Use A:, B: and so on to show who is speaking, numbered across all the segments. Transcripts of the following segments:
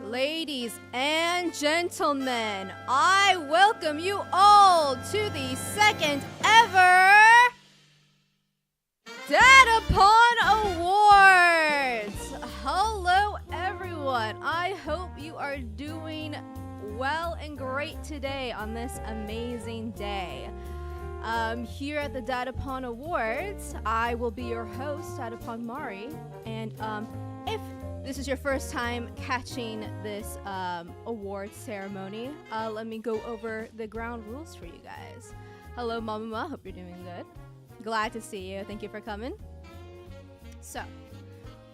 A: Ladies and gentlemen, I welcome you all to the second ever Dadapon Awards! Hello everyone, I hope you are doing well and great today on this amazing day. Here at the Dadapon Awards, I will be your host, Dadapon Mari, and if this is your first time catching this award ceremony, let me go over the ground rules for you guys. Hello, Mama. Hope you're doing good. Glad to see you. Thank you for coming. So,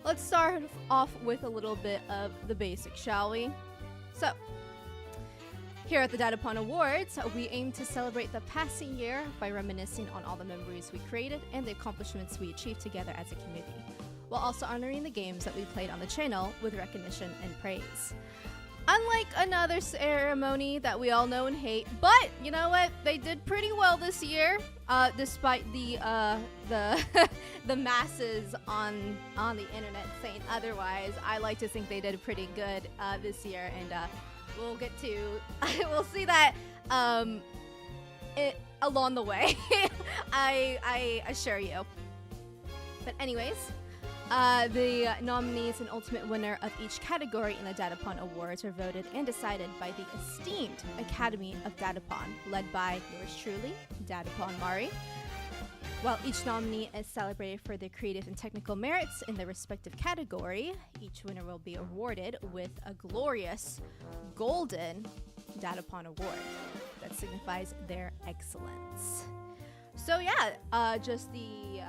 A: let's start off with a little bit of the basics, shall we? So, here at the Dadapon Awards, we aim to celebrate the passing year by reminiscing on all the memories we created and the accomplishments we achieved together as a community, while also honoring the games that we played on the channel with recognition and praise. Unlike another ceremony that we all know and hate, but you know what? They did pretty well this year, despite the the masses on the internet saying otherwise. I like to think they did pretty good this year, and we'll get to we'll see that along the way. I assure you. But anyways. The nominees and ultimate winner of each category in the Dadapon Awards are voted and decided by the esteemed Academy of Dadapon, led by yours truly, Dadapon Mari. While each nominee is celebrated for their creative and technical merits in their respective category, each winner will be awarded with a glorious golden Dadapon Award that signifies their excellence. So yeah, just the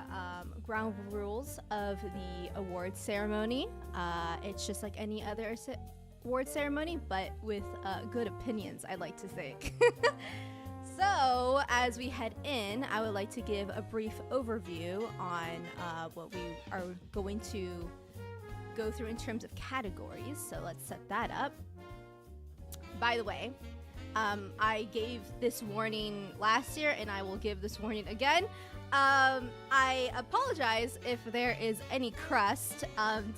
A: ground rules of the award ceremony. It's just like any other award ceremony, but with good opinions, I like to think. So as we head in, I would like to give a brief overview on what we are going to go through in terms of categories. So let's set that up. By the way, I gave this warning last year, and I will give this warning again. I apologize if there is any crust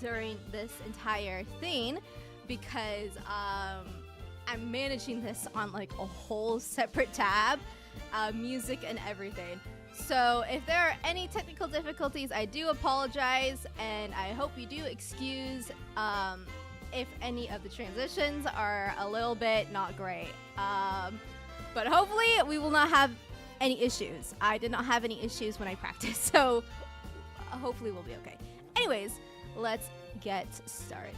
A: during this entire thing, because I'm managing this on like a whole separate tab, music and everything. So if there are any technical difficulties, I do apologize, and I hope you do excuse if any of the transitions are a little bit not great. But hopefully we will not have any issues. I did not have any issues when I practiced, so hopefully we'll be okay. Anyways, let's get started.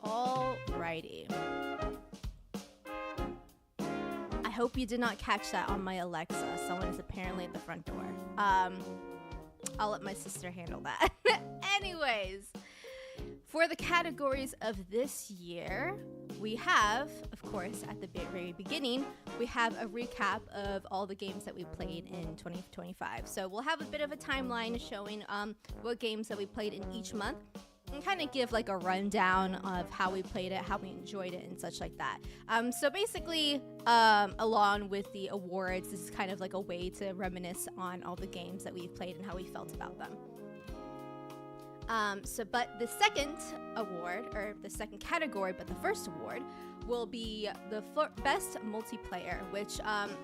A: Alrighty. I hope you did not catch that on my Alexa. Someone is apparently at the front door. I'll let my sister handle that. Anyways, for the categories of this year, we have, of course, at the very beginning, we have a recap of all the games that we played in 2025. So we'll have a bit of a timeline showing what games that we played in each month, and kind of give like a rundown of how we played it, how we enjoyed it, and such like that. So basically, along with the awards, this is kind of like a way to reminisce on all the games that we've played and how we felt about them. But the second award, or the second category, but the first award, will be the best multiplayer, which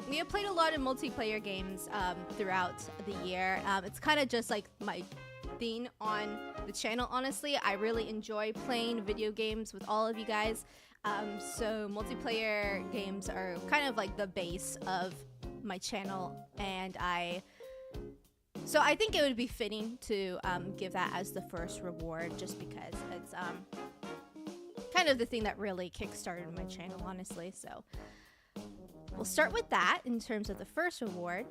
A: we have played a lot of multiplayer games throughout the year. It's kind of just like my thing on the channel, honestly. I really enjoy playing video games with all of you guys. So multiplayer games are kind of like the base of my channel, and I think it would be fitting to give that as the first reward, just because it's kind of the thing that really kickstarted my channel, honestly. So we'll start with that in terms of the first award.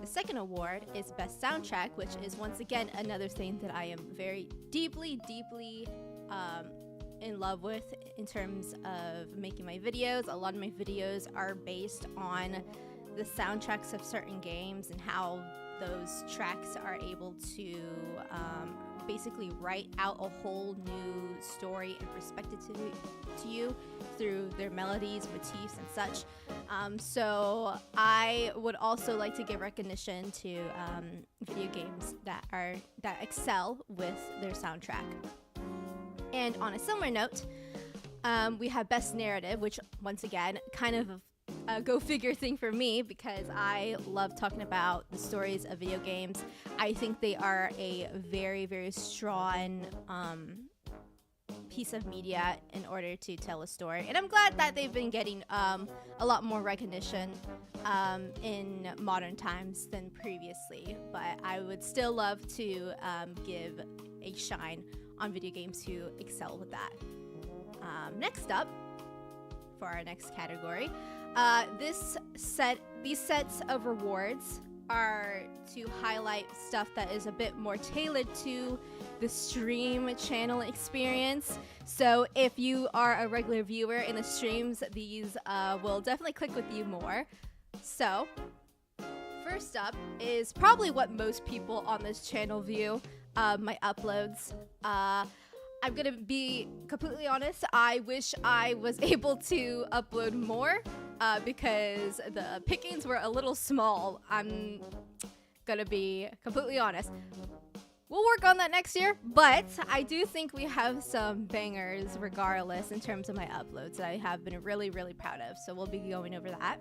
A: The second award is Best Soundtrack, which is once again another thing that I am very deeply in love with in terms of making my videos. A lot of my videos are based on the soundtracks of certain games and how those tracks are able to basically write out a whole new story and perspective to you through their melodies, motifs, and such. So I would also like to give recognition to video games that excel with their soundtrack. And on a similar note, we have Best Narrative, which once again, kind of a go figure thing for me because I love talking about the stories of video games. I think they are a very, very strong piece of media in order to tell a story. And I'm glad that they've been getting a lot more recognition in modern times than previously. But I would still love to give a shine on video games who excel with that. Next up, for our next category, these sets of rewards are to highlight stuff that is a bit more tailored to the stream channel experience. So if you are a regular viewer in the streams, these will definitely click with you more. So first up is probably what most people on this channel view, my uploads. I'm gonna be completely honest, I wish I was able to upload more because the pickings were a little small. I'm gonna be completely honest. We'll work on that next year, but I do think we have some bangers regardless in terms of my uploads that I have been really, really proud of. So we'll be going over that.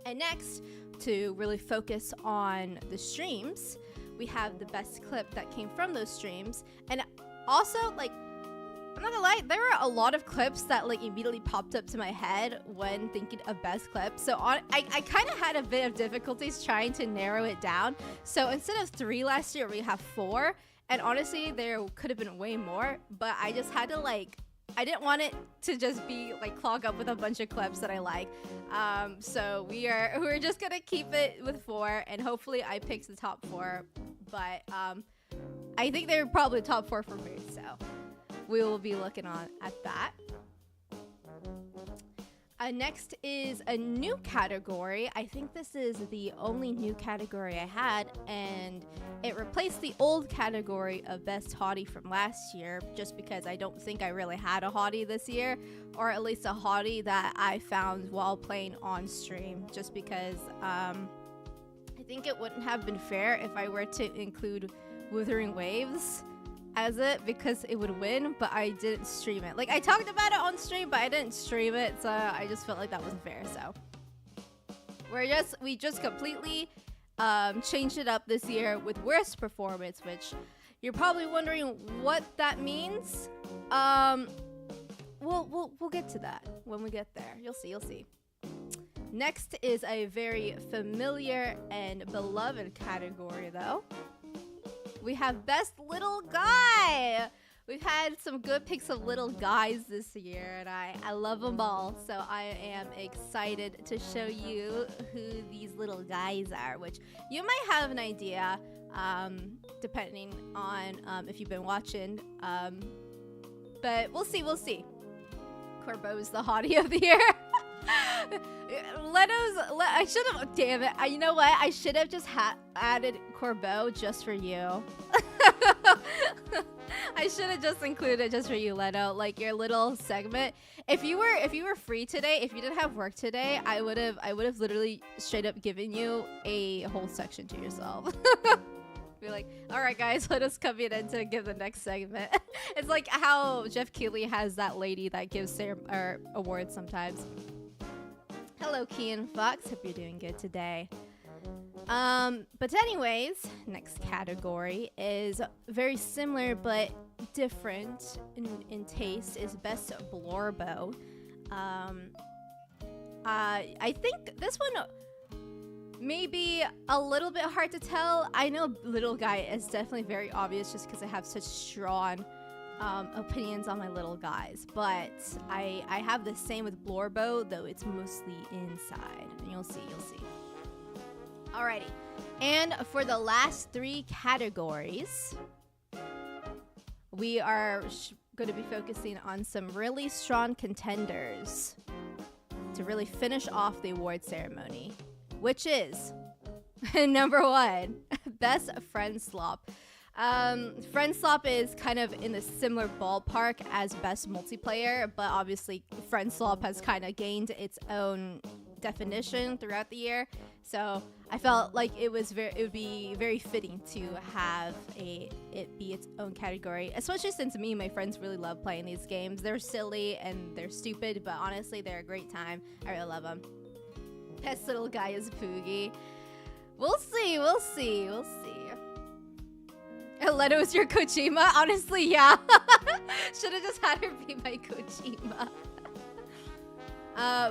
A: And next, to really focus on the streams, we have the best clip that came from those streams. And also, like, I'm not gonna lie, there were a lot of clips that like immediately popped up to my head when thinking of best clips. So I kind of had a bit of difficulties trying to narrow it down. So instead of 3 last year, we have 4. And honestly, there could have been way more, but I just had to like, I didn't want it to just be like clog up with a bunch of clips that I like. So we're just gonna keep it with 4, and hopefully I picked the top 4. But I think they're probably top 4 for me, so we will be looking at that. Next is a new category. I think this is the only new category I had, and it replaced the old category of best hottie from last year, just because I don't think I really had a hottie this year, or at least a hottie that I found while playing on stream, just because I think it wouldn't have been fair if I were to include Wuthering Waves as it, because it would win, but I didn't stream it. Like, I talked about it on stream, but I didn't stream it, so I just felt like that wasn't fair. So we just completely changed it up this year with worst performance, which you're probably wondering what that means. We'll get to that when we get there. You'll see. Next is a very familiar and beloved category, though. We have Best Little Guy. We've had some good picks of little guys this year, and I love them all. So I am excited to show you who these little guys are, which you might have an idea, depending on if you've been watching. But we'll see. Corbeau's the hottie of the year. I should have, damn it. You know what? I should have just added Corbeau just for you. I should have just included just for you, Leto, like your little segment. If you were free today, if you didn't have work today, I would have literally straight up given you a whole section to yourself. Be like, all right, guys, let us come in to give the next segment. It's like how Jeff Keighley has that lady that gives awards sometimes. Hello, Kian Fox. Hope you're doing good today. But anyways, next category is very similar but different in taste. Is Best Blorbo. I think this one may be a little bit hard to tell. I know Little Guy is definitely very obvious just because I have such strong opinions on my little guys, but I have the same with Blorbo, though it's mostly inside, and you'll see. Alrighty, and for the last 3 categories, we are going to be focusing on some really strong contenders to really finish off the award ceremony, which is number 1, Best Friend Slop. Friend Swap is kind of in a similar ballpark as best multiplayer, but obviously Friend Swap has kind of gained its own definition throughout the year. So I felt like it would be very fitting to have it be its own category, especially since me and my friends really love playing these games. They're silly and they're stupid, but honestly, they're a great time. I really love them. This little guy is Poogie. We'll see. Leto's your Kojima? Honestly, yeah. Should have just had her be my Kojima.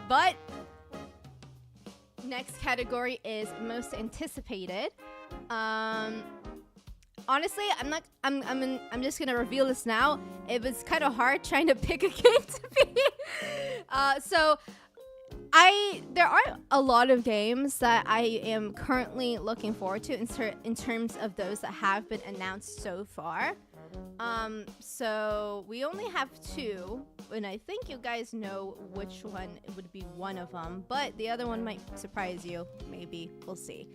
A: But next category is most anticipated. Honestly, I'm just gonna reveal this now. It was kind of hard trying to pick a game to be. There are a lot of games that I am currently looking forward to in terms of those that have been announced so far. So we only have 2, and I think you guys know which one would be one of them, but the other one might surprise you. Maybe. We'll see.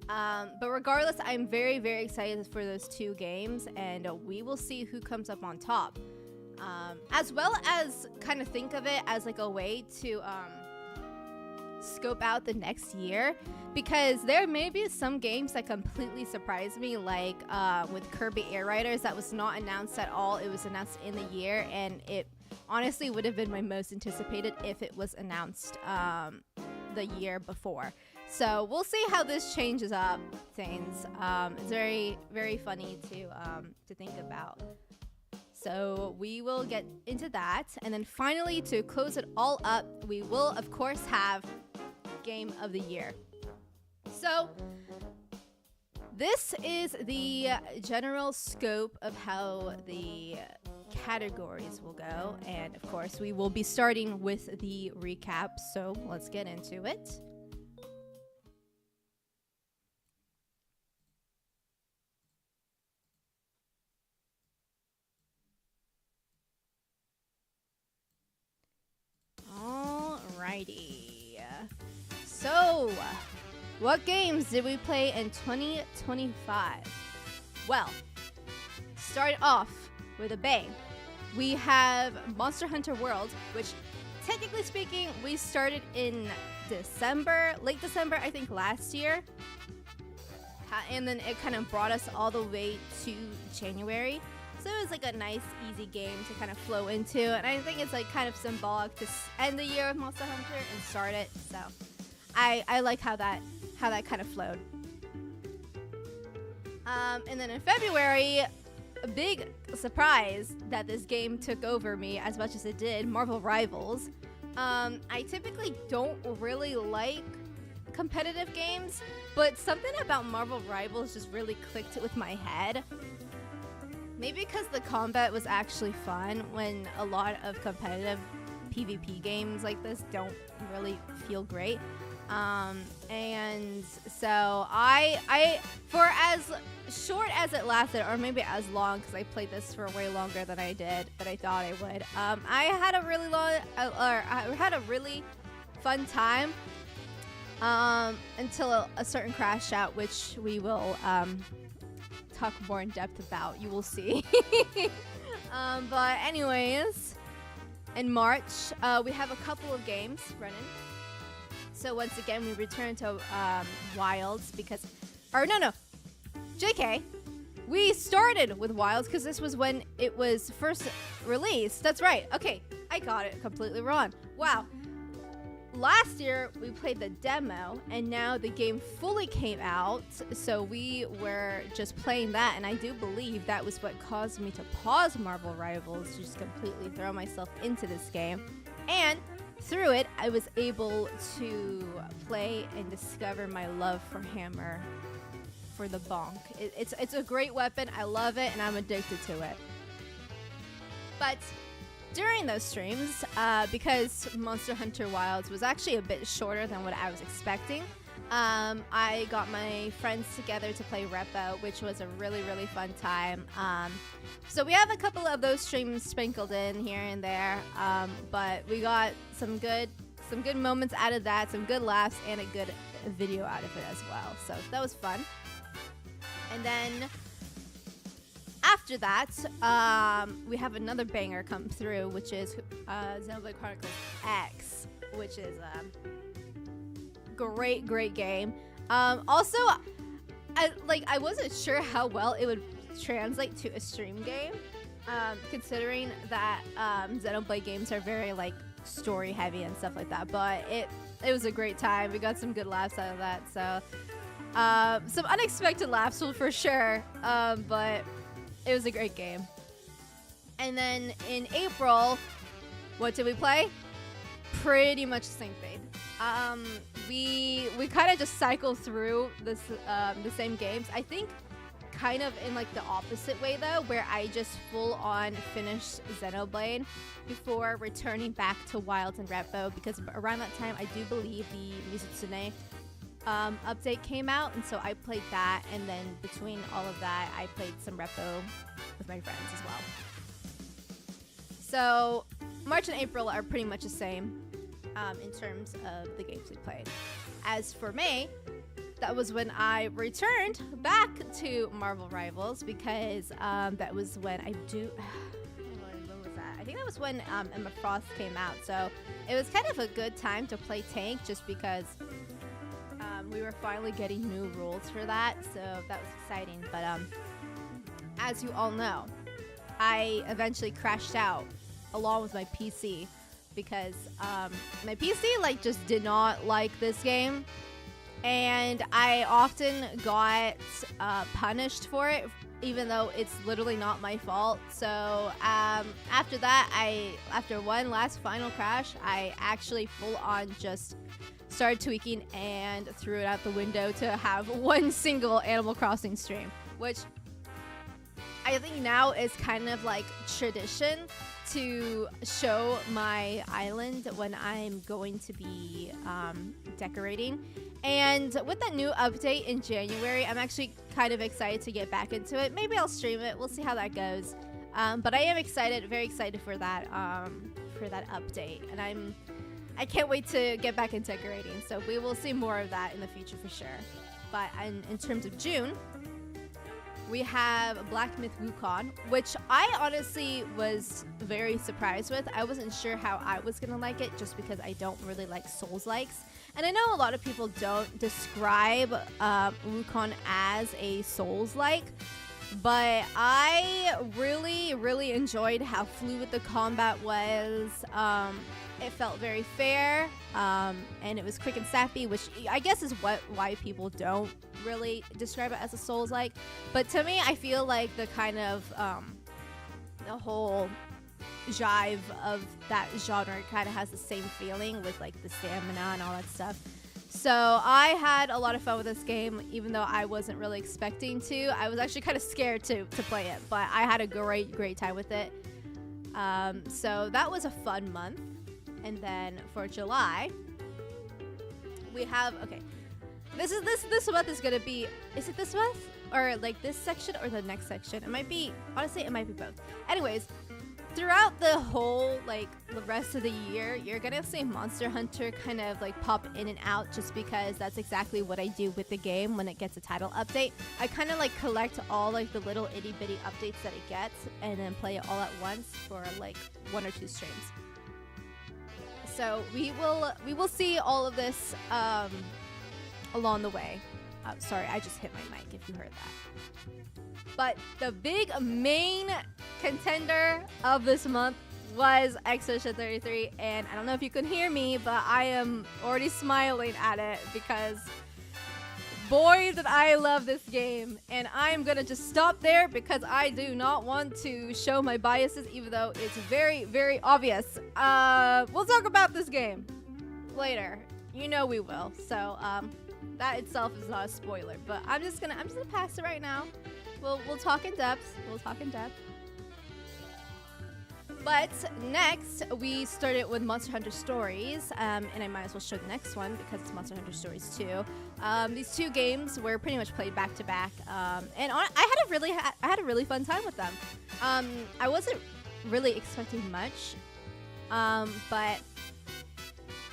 A: But regardless, I'm very, very excited for those 2 games, and we will see who comes up on top. As well as kind of think of it as like a way to scope out the next year, because there may be some games that completely surprise me, like with Kirby Air Riders, that was not announced at all. It was announced in the year, and it honestly would have been my most anticipated if it was announced the year before. So we'll see how this changes up things. It's very, very funny to think about. So we will get into that. And then finally, to close it all up, we will, of course, have Game of the Year. So this is the general scope of how the categories will go. And of course, we will be starting with the recap. So let's get into it. Alrighty. So, what games did we play in 2025? Well, start off with a bang. We have Monster Hunter World, which technically speaking, we started in December, late December, I think last year. And then it kind of brought us all the way to January. So it was like a nice, easy game to kind of flow into. And I think it's like kind of symbolic to end the year with Monster Hunter and start it. So I like how that kind of flowed. And then in February, a big surprise that this game took over me as much as it did, Marvel Rivals. I typically don't really like competitive games, but something about Marvel Rivals just really clicked with my head. Maybe because the combat was actually fun, when a lot of competitive PvP games like this don't really feel great. And so I for as short as it lasted, or maybe as long, because I played this for way longer than I thought I would. I had a really fun time until a certain crash out, which we will talk more in depth about. You will see. But anyways, in March we have a couple of games running. So once again, we return to Wilds because, or no, JK. We started with Wilds because this was when it was first released. That's right. Okay, I got it completely wrong. Wow. Last year, we played the demo, and now the game fully came out, so we were just playing that, and I do believe that was what caused me to pause Marvel Rivals, just completely throw myself into this game. And through it, I was able to play and discover my love for Hammer, for the bonk. It's a great weapon, I love it, and I'm addicted to it. But during those streams, because Monster Hunter Wilds was actually a bit shorter than what I was expecting, I got my friends together to play Repo, which was a really, really fun time. So we have a couple of those streams sprinkled in here and there, but we got some good moments out of that, some good laughs, and a good video out of it as well. So that was fun. And then after that, we have another banger come through, which is Xenoblade Chronicles X, which is a great game. Also, I wasn't sure how well it would translate to a stream game, considering that Xenoblade games are very like story heavy and stuff like that. But it was a great time. We got some good laughs out of that. So some unexpected laughs for sure. But it was a great game. And then in April, what did we play? Pretty much the same thing. We kind of just cycle through this the same games. I think kind of in like the opposite way though, where I just full on finished Xenoblade before returning back to Wilds and Repo, because around that time I do believe the Mizutsune update came out, and so I played that, and then between all of that I played some Repo with my friends as well. So March and April are pretty much the same in terms of the games we played. As for May, that was when I returned back to Marvel Rivals, because that was when when was that? I think that was when Emma Frost came out. So it was kind of a good time to play tank, just because we were finally getting new rules for that. So that was exciting. But as you all know, I eventually crashed out along with my PC, because my PC like just did not like this game, and I often got punished for it, even though it's literally not my fault. So after that, after one last final crash, I actually full on just started tweaking and threw it out the window to have one single Animal Crossing stream, which I think now is kind of like tradition to show my island when I'm going to be decorating. And with that new update in January, I'm actually kind of excited to get back into it. Maybe I'll stream it. We'll see how that goes. But I am excited, very excited for that update, and I can't wait to get back in decorating. So we will see more of that in the future for sure. But in terms of June, we have Black Myth Wukong, which I honestly was very surprised with. I wasn't sure how I was going to like it, just because I don't really like Souls-likes. And I know a lot of people don't describe Wukong as a Souls-like, but I really enjoyed how fluid the combat was. It felt very fair, and it was quick and snappy, which I guess is why people don't really describe it as a Souls-like. But to me, I feel like the kind of the whole jive of that genre kind of has the same feeling with like the stamina and all that stuff. So I had a lot of fun with this game, even though I wasn't really expecting to. I was actually kind of scared to play it, but I had a great time with it. So that was a fun month. And then for July, we have, okay, this month is gonna be, is it this month? Or like this section or the next section? It might be, honestly, it might be both. Anyways, throughout the whole, like, the rest of the year, you're gonna see Monster Hunter kind of like pop in and out, just because that's exactly what I do with the game when it gets a title update. I kind of like collect all like the little itty bitty updates that it gets, and then play it all at once for like 1 or 2 streams. So we will see all of this along the way. Sorry, I just hit my mic if you heard that. But the big main contender of this month was Exodia 33, and I don't know if you can hear me, but I am already smiling at it, because boy did I love this game. And I'm gonna just stop there, because I do not want to show my biases, even though it's very obvious. We'll talk about this game later. You know we will. So that itself is not a spoiler, but I'm just gonna pass it right now. We'll talk in depth. But next, we started with Monster Hunter Stories, and I might as well show the next one because it's Monster Hunter Stories 2. These two games were pretty much played back to back, and I had a really fun time with them. I wasn't really expecting much, but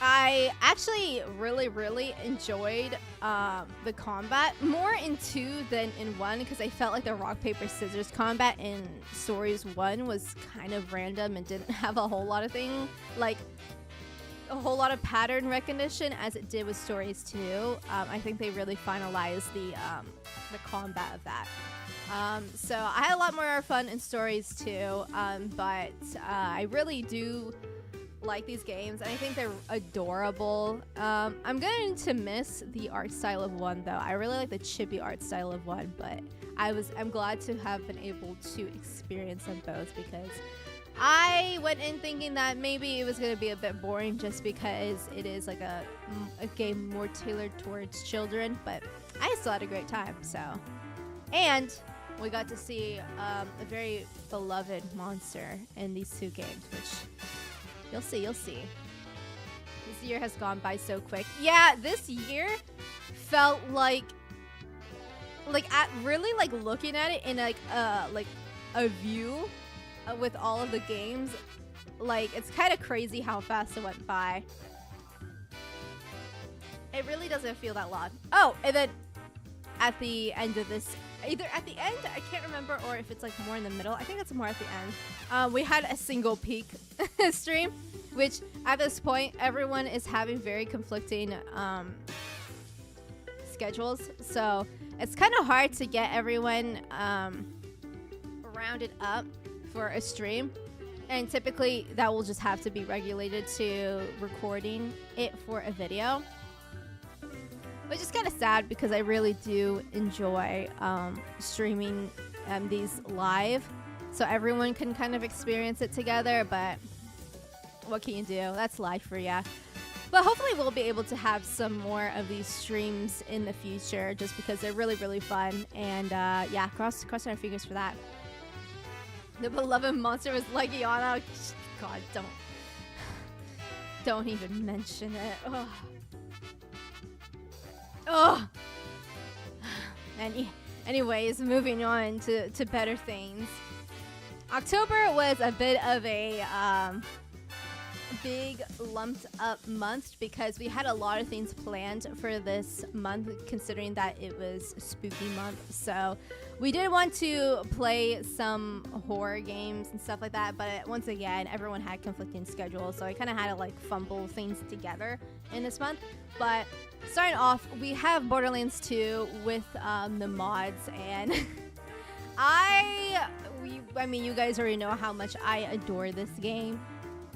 A: I actually really enjoyed the combat more in 2 than in 1 because I felt like the rock paper scissors combat in Stories 1 was kind of random and didn't have a whole lot of a whole lot of pattern recognition as it did with Stories 2. I think they really finalized the combat of that. So I had a lot more fun in Stories 2, but I really do like these games, and I think they're adorable. I'm going to miss the art style of 1, though. I really like the chibi art style of 1, but I'm glad to have been able to experience them both because I went in thinking that maybe it was going to be a bit boring just because it is like a game more tailored towards children, but I still had a great time. So, and we got to see a very beloved monster in these 2 games, which you'll see. This year has gone by so quick. Yeah, this year felt like really looking at it in like a view with all of the games. Like, it's kind of crazy how fast it went by. It really doesn't feel that long. Oh, and then at the end of this, either at the end, I can't remember, or if it's like more in the middle. I think it's more at the end. We had a single peak stream, which at this point, everyone is having very conflicting schedules. So it's kind of hard to get everyone rounded up for a stream. And typically that will just have to be regulated to recording it for a video. Which is kind of sad because I really do enjoy streaming these live, so everyone can kind of experience it together, but what can you do? That's life for ya. But hopefully we'll be able to have some more of these streams in the future just because they're really fun, and yeah, cross our fingers for that. The beloved monster was Legiana. God, don't even mention it. Ugh. Ugh. Anyways, moving on to better things. October was a bit of a big lumped up month because we had a lot of things planned for this month, considering that it was spooky month. So we did want to play some horror games and stuff like that, but once again, everyone had conflicting schedules, so I kind of had to like fumble things together in this month. But starting off, we have Borderlands 2 with the mods, and I mean, you guys already know how much I adore this game.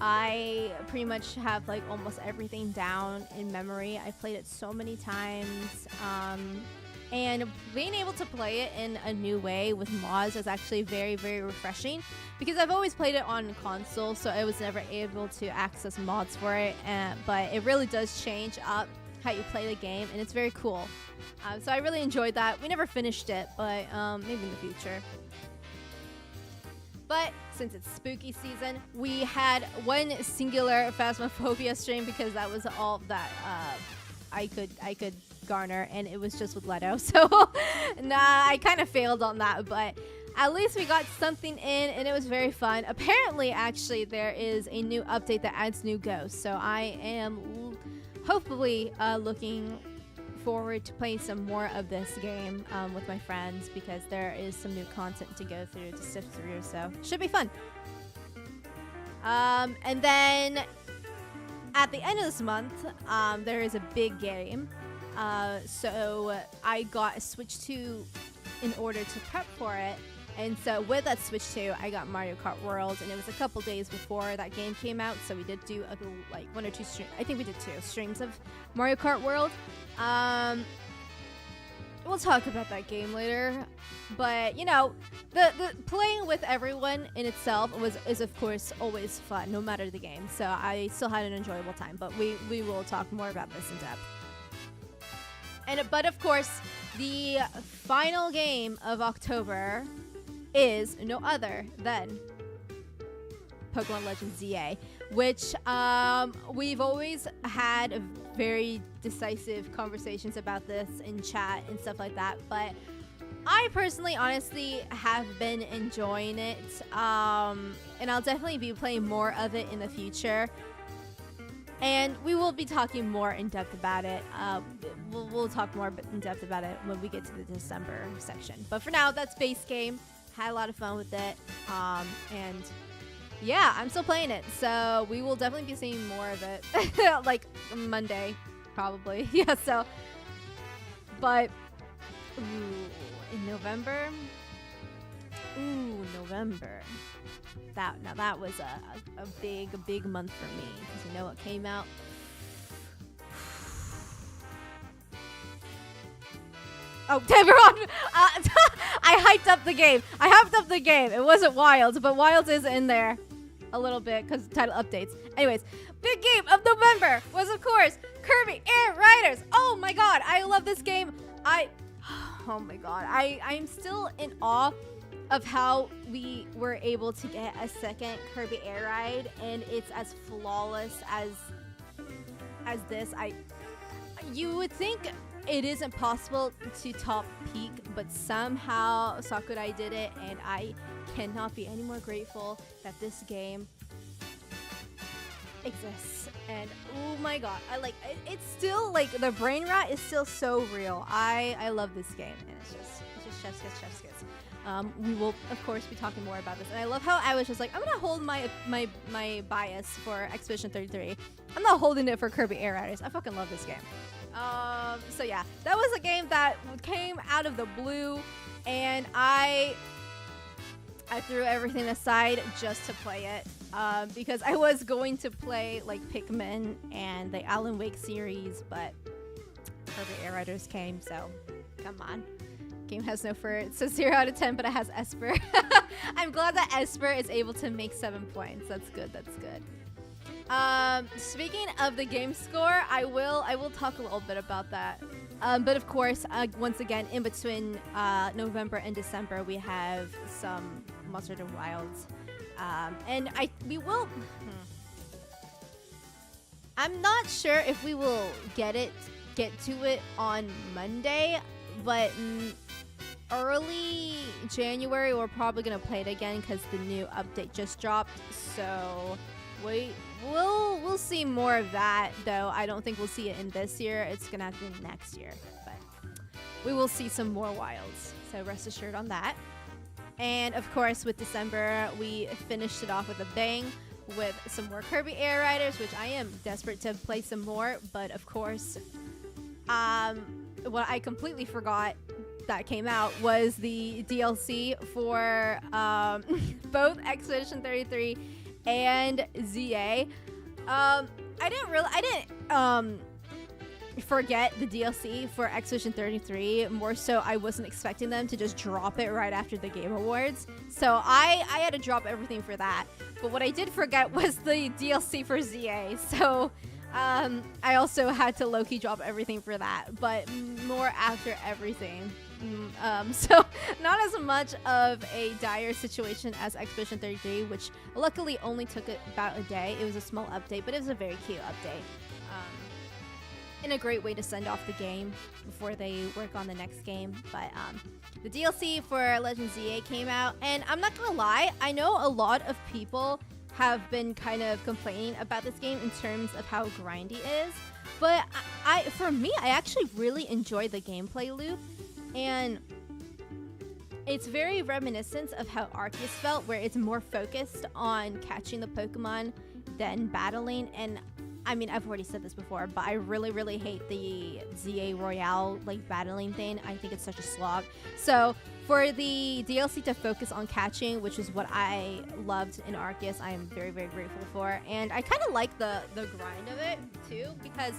A: I pretty much have like almost everything down in memory. I played it so many times, and being able to play it in a new way with mods is actually very refreshing because I've always played it on console, so I was never able to access mods for it, but it really does change up how you play the game, and it's very cool. So I really enjoyed that. We never finished it, but maybe in the future. But since it's spooky season, we had one singular Phasmophobia stream because that was all that I could garner, and it was just with Leto. So nah, I kind of failed on that, but at least we got something in, and it was very fun. Apparently, actually, there is a new update that adds new ghosts, so I am hopefully looking forward to playing some more of this game with my friends because there is some new content to go through, to sift through, so should be fun. And then at the end of this month, there is a big game, so I got a Switch 2 in order to prep for it. And so with that Switch 2, I got Mario Kart World, and it was a couple days before that game came out, so we did do like 1 or 2 streams. I think we did 2 streams of Mario Kart World. We'll talk about that game later, but you know, the playing with everyone in itself is of course always fun, no matter the game. So I still had an enjoyable time, but we will talk more about this in depth. But of course, the final game of October is no other than Pokemon Legends ZA, which we've always had very decisive conversations about this in chat and stuff like that, but I personally honestly have been enjoying it, and I'll definitely be playing more of it in the future. And we will be talking more in depth about it. We'll talk more in depth about it when we get to the December section. But for now, that's base game. Had a lot of fun with it. And yeah, I'm still playing it. So we will definitely be seeing more of it. Like Monday, probably. Yeah, so. But, in November. November. That was a big month for me, because you know what came out. Oh, Dadapon! I hyped up the game. It wasn't Wilds, but Wilds is in there a little bit because title updates. Anyways, big game of November was, of course, Kirby Air Riders. Oh my god, I love this game. Oh my god, I'm still in awe of how we were able to get a second Kirby Air Ride, and it's as flawless as this. You would think it isn't possible to top Peak, but somehow Sakurai did it, and I cannot be any more grateful that this game exists. And oh my god, it's still like the brain rot is still so real. I love this game, and it's just chef's kiss. We will, of course, be talking more about this. And I love how I was just like, I'm going to hold my bias for Expedition 33. I'm not holding it for Kirby Air Riders. I fucking love this game. So yeah, that was a game that came out of the blue, and I threw everything aside just to play it. Because I was going to play like Pikmin and the Alan Wake series, but Kirby Air Riders came, so come on. Game has no fur. It says 0 out of 10, but it has Esper. I'm glad that Esper is able to make 7 points. That's good. Speaking of the game score, I will talk a little bit about that. But of course, once again, in between November and December, we have some Monster Hunter Wilds, and we will. I'm not sure if we will get to it on Monday, but early January we're probably gonna play it again because the new update just dropped. So we'll see more of that, though. I don't think we'll see it in this year. It's gonna have to be next year, but we will see some more Wilds. So rest assured on that. And of course, with December, we finished it off with a bang with some more Kirby Air Riders, which I am desperate to play some more. But of course, what I completely forgot that came out was the DLC for both Expedition 33 and ZA. I didn't forget the DLC for Expedition 33. More so, I wasn't expecting them to just drop it right after the Game Awards. So I had to drop everything for that. But what I did forget was the DLC for ZA. So I also had to low-key drop everything for that. But more after everything. So not as much of a dire situation as Expedition 33, which luckily only took about a day. It was a small update, but it was a very cute update. And a great way to send off the game before they work on the next game. But the DLC for Legend ZA came out, and I'm not gonna lie, I know a lot of people have been kind of complaining about this game in terms of how grindy it is. But for me, I actually really enjoy the gameplay loop. And it's very reminiscent of how Arceus felt, where it's more focused on catching the Pokemon than battling. And I mean, I've already said this before, but I really, really hate the ZA Royale like battling thing. I think it's such a slog. So for the DLC to focus on catching, which is what I loved in Arceus, I am very, very grateful for. And I kind of like the grind of it too, because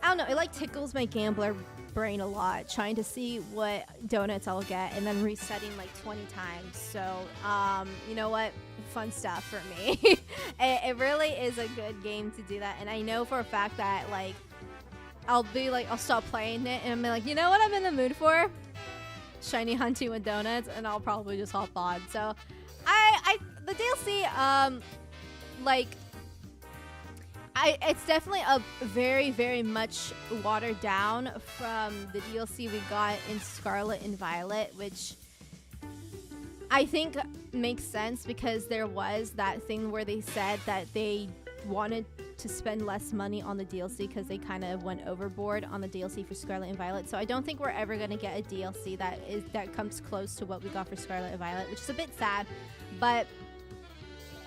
A: I don't know, it like tickles my gambler brain a lot, trying to see what donuts I'll get and then resetting like 20 times. So you know what, fun stuff for me. It really is a good game to do that. And I know for a fact that like I'll stop playing it and I'm like, you know what I'm in the mood for? Shiny hunting with donuts, and I'll probably just hop on. So the DLC it's definitely a very, very much watered down from the DLC we got in Scarlet and Violet, which I think makes sense because there was that thing where they said that they wanted to spend less money on the DLC because they kind of went overboard on the DLC for Scarlet and Violet. So I don't think we're ever gonna get a DLC that comes close to what we got for Scarlet and Violet, which is a bit sad. But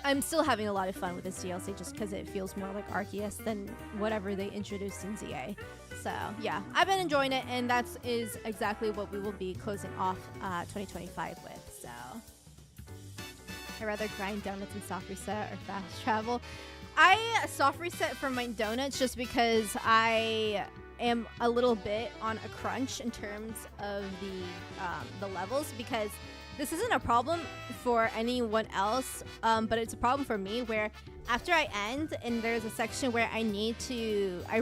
A: I'm still having a lot of fun with this DLC just because it feels more like Arceus than whatever they introduced in ZA. So yeah, I've been enjoying it, and that is exactly what we will be closing off 2025 with. So I'd rather grind donuts and soft reset or fast travel. I soft reset for my donuts just because I am a little bit on a crunch in terms of the levels, because this isn't a problem for anyone else, but it's a problem for me where after I end and there's a section where I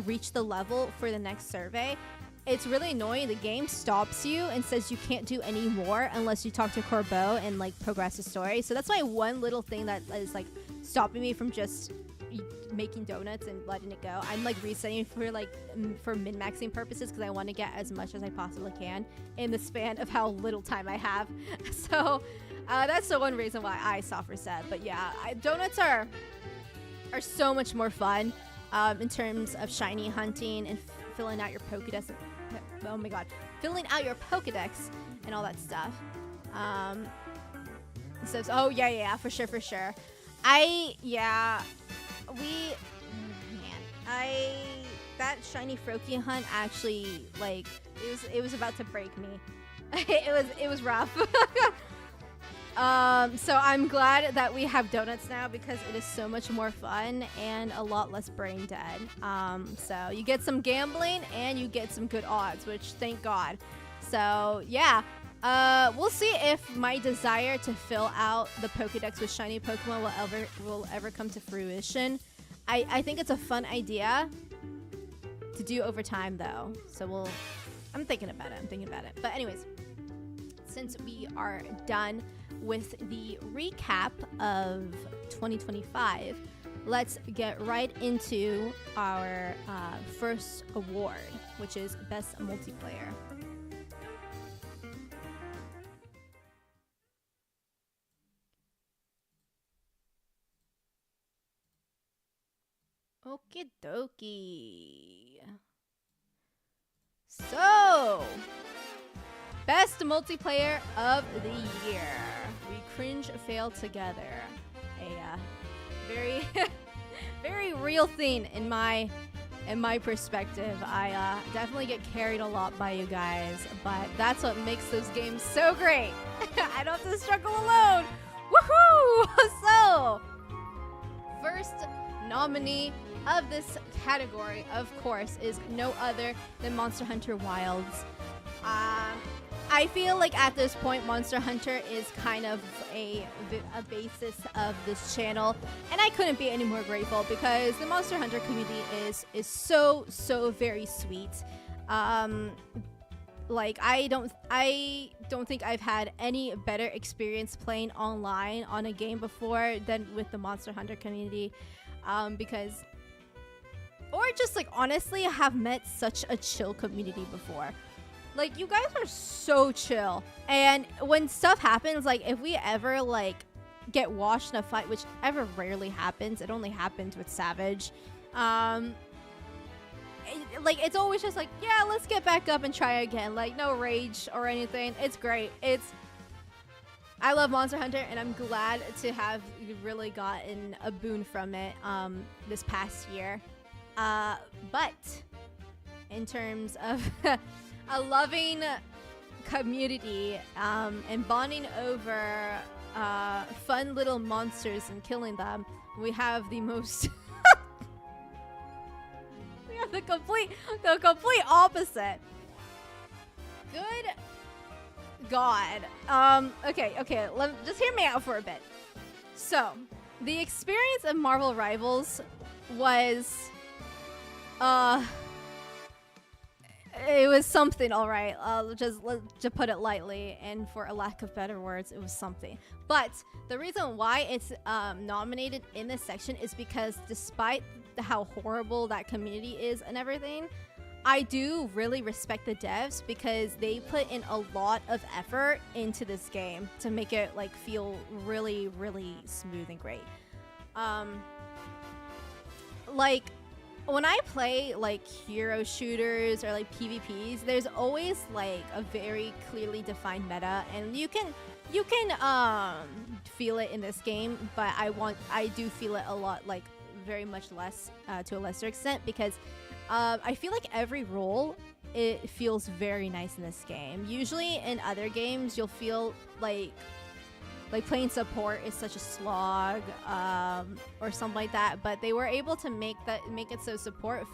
A: reach the level for the next survey, it's really annoying. The game stops you and says you can't do any more unless you talk to Corbeau and like progress the story. So that's my one little thing that is like stopping me from just making donuts and letting it go. I'm like resetting for min-maxing purposes because I want to get as much as I possibly can in the span of how little time I have. So that's the one reason why I soft reset. But yeah, donuts are so much more fun in terms of shiny hunting and filling out your Pokédex. Oh my god, filling out your Pokédex and all that stuff. So oh yeah, for sure. That shiny Froakie hunt actually, like, it was about to break me. it was rough. So I'm glad that we have donuts now because it is so much more fun and a lot less brain dead. So you get some gambling and you get some good odds, which thank God. So yeah. We'll see if my desire to fill out the Pokédex with shiny Pokemon will ever come to fruition. I think it's a fun idea to do over time, though. So I'm thinking about it. But anyways, since we are done with the recap of 2025, let's get right into our first award, which is Best Multiplayer. Okie dokie. So, Best Multiplayer of the Year. We cringe fail together. A very, very real thing in my perspective. I definitely get carried a lot by you guys, but that's what makes those games so great. I don't have to struggle alone. Woohoo! So, first nominee of this category, of course, is no other than Monster Hunter Wilds. I feel like at this point, Monster Hunter is kind of a basis of this channel, and I couldn't be any more grateful because the Monster Hunter community is so very sweet. Like I don't think I've had any better experience playing online on a game before than with the Monster Hunter community, because. Or just like honestly have met such a chill community before. Like you guys are so chill. And when stuff happens, like if we ever like get washed in a fight, which ever rarely happens, it only happens with Savage. Like it's always just like, yeah, let's get back up and try again. Like no rage or anything. It's great. I love Monster Hunter and I'm glad to have really gotten a boon from it this past year. But in terms of a loving community and bonding over fun little monsters and killing them, we have the most we have the complete opposite. Good God. Okay, just hear me out for a bit. So, the experience of Marvel Rivals was it was something, all right. Just to put it lightly, and for a lack of better words, it was something. But the reason why it's nominated in this section is because despite how horrible that community is and everything, I do really respect the devs because they put in a lot of effort into this game to make it like feel really, really smooth and great. like when I play like hero shooters or like PvPs, there's always like a very clearly defined meta, and you can feel it in this game, but I do feel it a lot, like very much less to a lesser extent, because I feel like every role, it feels very nice in this game. Usually in other games you'll feel like playing support is such a slog, or something like that, but they were able to make it so support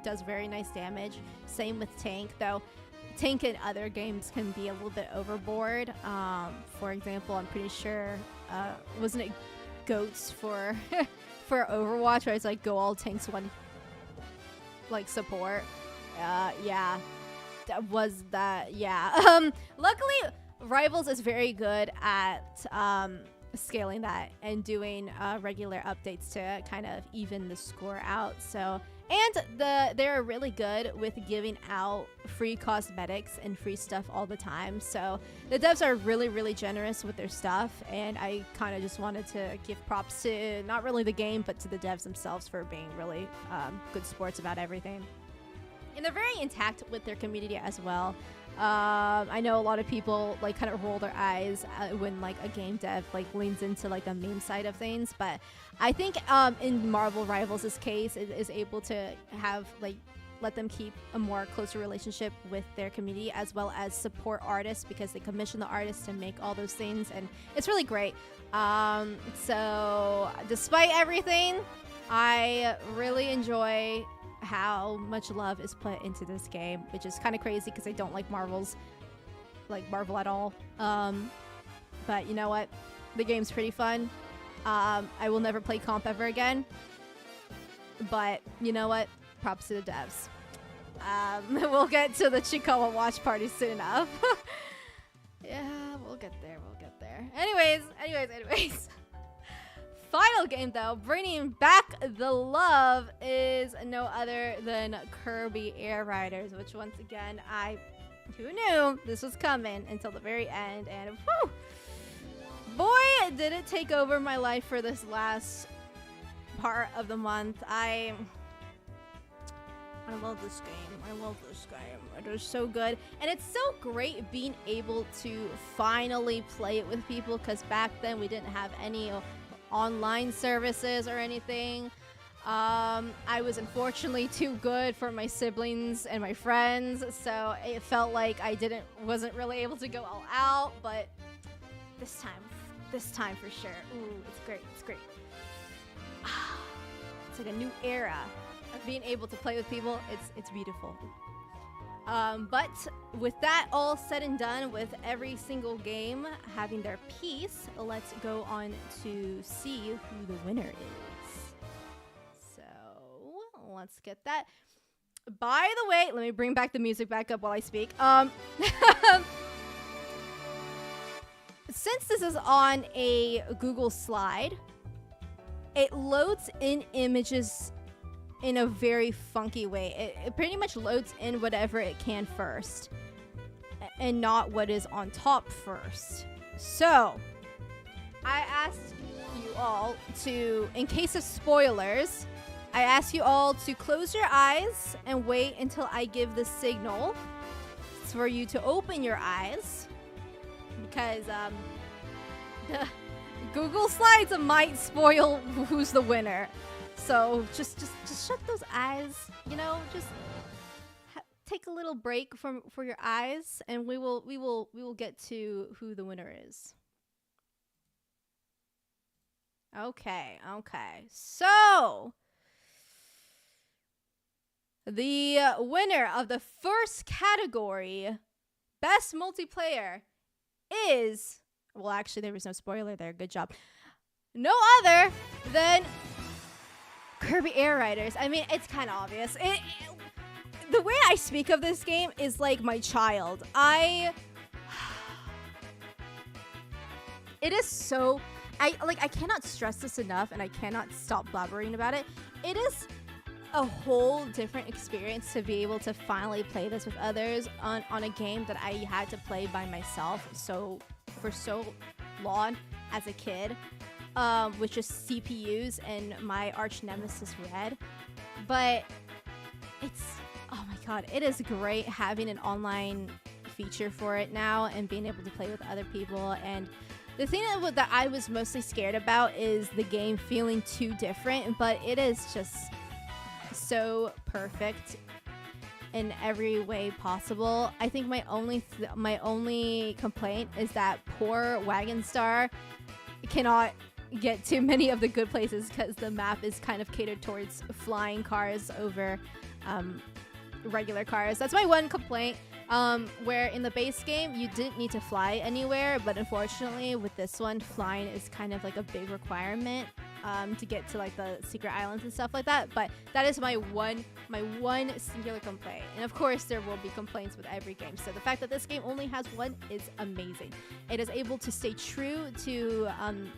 A: does very nice damage. Same with tank, though tank in other games can be a little bit overboard. For example, I'm pretty sure wasn't it goats for for Overwatch, where it's like go all tanks one like support. Yeah, luckily Rivals is very good at scaling that and doing regular updates to kind of even the score out. So, and they're really good with giving out free cosmetics and free stuff all the time. So the devs are really, really generous with their stuff, and I kind of just wanted to give props to not really the game, but to the devs themselves for being really good sports about everything. And they're very intact with their community as well. I know a lot of people like kind of roll their eyes when like a game dev like leans into like the meme side of things, but I think in Marvel Rivals' case, it is able to have like let them keep a more closer relationship with their community, as well as support artists, because they commission the artists to make all those things, and it's really great. So despite everything, I really enjoy how much love is put into this game, which is kind of crazy because I don't like Marvel at all. But you know what? The game's pretty fun. I will never play comp ever again. But you know what? Props to the devs. We'll get to the Chikawa watch party soon enough. Yeah, we'll get there. Anyways. Final game, though, bringing back the love, is no other than Kirby Air Riders, which once again, who knew this was coming until the very end, and whew, boy, did it take over my life for this last part of the month. I love this game. It is so good, and it's so great being able to finally play it with people, because back then we didn't have any online services or anything. I was unfortunately too good for my siblings and my friends, so it felt like I wasn't really able to go all out, but this time for sure. Ooh, it's great. It's like a new era of being able to play with people. It's beautiful. But with that all said and done, with every single game having their piece, let's go on to see who the winner is. So let's get that. By the way, let me bring back the music back up while I speak. Since this is on a Google slide, it loads in images in a very funky way. It pretty much loads in whatever it can first, and not what is on top first. So I asked you all to, in case of spoilers, I ask you all to close your eyes and wait until I give the signal for you to open your eyes, because the Google Slides might spoil who's the winner. So just shut those eyes, just take a little break for your eyes, and we will get to who the winner is. Okay. So the winner of the first category, Best Multiplayer, is, well, actually there was no spoiler there. Good job. No other than Kirby Air Riders. I mean, it's kind of obvious. The way I speak of this game is like my child. It is so, I cannot stress this enough, and I cannot stop blabbering about it. It is a whole different experience to be able to finally play this with others on a game that I had to play by myself for so long as a kid. which is CPUs, and my arch nemesis Red. But it's, oh my god, it is great having an online feature for it now and being able to play with other people. And the thing that I was mostly scared about is the game feeling too different, but it is just so perfect in every way possible. I think my only complaint is that poor Wagon Star cannot get to many of the good places because the map is kind of catered towards flying cars over regular cars. That's my one complaint. Where in the base game you didn't need to fly anywhere, but unfortunately with this one, flying is kind of like a big requirement to get to like the secret islands and stuff like that. But that is my one singular complaint, and of course there will be complaints with every game. So the fact that this game only has one is amazing. It is able to stay true to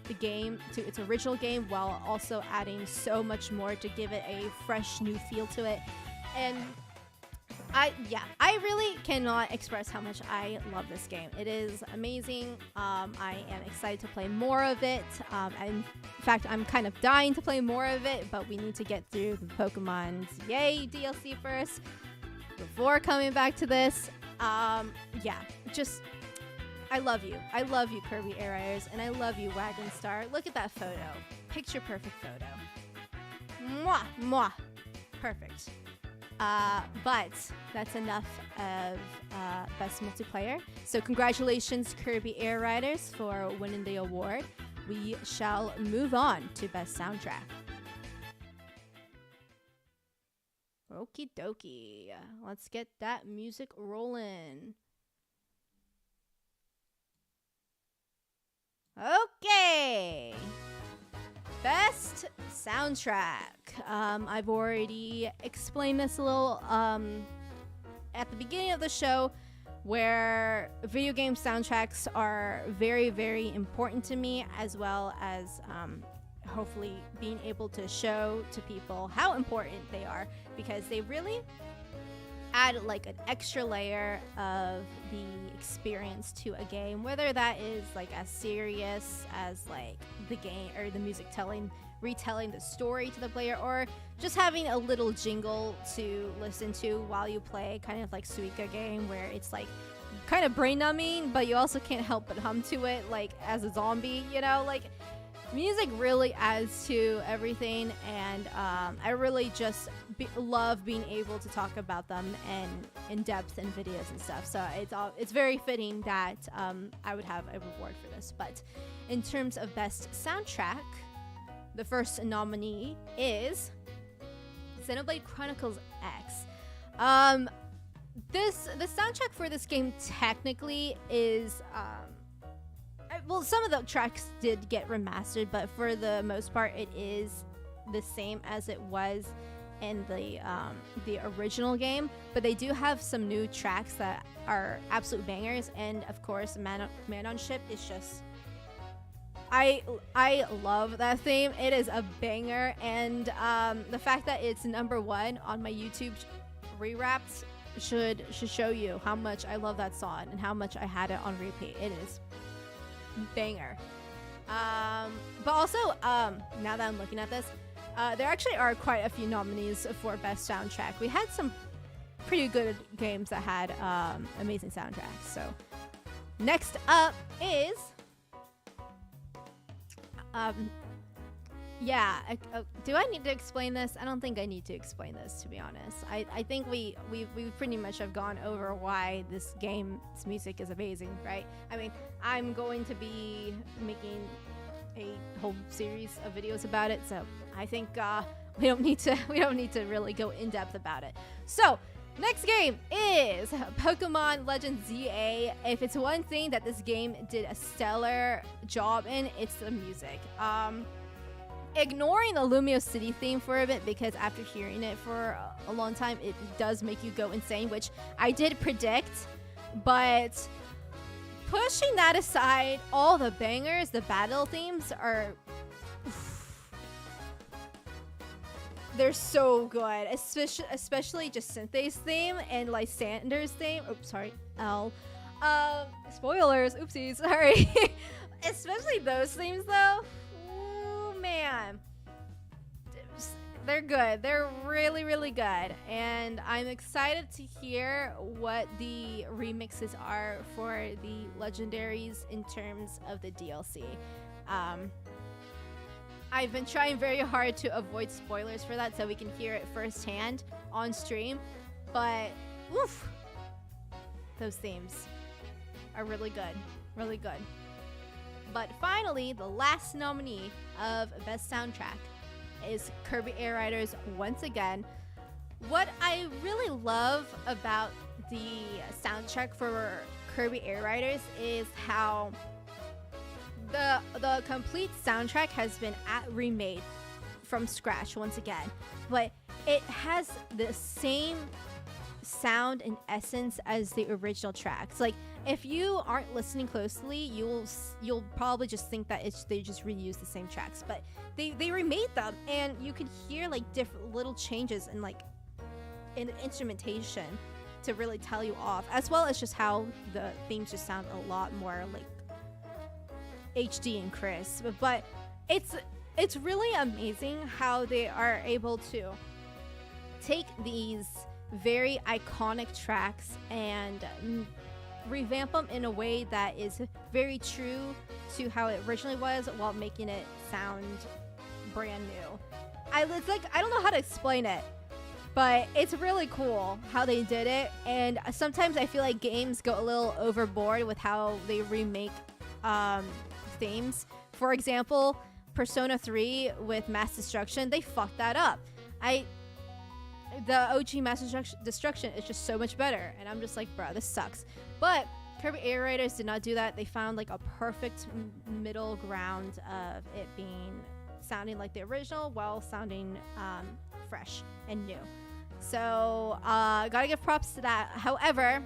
A: the game, to its original game, while also adding so much more to give it a fresh new feel to it. And I really cannot express how much I love this game. It is amazing. I am excited to play more of it. In fact, I'm kind of dying to play more of it, but we need to get through the Pokemon's Yay DLC first before coming back to this. Just I love you. I love you, Kirby Air Riders, and I love you, Wagon Star. Look at that photo. Picture perfect photo. Mwah, mwah. Perfect. But that's enough of Best Multiplayer. So congratulations, Kirby Air Riders, for winning the award. We shall move on to Best Soundtrack. Okie dokie. Let's get that music rolling. Okay. Best soundtrack. I've already explained this a little at the beginning of the show, where video game soundtracks are very, very important to me, as well as hopefully being able to show to people how important they are, because they really add like an extra layer of the experience to a game, whether that is like as serious as like the game or the music retelling the story to the player, or just having a little jingle to listen to while you play, kind of like Suika game, where it's like kind of brain numbing, but you also can't help but hum to it like as a zombie, you know. Like, music really adds to everything, and I really just love being able to talk about them and in depth in videos and stuff. So it's very fitting that I would have a reward for this. But in terms of best soundtrack, the first nominee is Xenoblade Chronicles X. The soundtrack for this game technically is well, some of the tracks did get remastered, but for the most part, it is the same as it was in the original game. But they do have some new tracks that are absolute bangers, and of course, Man on Ship is just, I love that theme. It is a banger, and the fact that it's #1 on my YouTube rewraps should show you how much I love that song and how much I had it on repeat. It is banger. But also, now that I'm looking at this, there actually are quite a few nominees for best soundtrack. We had some pretty good games that had amazing soundtracks. So next up is do I need to explain this? I don't think I need to explain this, to be honest. I think we pretty much have gone over why this game's music is amazing, right? I mean, I'm going to be making a whole series of videos about it, so I think we don't need to really go in depth about it. So next game is Pokemon Legends ZA. If it's one thing that this game did a stellar job in, it's the music. Ignoring the Lumio City theme for a bit, because after hearing it for a long time, it does make you go insane, which I did predict. But pushing that aside, all the bangers, the battle themes are... they're so good, especially just Synthe's theme and Lysander's theme. Oops, sorry, L. Spoilers, oopsies, sorry. Especially those themes though. man. They're good. They're really, really good. And I'm excited to hear what the remixes are for the legendaries in terms of the DLC. I've been trying very hard to avoid spoilers for that so we can hear it firsthand on stream. But, oof, those themes are really good. Really good. But finally, the last nominee of Best Soundtrack is Kirby Air Riders once again. What I really love about the soundtrack for Kirby Air Riders is how the complete soundtrack has been remade from scratch once again, but it has the same sound and essence as the original tracks. Like, if you aren't listening closely, you'll probably just think that they just reuse the same tracks, but they remade them, and you can hear like different little changes in like in instrumentation to really tell you off, as well as just how the themes just sound a lot more like HD and crisp. But it's really amazing how they are able to take these very iconic tracks and revamp them in a way that is very true to how it originally was, while making it sound brand new. It's like, I don't know how to explain it, but it's really cool how they did it. And sometimes I feel like games go a little overboard with how they remake themes. For example, Persona 3 with Mass Destruction, they fucked that up. The OG Mass Destruction is just so much better, and I'm just like, bro, this sucks. But Kirby Air Raiders did not do that. They found like a perfect middle ground of it sounding like the original while sounding fresh and new. So gotta give props to that. However,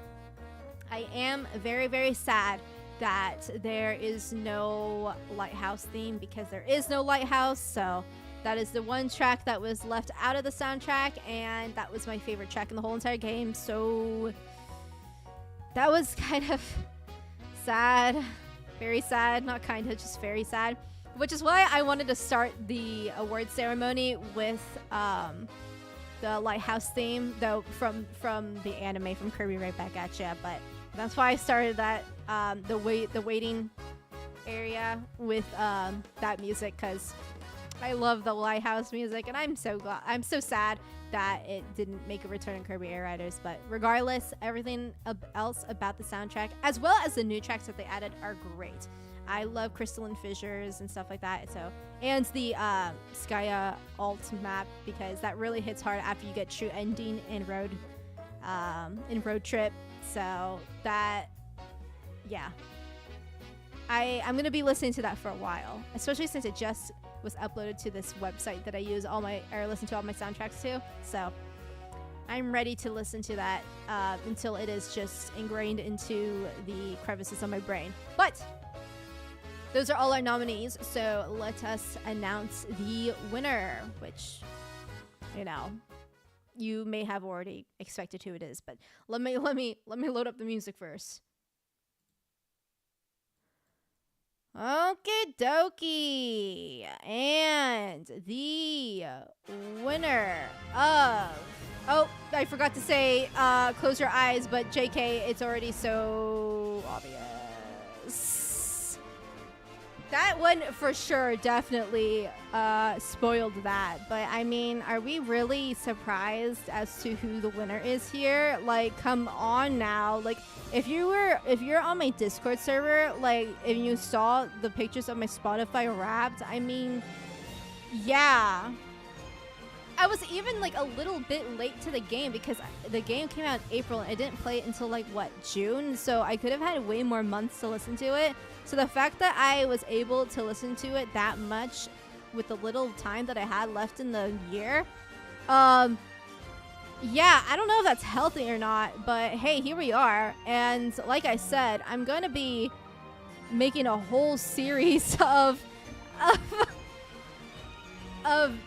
A: I am very, very sad that there is no Lighthouse theme, because there is no Lighthouse. So that is the one track that was left out of the soundtrack, and that was my favorite track in the whole entire game. So that was kind of sad. Very sad. Not kind of, just very sad. Which is why I wanted to start the award ceremony with the Lighthouse theme, though from the anime, from Kirby Right Back at Ya. But that's why I started that the waiting area with that music, because I love the Lighthouse music, and I'm so sad that it didn't make a return in Kirby Air Riders. But regardless, everything else about the soundtrack, as well as the new tracks that they added, are great. I love Crystalline Fissures and stuff like that. So, and the Skya alt map, because that really hits hard after you get true ending in Road Trip. So that, yeah, I'm gonna be listening to that for a while, especially since it just was uploaded to this website that I use listen to all my soundtracks to. So I'm ready to listen to that until it is just ingrained into the crevices of my brain. But those are all our nominees, so let us announce the winner, which, you may have already expected who it is, but let me load up the music first. Okie dokie. And the winner of... Oh, I forgot to say, close your eyes, but JK, it's already so obvious. That one for sure definitely spoiled that. But I mean, are we really surprised as to who the winner is here? Like, come on now. Like, if you're on my Discord server, like, if you saw the pictures of my Spotify Wrapped, I mean, yeah. I was even like a little bit late to the game, because the game came out in April and I didn't play it until like June, so I could have had way more months to listen to it. So the fact that I was able to listen to it that much with the little time that I had left in the year, yeah, I don't know if that's healthy or not, but hey, here we are. And like I said, I'm gonna be making a whole series of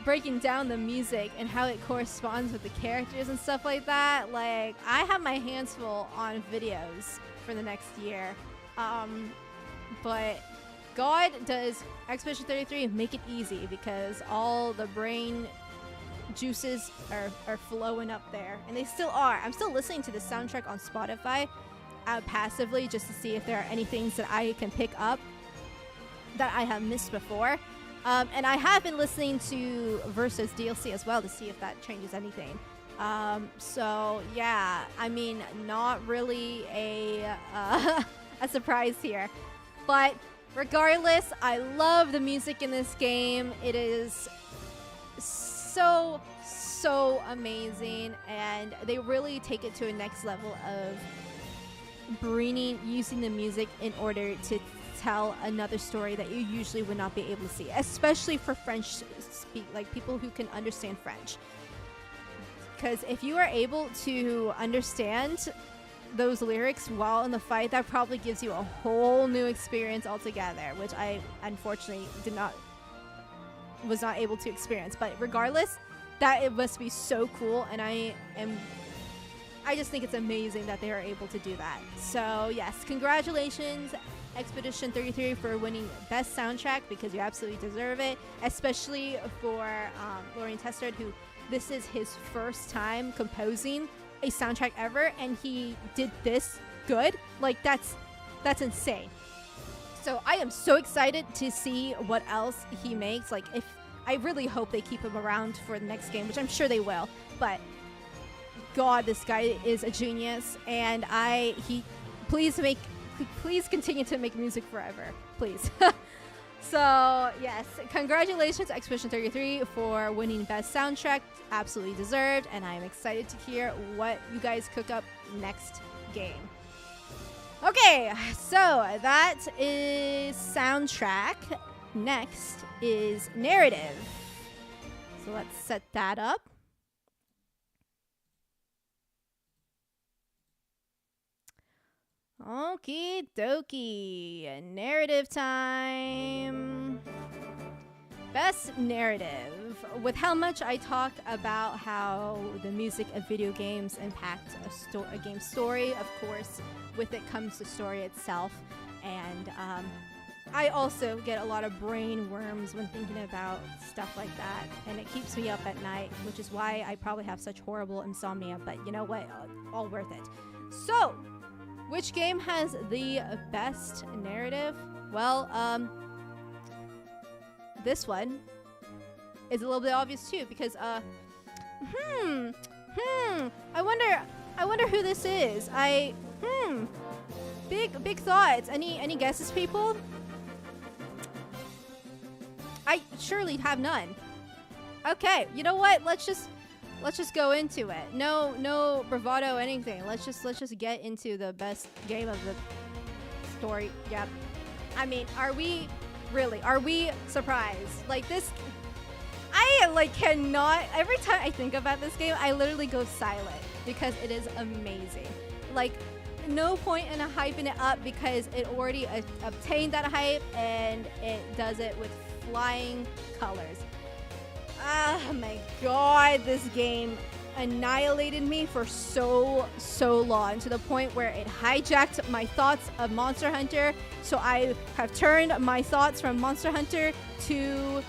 A: breaking down the music and how it corresponds with the characters and stuff like that. Like, I have my hands full on videos for the next year. But God does Expedition 33 make it easy because all the brain juices are flowing up there, and they still are. I'm still listening to the soundtrack on Spotify passively just to see if there are any things that I can pick up that I have missed before. And I have been listening to Versus DLC as well to see if that changes anything. So yeah, I mean, not really a a surprise here, but regardless, I love the music in this game. It is so amazing, and they really take it to a next level of using the music in order to tell another story that you usually would not be able to see, especially for French people who can understand French. Because if you are able to understand those lyrics while in the fight, that probably gives you a whole new experience altogether, which I unfortunately was not able to experience. But regardless, that it must be so cool, and I just think it's amazing that they are able to do that. So yes, congratulations Expedition 33 for winning Best Soundtrack, because you absolutely deserve it, especially for Lorien Testard, who this is his first time composing a soundtrack ever, and he did this good. Like, that's insane. So I am so excited to see what else he makes. Like, if I really hope they keep him around for the next game, which I'm sure they will, but God, this guy is a genius, and please continue to make music forever, please. So yes, congratulations Expedition 33 for winning Best Soundtrack, absolutely deserved, and I'm excited to hear what you guys cook up next game. Okay, so that is soundtrack. Next is narrative. So let's set that up. Okie dokie, narrative time. Best narrative. With how much I talk about how the music of video games impact a game's story, of course, with it comes the story itself. And I also get a lot of brain worms when thinking about stuff like that, and it keeps me up at night, which is why I probably have such horrible insomnia, but you know what? All worth it. So, which game has the best narrative? Well, this one is a little bit obvious too, because I wonder who this is. Big thoughts. Any guesses, people? I surely have none. Okay, you know what? Let's just go into it. No bravado, anything. Let's just get into the best game of the story. Yep. I mean, are we surprised? Like this, I cannot. Every time I think about this game, I literally go silent because it is amazing. Like, no point in hyping it up because it already obtained that hype, and it does it with flying colors. Oh my god, this game annihilated me for so long, to the point where it hijacked my thoughts of Monster Hunter. So I have turned my thoughts from Monster Hunter to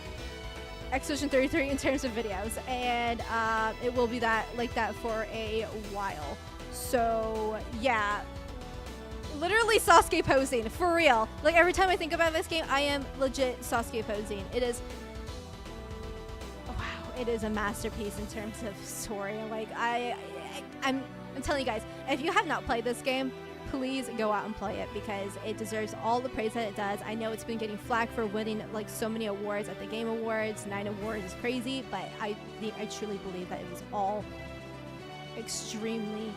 A: Expedition 33 in terms of videos, and it will be like that for a while. So yeah, literally Sasuke posing, for real. Like, every time I think about this game, I am legit Sasuke posing. It is a masterpiece in terms of story. Like, I'm telling you guys, if you have not played this game, please go out and play it, because it deserves all the praise that it does. I know it's been getting flack for winning like so many awards at the Game Awards. 9 awards is crazy, but I truly believe that it was all extremely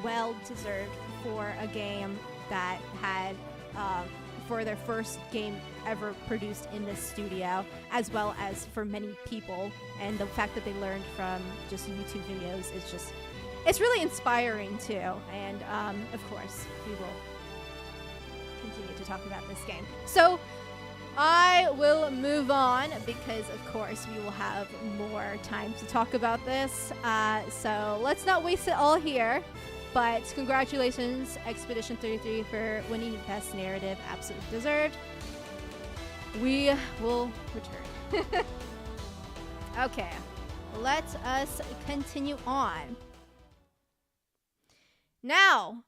A: well deserved for a game that had for their first game ever produced in this studio, as well as for many people. And the fact that they learned from just YouTube videos is just, it's really inspiring too. And of course, we will continue to talk about this game. So I will move on, because of course we will have more time to talk about this. So let's not waste it all here. But congratulations, Expedition 33, for winning Best Narrative. Absolutely deserved. we will return. Okay, let us continue on. Now,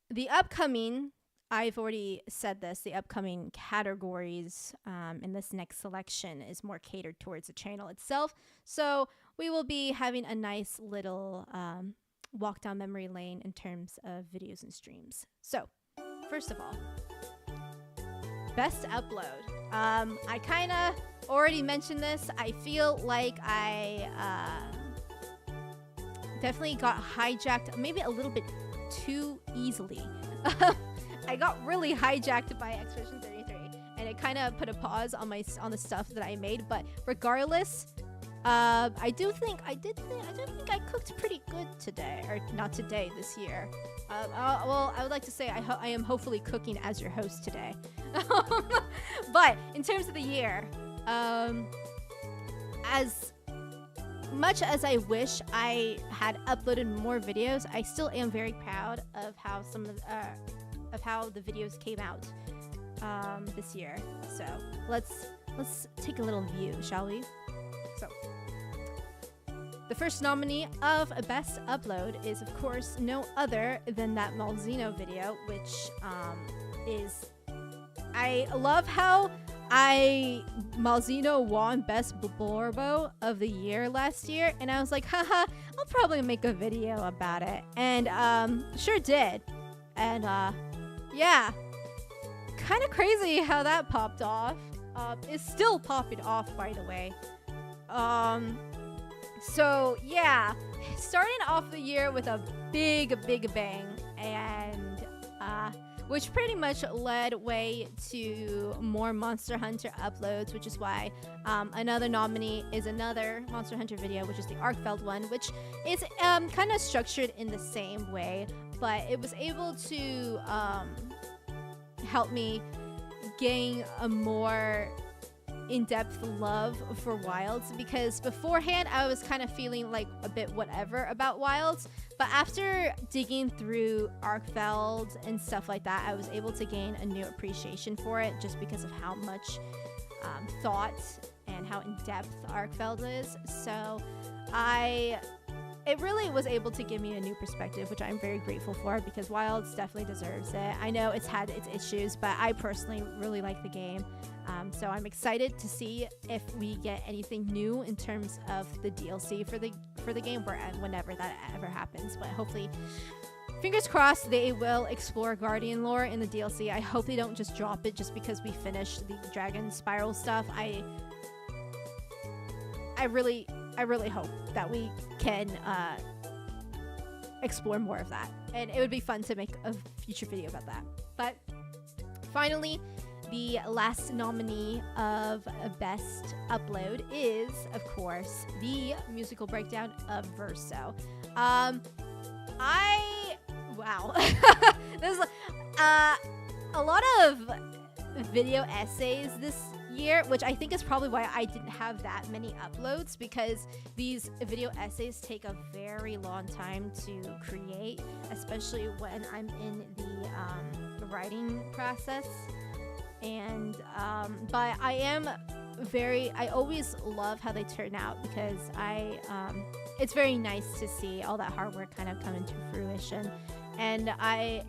A: the upcoming, I've already said this, the upcoming categories in this next selection is more catered towards the channel itself. So we will be having a nice little walk down memory lane in terms of videos and streams. So, first of all, best upload. I kind of already mentioned this. I feel like I definitely got hijacked maybe a little bit too easily. I got really hijacked by Expedition 33, and it kind of put a pause on the stuff that I made. But regardless, I do think I cooked pretty good today, or not today, this year. Well, I would like to say I am hopefully cooking as your host today. But in terms of the year, as much as I wish I had uploaded more videos, I still am very proud of how how the videos came out this year. So let's take a little view, shall we? So the first nominee of Best Upload is, of course, no other than that Malzino video, which is... I love how Malzino won Best Blorbo of the Year last year, and I was like, haha, I'll probably make a video about it. And sure did. And yeah, kind of crazy how that popped off. It's still popping off, by the way. So yeah, starting off the year with a big bang, and which pretty much led way to more Monster Hunter uploads, which is why another nominee is another Monster Hunter video, which is the Arkfeld one, which is kind of structured in the same way, but it was able to help me gain a more in-depth love for Wilds, because beforehand I was kind of feeling like a bit whatever about Wilds, but after digging through Arkfeld and stuff like that, I was able to gain a new appreciation for it just because of how much thought and how in-depth Arkfeld is. So it really was able to give me a new perspective, which I'm very grateful for, because Wilds definitely deserves it. I know it's had its issues, but I personally really like the game. So I'm excited to see if we get anything new in terms of the DLC for the game, whenever that ever happens. But hopefully, fingers crossed, they will explore Guardian lore in the DLC. I hope they don't just drop it just because we finished the Dragon Spiral stuff. I really hope that we can explore more of that, and it would be fun to make a future video about that. But finally, the last nominee of Best Upload is, of course, the musical breakdown of Verso. Wow. There's a lot of video essays this year, which I think is probably why I didn't have that many uploads, because these video essays take a very long time to create, especially when I'm in the writing process. And but I always love how they turn out, because it's very nice to see all that hard work kind of come into fruition. And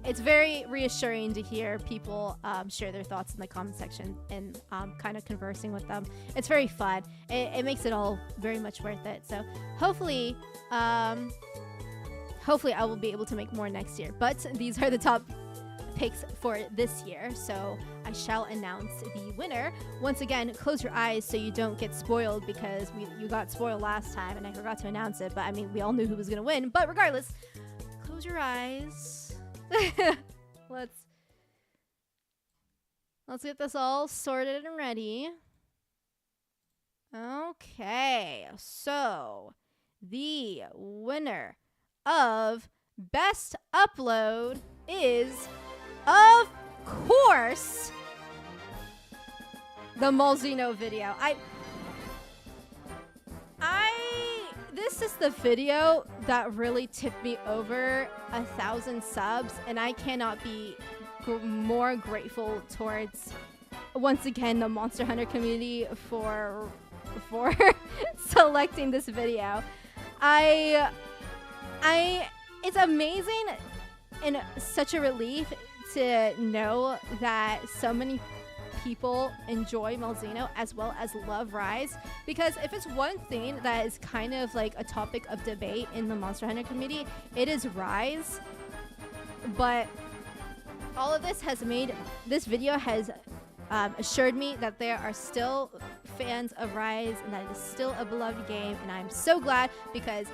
A: it's very reassuring to hear people share their thoughts in the comment section and kind of conversing with them. It's very fun. It makes it all very much worth it. So hopefully I will be able to make more next year. But these are the top picks for this year, so I shall announce the winner. Once again, close your eyes so you don't get spoiled, because you got spoiled last time and I forgot to announce it, but I mean, we all knew who was gonna win. But regardless, close your eyes. Let's get this all sorted and ready. Okay, so the winner of Best Upload is, of course, the Malzino video. I This is the video that really tipped me over 1,000 subs, and I cannot be more grateful towards, once again, the Monster Hunter community for selecting this video. It's amazing and such a relief to know that so many people enjoy Malzeno as well as love Rise, because if it's one thing that is kind of like a topic of debate in the Monster Hunter community, it is Rise. But all of this has made this video has assured me that there are still fans of Rise and that it is still a beloved game, and I'm so glad, because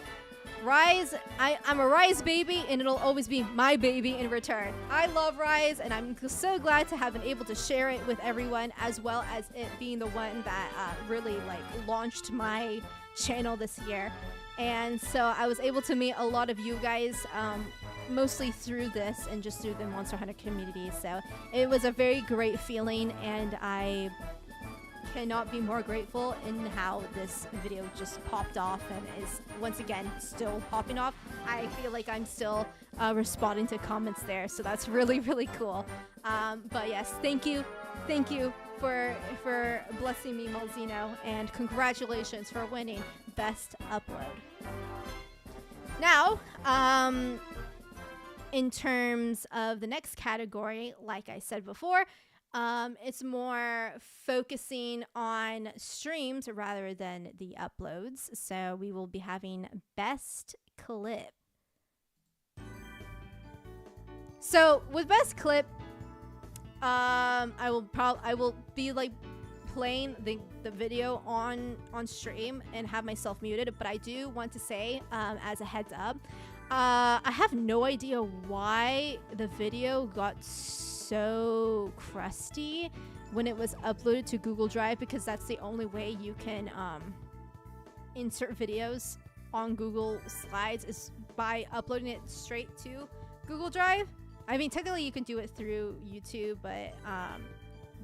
A: Rise, I'm a Rise baby, and it'll always be my baby in return. I love Rise, and I'm so glad to have been able to share it with everyone, as well as it being the one that really like launched my channel this year. And so I was able to meet a lot of you guys, mostly through this and just through the Monster Hunter community. So it was a very great feeling, and I cannot be more grateful in how this video just popped off and is once again still popping off. I feel like I'm still responding to comments there, so that's really, really cool. But yes, thank you for blessing me, Malzeno, and congratulations for winning Best Upload. Now, in terms of the next category, like I said before, it's more focusing on streams rather than the uploads. So we will be having Best Clip. So with Best Clip, I will be like playing the video on stream and have myself muted. But I do want to say, as a heads up, I have no idea why the video got so crusty when it was uploaded to Google Drive, because that's the only way you can insert videos on Google Slides is by uploading it straight to Google Drive. I mean, technically you can do it through YouTube, but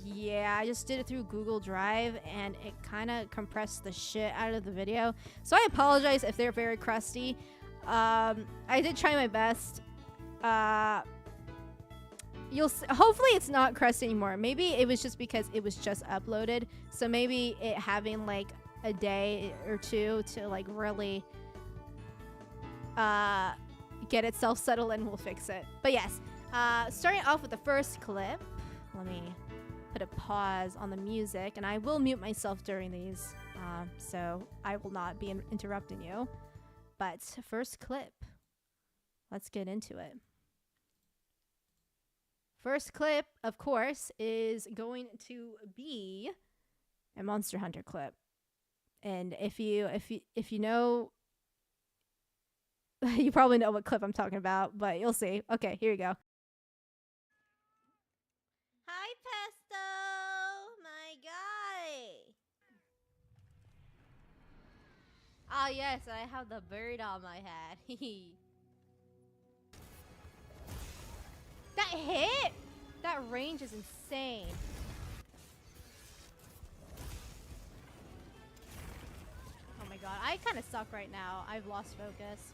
A: yeah, I just did it through Google Drive and it kind of compressed the shit out of the video. So I apologize if they're very crusty. I did try my best. Hopefully it's not crusty anymore. Maybe it was just because it was just uploaded. So maybe it having like a day or two to like really get itself settled in will fix it. But yes, starting off with the first clip. Let me put a pause on the music, and I will mute myself during these, so I will not be interrupting you. But first clip, let's get into it. First clip, of course, is going to be a Monster Hunter clip. And if you know, you probably know what clip I'm talking about, but you'll see. Okay, here you go. Hi, Pesto, my guy. Ah, yes, I have the bird on my head. That hit! That range is insane. Oh my god, I kind of suck right now. I've lost focus.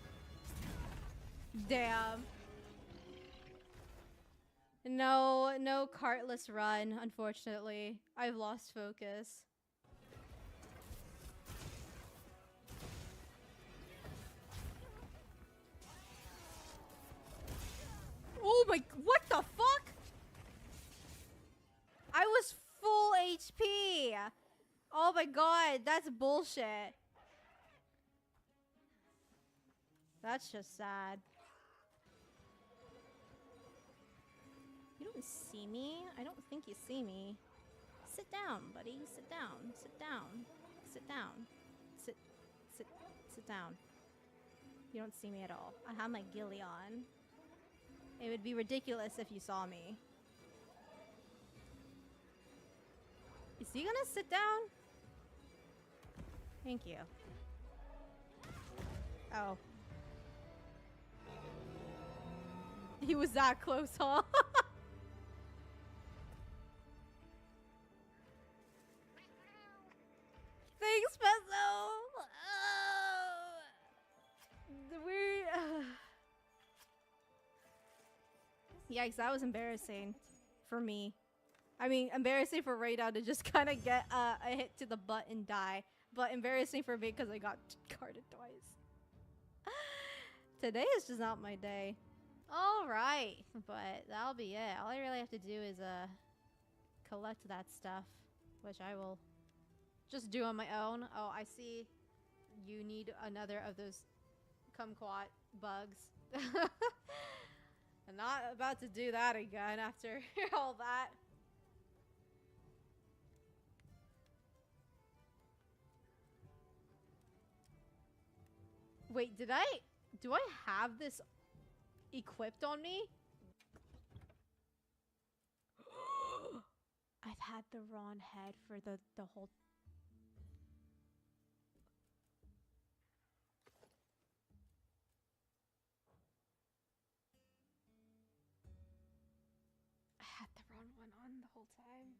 A: Damn. No cartless run, unfortunately. I've lost focus. Oh my, what the fuck? I was full HP. Oh my god, that's bullshit. That's just sad. You don't see me? I don't think you see me. Sit down, buddy. Sit down. Sit down. Sit down. Sit down. You don't see me at all. I have my ghillie on. It would be ridiculous if you saw me. Is he gonna sit down? Thank you. Oh. He was that close, huh? Thanks, Peso! Oh. Yikes, that was embarrassing for me. I mean, embarrassing for Radar to just kind of get a hit to the butt and die. But embarrassing for me because I got carded twice. Today is just not my day. Alright, but that'll be it. All I really have to do is collect that stuff, which I will just do on my own. Oh, I see you need another of those kumquat bugs. I'm not about to do that again after all that. Wait, do I have this equipped on me? I've had the wrong head for the whole... I had the wrong one on the whole time.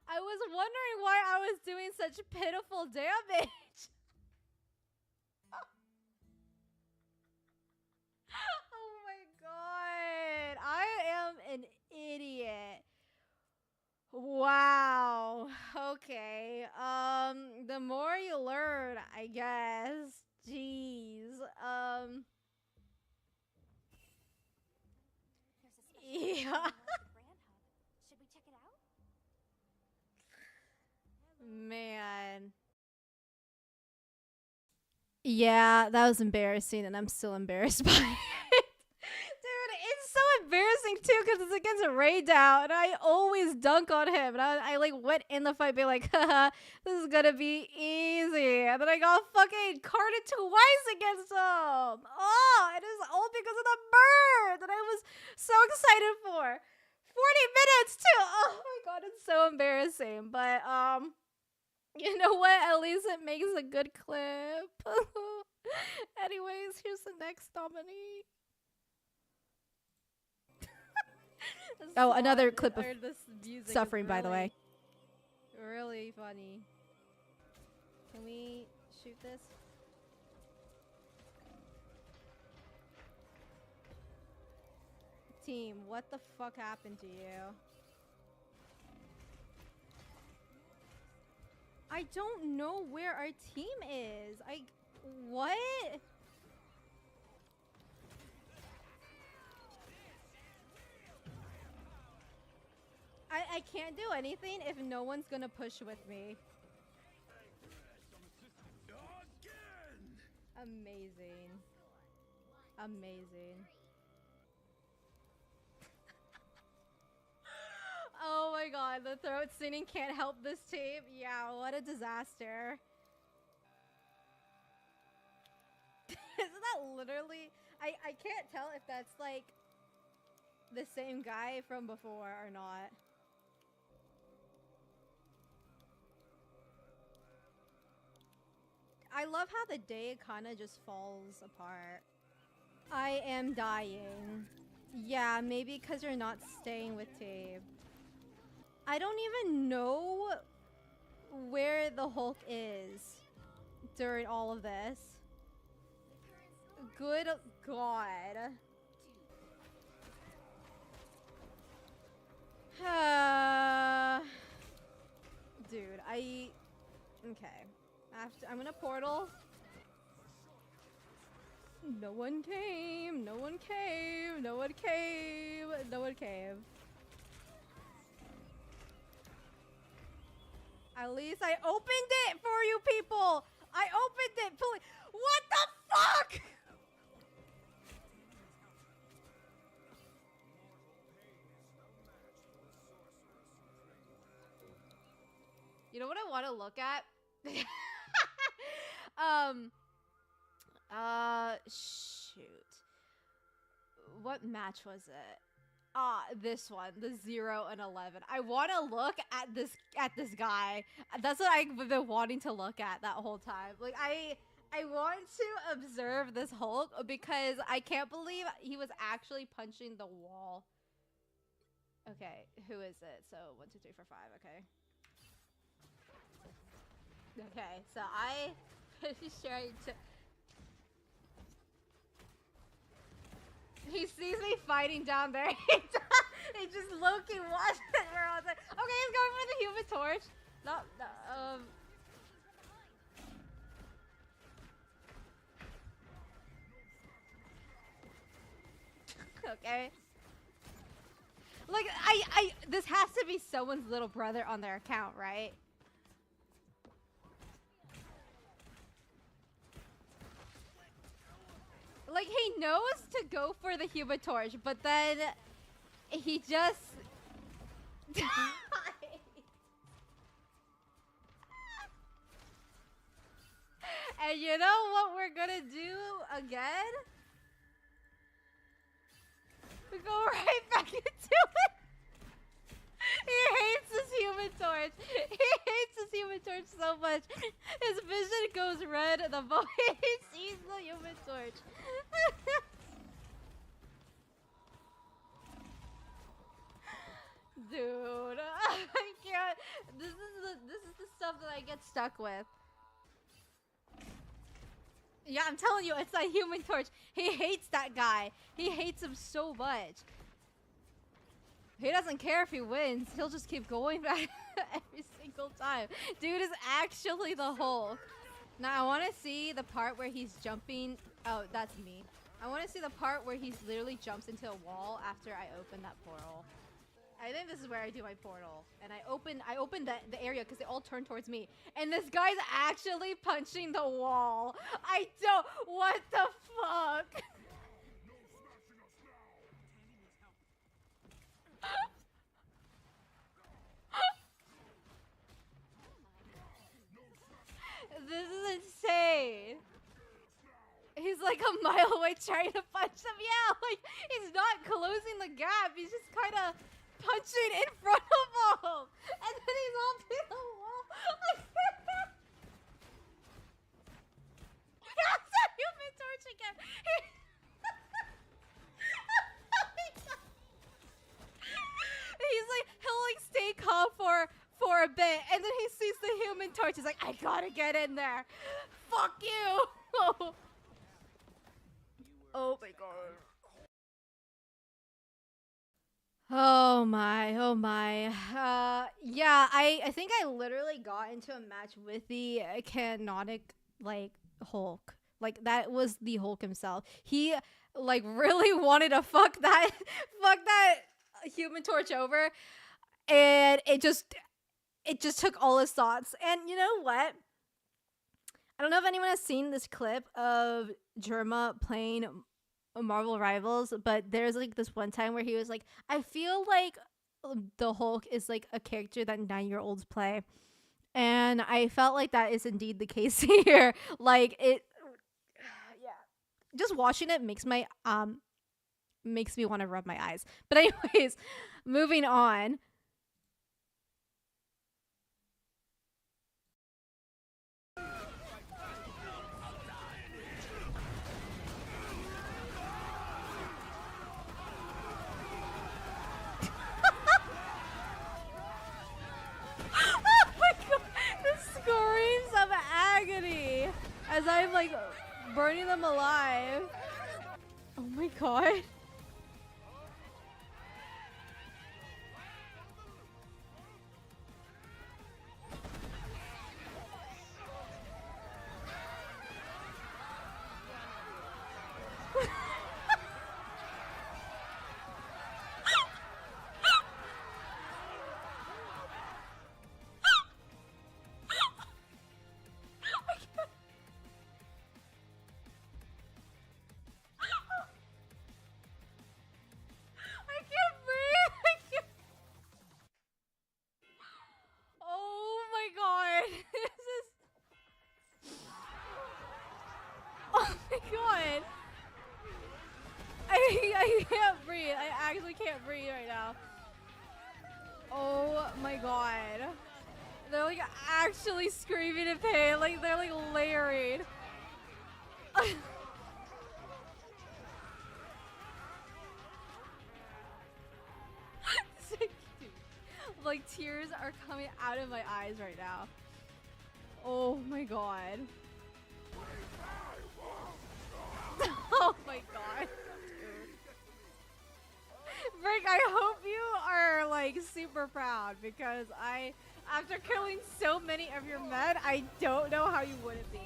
A: I was wondering why I was doing such pitiful damage. Oh my god. I am an idiot. Wow. Okay. The more you learn, I guess. Jeez. Yeah.
B: Should we check it out?
A: Man. Yeah, that was embarrassing, and I'm still embarrassed by it. Dude, it's so embarrassing too, because it's against Raydown, and I always dunk on him. And I like went in the fight being like, haha, this is gonna be easy. And then I got fucking carded twice against him. Oh, it is all because of the bird that I was so excited for. 40 minutes too. Oh my god, it's so embarrassing. But you know what? At least it makes a good clip. Anyways, here's the next nominee. Oh, another clip of suffering, by the way. Really funny. Can we shoot this? Team, what the fuck happened to you? I don't know where our team is. What? I can't do anything if no one's gonna push with me. Amazing. Amazing. Oh my god, the throat singing can't help this team. Yeah, what a disaster. Isn't that literally... I can't tell if that's like the same guy from before or not. I love how the day kind of just falls apart. I am dying. Yeah, maybe because you're not staying with Tabe. I don't even know where the Hulk is during all of this. Good God. Dude, okay. I'm gonna portal. No one came. No one came. No one came. No one came. At least I opened it for you people. I opened it. Please. What the fuck? You know what I want to look at? Shoot. What match was it? This one, the 0 and 11. I want to look at this guy. That's what I've been wanting to look at that whole time. Like I want to observe this Hulk because I can't believe he was actually punching the wall. Okay, who is it? So 1, 2, 3, 4, 5. Okay. Okay, so I pretty sure he sees me fighting down there. He just low-key watches it. We're all like, okay, he's going for the human torch. No, okay. Like, this has to be someone's little brother on their account, right? Like, he knows to go for the human torch, but then he just And you know what we're gonna do again? We go right back into it. He hates this human torch. He hates this human torch so much. His vision goes red the moment he sees the human torch. Dude, I can't. This is the stuff that I get stuck with. Yeah, I'm telling you, it's that human torch. He hates that guy. He hates him so much. He doesn't care if he wins. He'll just keep going back every single time. Dude is actually the Hulk. Now, I want to see the part where he's jumping. Oh, that's me. I want to see the part where he literally jumps into a wall after I open that portal. I think this is where I do my portal. And I open the area because they all turn towards me. And this guy's actually punching the wall. I don't. What the fuck? This is insane. He's like a mile away trying to punch him. Yeah, like he's not closing the gap. He's just kind of punching in front of him. And then he's holding the wall. That's a human torch again. He's like, he'll like stay calm for a bit, and then he sees the human torch. He's like, I gotta get in there. Fuck you. Oh my god. Oh my, oh my. Yeah, I think I literally got into a match with the canonic, like, Hulk. Like, that was the Hulk himself. He, like, really wanted to fuck that human torch over. And it just took all his thoughts. And you know what? I don't know if anyone has seen this clip of Germa playing Marvel Rivals, but there's like this one time where he was like, I feel like the Hulk is like a character that 9-year-olds play. And I felt like that is indeed the case here. Like it yeah. Just watching it makes me want to rub my eyes. But anyways, moving on. Screams of agony as I'm like burning them alive. Oh my god. Oh my god. This is. Oh my god. I can't breathe. I actually can't breathe right now. Oh my god. They're like actually screaming in pain. Like they're like layering. Like tears are coming out of my eyes right now. Oh my god. Oh my god. Rick, I hope you are like super proud because after killing so many of your men, I don't know how you wouldn't be.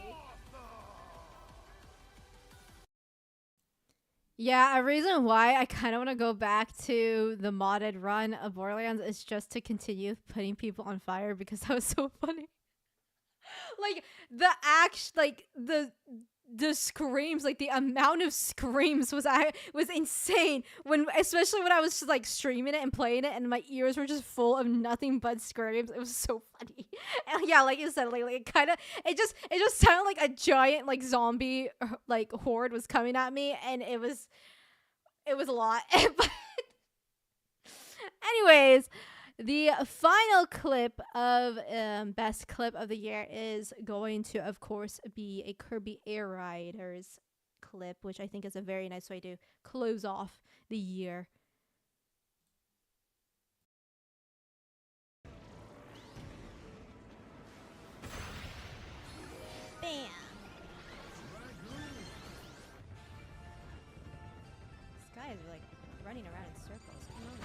A: Yeah, a reason why I kind of want to go back to the modded run of Borderlands is just to continue putting people on fire because that was so funny. Like the screams, like the amount of screams was insane when, especially when I was just, like streaming it and playing it and my ears were just full of nothing but screams. It was so funny. And yeah, like you said, like it just sounded like a giant like zombie like horde was coming at me, and it was a lot. But anyways, the final clip of best clip of the year is going to, of course, be a Kirby Air Riders clip, which I think is a very nice way to close off the year. Bam! This guy is like running around in circles. Come on.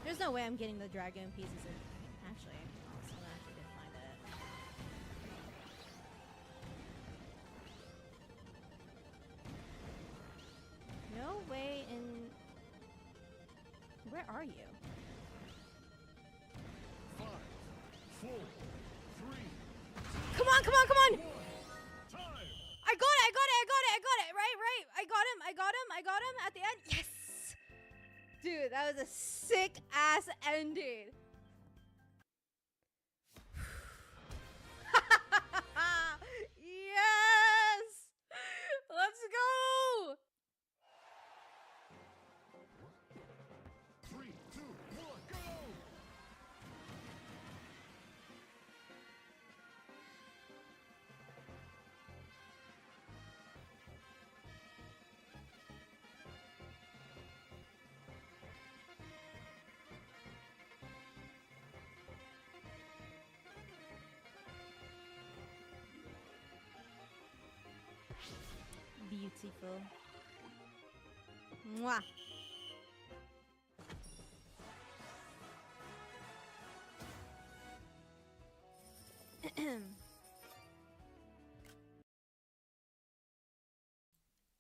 A: There's no way I'm getting the dragoon pieces in. Actually, someone actually did find it. No way in... Where are you?
C: 5, 4, 3.
A: Come on, come on, come on!
C: Time.
A: I got it! Right? I got him at the end. Yes! Dude, that was a sick ass ending. Yes! Let's go!
C: 3, 2, 1, go!
A: Beautiful. Mwah.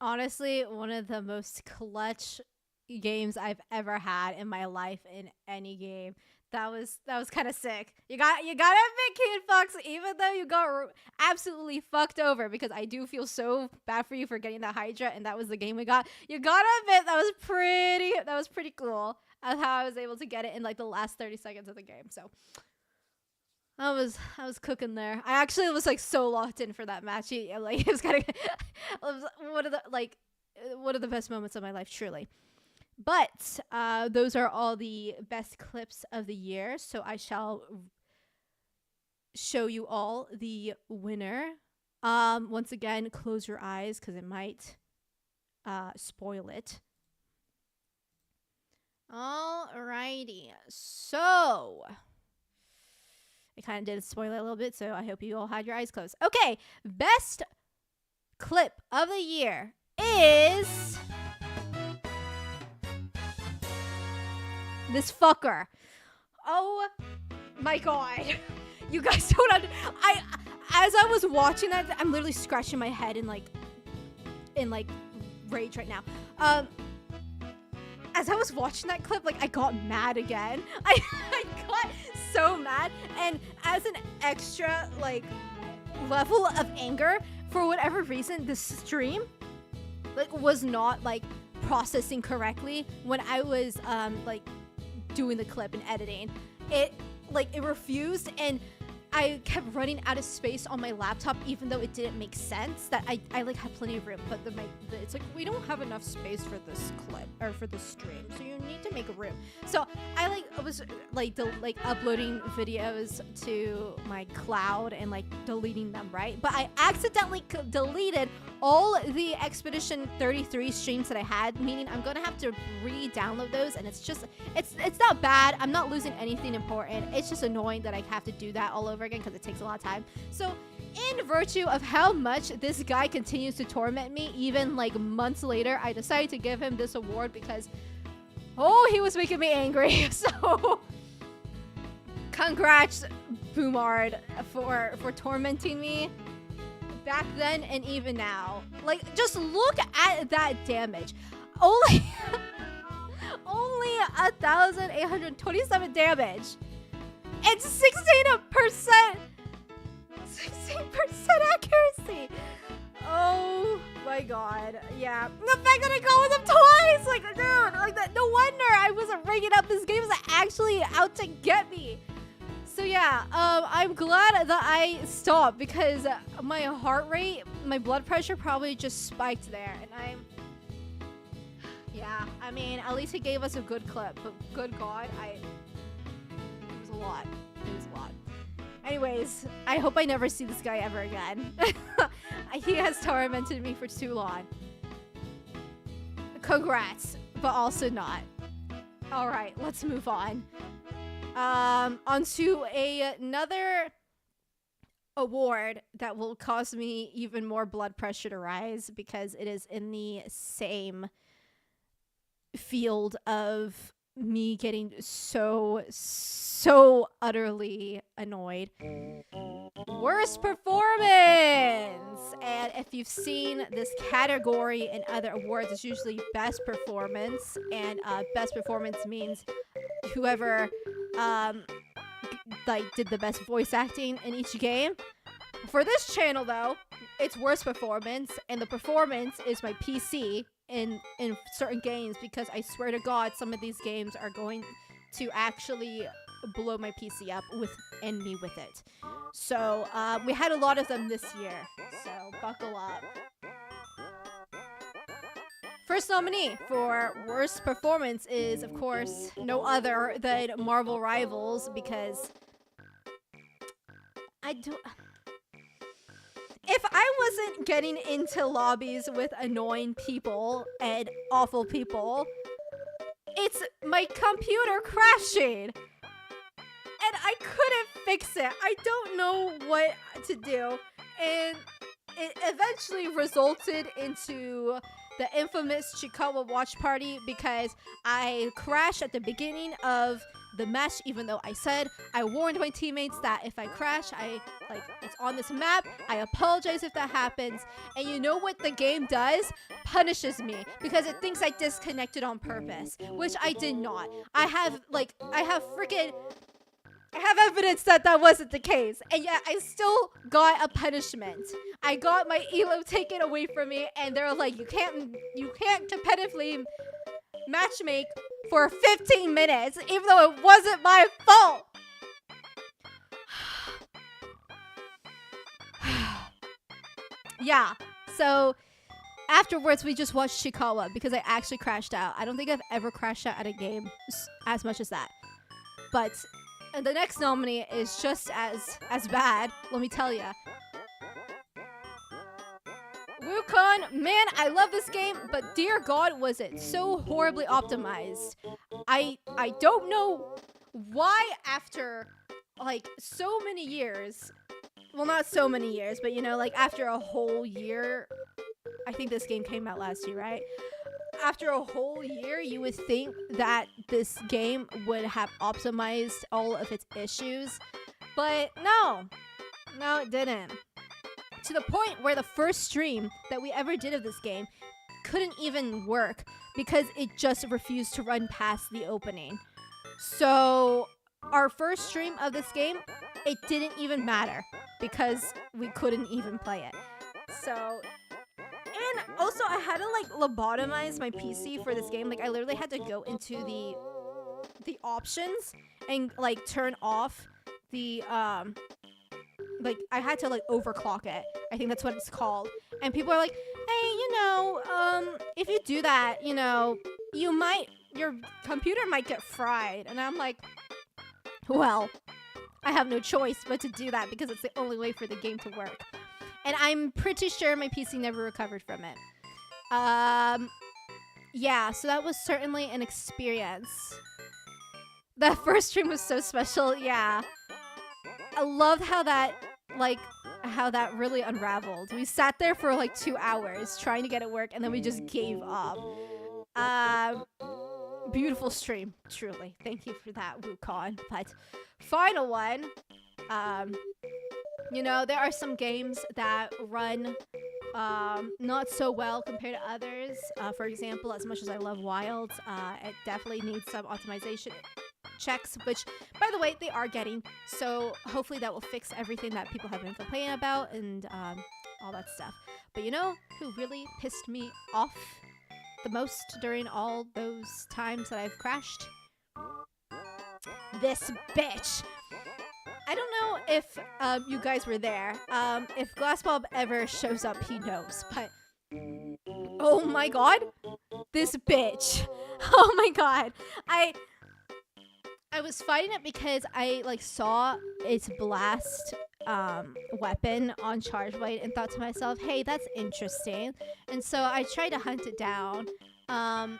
A: Honestly, one of the most clutch games I've ever had in my life in any game. That was kind of sick. You gotta admit, Kid Fox, even though you got absolutely fucked over, because I do feel so bad for you for getting that Hydra, and that was the game we got. You gotta admit that was pretty cool of how I was able to get it in like the last 30 seconds of the game. So I was cooking there. I actually was like so locked in for that match. Like it was kind of it was one of the best moments of my life, truly. But those are all the best clips of the year. So I shall show you all the winner. Once again, close your eyes because it might spoil it. Alrighty. So I kind of did spoil it a little bit, so I hope you all had your eyes closed. Okay, best clip of the year is this fucker. Oh my god. You guys don't as I was watching that, I'm literally scratching my head in rage right now. As I was watching that clip, like I got mad again. I got so mad, and as an extra like level of anger, for whatever reason, the stream like was not like processing correctly when I was doing the clip and editing. It refused, and I kept running out of space on my laptop, even though it didn't make sense. That I like had plenty of room, but it's like we don't have enough space for this clip or for this stream, so you need to make a room. So I was uploading videos to my cloud and like deleting them, right? But I accidentally deleted all the Expedition 33 streams that I had, meaning I'm gonna have to re-download those, and it's not bad. I'm not losing anything important. It's just annoying that I have to do that all over again because it takes a lot of time. So in virtue of how much this guy continues to torment me, even like months later, I decided to give him this award because he was making me angry. So congrats, Boomard, for tormenting me back then and even now. Like, just look at that damage. Only 1,827 damage. It's 16% accuracy. Oh my god. Yeah. The fact that I go with him twice, like, dude, like that. No wonder I wasn't ringing up. This game is actually out to get me. So yeah, I'm glad that I stopped because my heart rate, my blood pressure probably just spiked there, and yeah, I mean, at least he gave us a good clip, but good god, it was a lot. It was a lot. Anyways, I hope I never see this guy ever again. He has tormented me for too long. Congrats, but also not. All right, let's move on. Onto another award that will cause me even more blood pressure to rise because it is in the same field of me getting so utterly annoyed. Worst performance! And if you've seen this category in other awards, it's usually best performance, and best performance means whoever did the best voice acting in each game. For this channel though, it's worst performance, and the performance is my PC in certain games, because I swear to god some of these games are going to actually blow my PC up and me with it. So we had a lot of them this year, so buckle up. First nominee for worst performance is, of course, no other than Marvel Rivals, because if I wasn't getting into lobbies with annoying people and awful people, it's my computer crashing. And I couldn't fix it. I don't know what to do. And it eventually resulted into the infamous Chikawa watch party, because I crashed at the beginning of the match, even though I said I warned my teammates that if I crash, it's on this map. I apologize if that happens. And you know what the game does? Punishes me because it thinks I disconnected on purpose, which I did not. I have evidence that wasn't the case, and yet I still got a punishment. I got my elo taken away from me, and they're like, you can't competitively matchmake for 15 minutes, even though it wasn't my fault. Yeah, so afterwards we just watched Chikawa because I actually crashed out. I don't think I've ever crashed out at a game as much as that. But the next nominee is just as bad, let me tell ya. Wukong, man, I love this game, but dear God, was it so horribly optimized. I don't know why after so many years, well, not so many years, but after a whole year, I think this game came out last year, right? After a whole year, you would think that this game would have optimized all of its issues, but no, it didn't. To the point where the first stream that we ever did of this game couldn't even work because it just refused to run past the opening. So our first stream of this game, it didn't even matter because we couldn't even play it. So, and also I had to lobotomize my PC for this game. I literally had to go into the options and turn off the like I had to like overclock it. I think that's what it's called. And people are like, hey, if you do that, your computer might get fried. And I'm like, well, I have no choice but to do that because it's the only way for the game to work. And I'm pretty sure my PC never recovered from it. Yeah, so that was certainly an experience. That first stream was so special, yeah. I loved how that really unraveled. We sat there for like 2 hours trying to get it work, and then we just gave up. Beautiful stream, truly. Thank you for that, WooCon. But final one, there are some games that run not so well compared to others. For example, as much as I love Wild, it definitely needs some optimization checks, which, by the way, they are getting. So hopefully that will fix everything that people have been complaining about and all that stuff. But you know who really pissed me off the most during all those times that I've crashed? This bitch. I don't know if you guys were there. If Glassbob ever shows up, he knows. But oh my god, this bitch. Oh my god. I was fighting it because I saw its blast weapon on Charge Blade and thought to myself, hey, that's interesting. And so I tried to hunt it down. And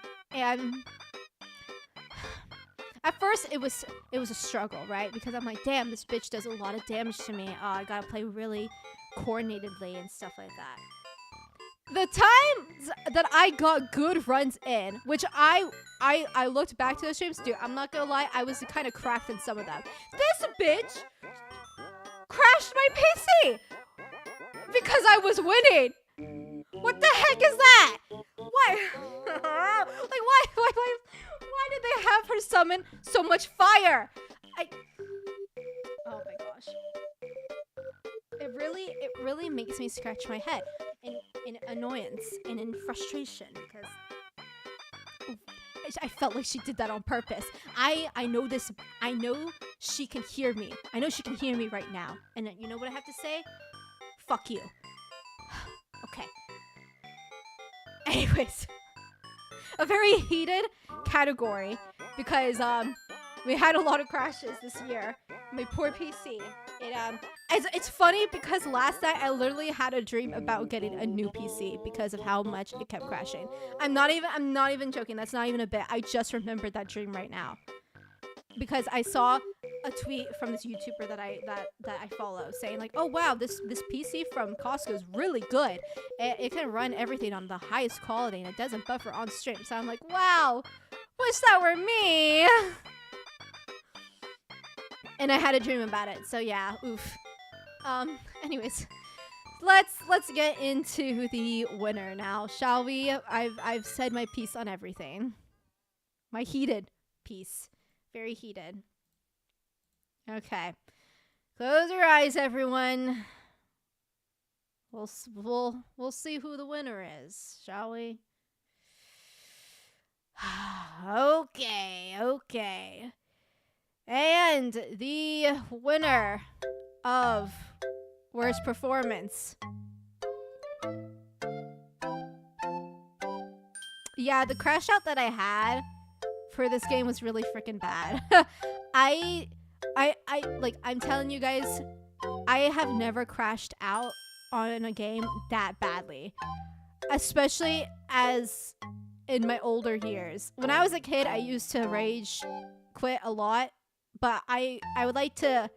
A: at first it was a struggle, right? Because I'm like, damn, this bitch does a lot of damage to me. I gotta play really coordinatedly and stuff like that. The times that I got good runs in, which I looked back to the streams, dude, I'm not gonna lie, I was kind of cracked in some of them. This bitch crashed my PC because I was winning. What the heck is that? Why? Why did they have her summon so much fire? Oh my gosh. It really makes me scratch my head in annoyance and in frustration because I felt like she did that on purpose. I know this. I know she can hear me. I know she can hear me right now. And you know what I have to say? Fuck you. Okay. Anyways, a very heated category because we had a lot of crashes this year. My poor PC. It's funny because last night I literally had a dream about getting a new PC because of how much it kept crashing. I'm not even joking. That's not even a bit. I just remembered that dream right now because I saw a tweet from this YouTuber that I follow saying like, oh wow, this PC from Costco is really good. It can run everything on the highest quality and it doesn't buffer on stream. So I'm like, wow, wish that were me. And I had a dream about it. So yeah, oof. Anyways, let's get into the winner now, shall we? I've said my piece on everything. My heated piece. Very heated. Okay. Close your eyes, everyone. We'll see who the winner is, shall we? Okay. And the winner of worst performance. Yeah, the crash out that I had for this game was really freaking bad. I'm telling you guys, I have never crashed out on a game that badly. Especially as in my older years. When I was a kid, I used to rage quit a lot, but I would like to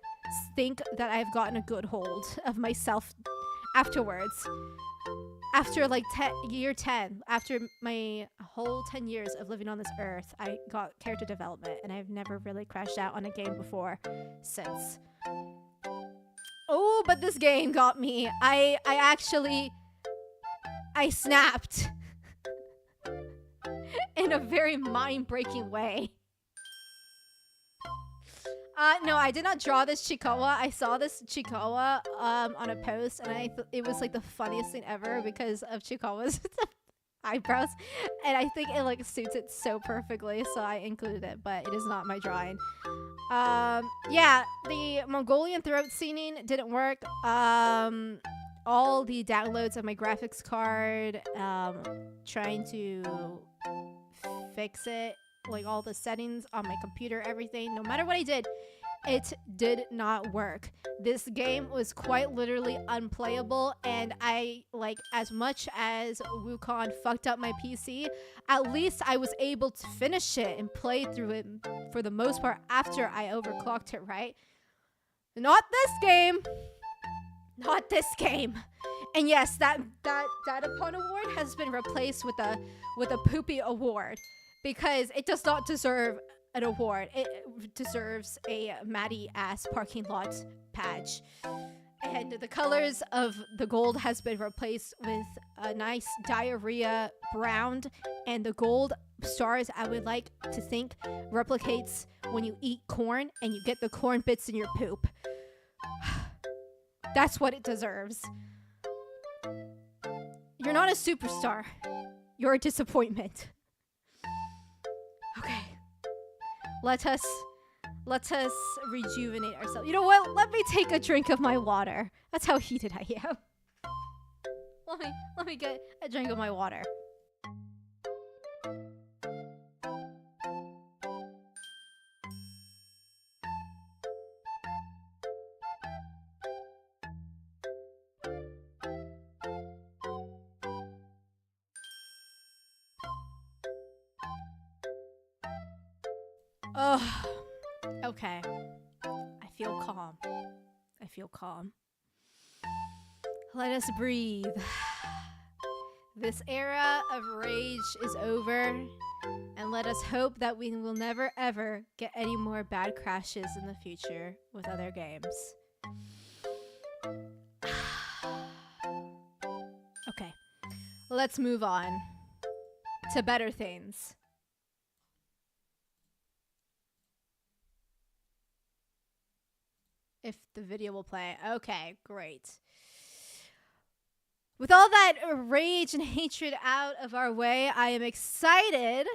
A: think that I've gotten a good hold of myself afterwards. After like year 10, after my whole 10 years of living on this earth, I got character development and I've never really crashed out on a game before since. Oh, but this game got me. I snapped in a very mind-breaking way. No, I did not draw this Chikawa. I saw this Chikawa on a post, and it was like the funniest thing ever because of Chikawa's eyebrows, and I think it like suits it so perfectly, so I included it, but it is not my drawing. Yeah, the Mongolian throat singing didn't work. All the downloads of my graphics card, trying to fix it, like all the settings on my computer, everything, no matter what I did, it did not work. This game was quite literally unplayable, and I, like, as much as Wukong fucked up my PC, at least I was able to finish it and play through it for the most part after I overclocked it, right? Not this game! Not this game! And yes, that Dadapon Award has been replaced with a poopy award, because it does not deserve an award. It deserves a Maddie ass parking lot badge. And the colors of the gold has been replaced with a nice diarrhea brown, and the gold stars, I would like to think, replicates when you eat corn and you get the corn bits in your poop. That's what it deserves. You're not a superstar. You're a disappointment. Okay. Let us rejuvenate ourselves. You know what? Let me take a drink of my water. That's how heated I am. Let me get a drink of my water. Oh, okay. I feel calm. I feel calm. Let us breathe. This era of rage is over, and let us hope that we will never ever get any more bad crashes in the future with other games. Okay, let's move on to better things. If the video will play. Okay, great. With all that rage and hatred out of our way, I am excited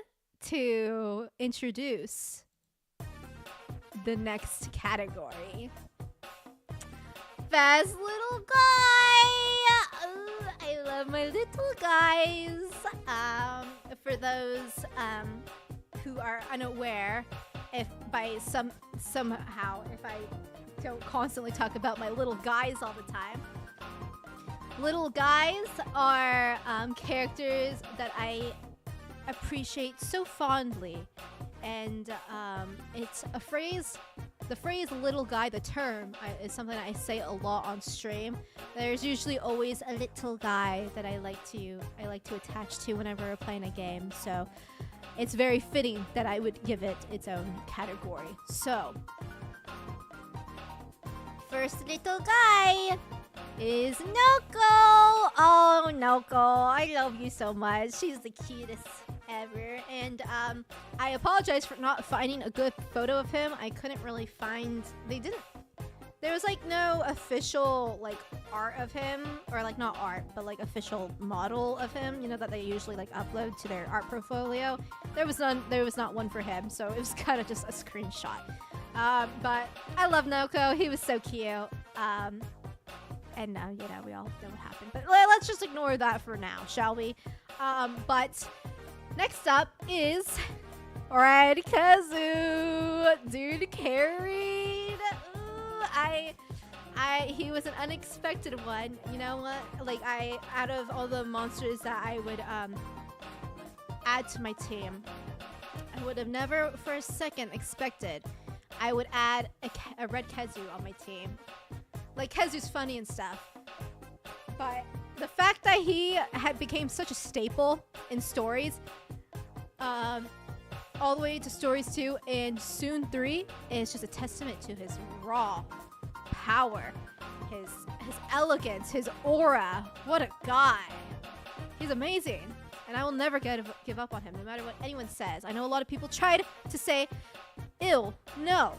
A: to introduce the next category. Fast little guy! Ooh, I love my little guys. For those who are unaware, if by somehow, if I don't constantly talk about my little guys all the time. Little guys are characters that I appreciate so fondly, and it's a phrase. The phrase "little guy," the term, is something I say a lot on stream. There's usually always a little guy that I like to attach to whenever we're playing a game. So it's very fitting that I would give it its own category. So. First little guy is Noko. Oh, Noko, I love you so much. She's the cutest ever. And I apologize for not finding a good photo of him. I couldn't really find. There was like no official like art of him, or like not art, but like official model of him. You know that they usually like upload to their art portfolio. There was none. There was not one for him, so it was kind of just a screenshot. But I love Noko. He was so cute. And now, you know, we all know what happened. But let's just ignore that for now, shall we? But next up is Red Kazoo. Dude carried. Ooh, he was an unexpected one. You know what? Like, out of all the monsters that I would add to my team, I would have never for a second expected I would add a Red Kazoo on my team. Like, Kazoo's funny and stuff, but the fact that he became such a staple in stories, all the way to stories 2 and soon 3, is just a testament to his raw power, his elegance, his aura. What a guy! He's amazing, and I will never give up on him, no matter what anyone says. I know a lot of people tried to say, "Ew, no,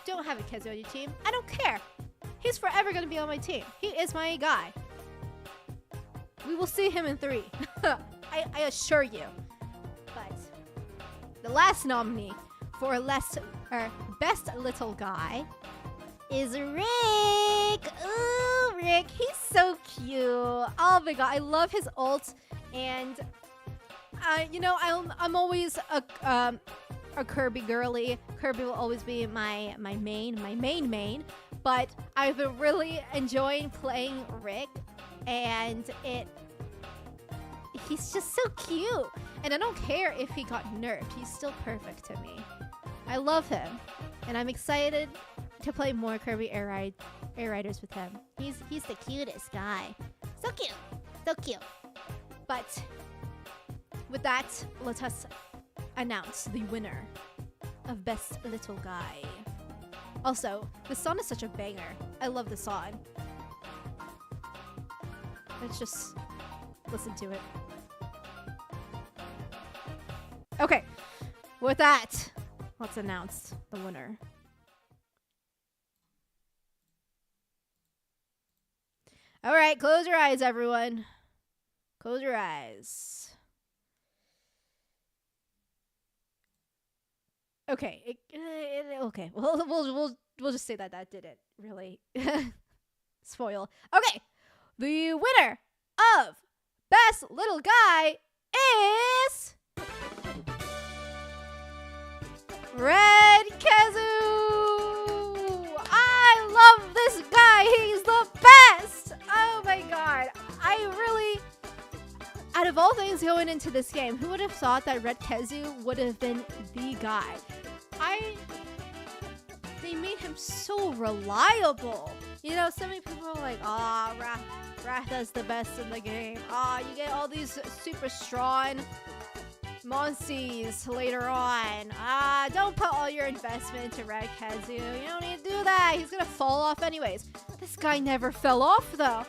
A: don't have a Kazoo on your team." I don't care. He's forever going to be on my team. He is my guy. We will see him in 3. I assure you. But the last nominee for best little guy is Rick. Ooh, Rick, he's so cute. Oh my god, I love his ult, and you know, I'm always a Kirby girly. Kirby will always be my main. But I've been really enjoying playing Rick, and he's just so cute. And I don't care if he got nerfed. He's still perfect to me. I love him, and I'm excited to play more Kirby Air Riders with him. He's the cutest guy. So cute. So cute. But with that, let us announce the winner of Best Little Guy. Also, the song is such a banger. I love the song. Let's just listen to it. Okay, with that, let's announce the winner. All right, close your eyes, everyone. Close your eyes. Okay. Okay. We'll just say that didn't really spoil. Okay. The winner of Best Little Guy is Red Kazoo. I love this guy. He's the best. Oh my god. Out of all things going into this game, who would have thought that Red Kazoo would have been the guy? They made him so reliable. You know, so many people are like, Ratha's the best in the game. You get all these super strong Monsters later on. Don't put all your investment into Red Kazoo. You don't need to do that. He's gonna fall off anyways. This guy never fell off though.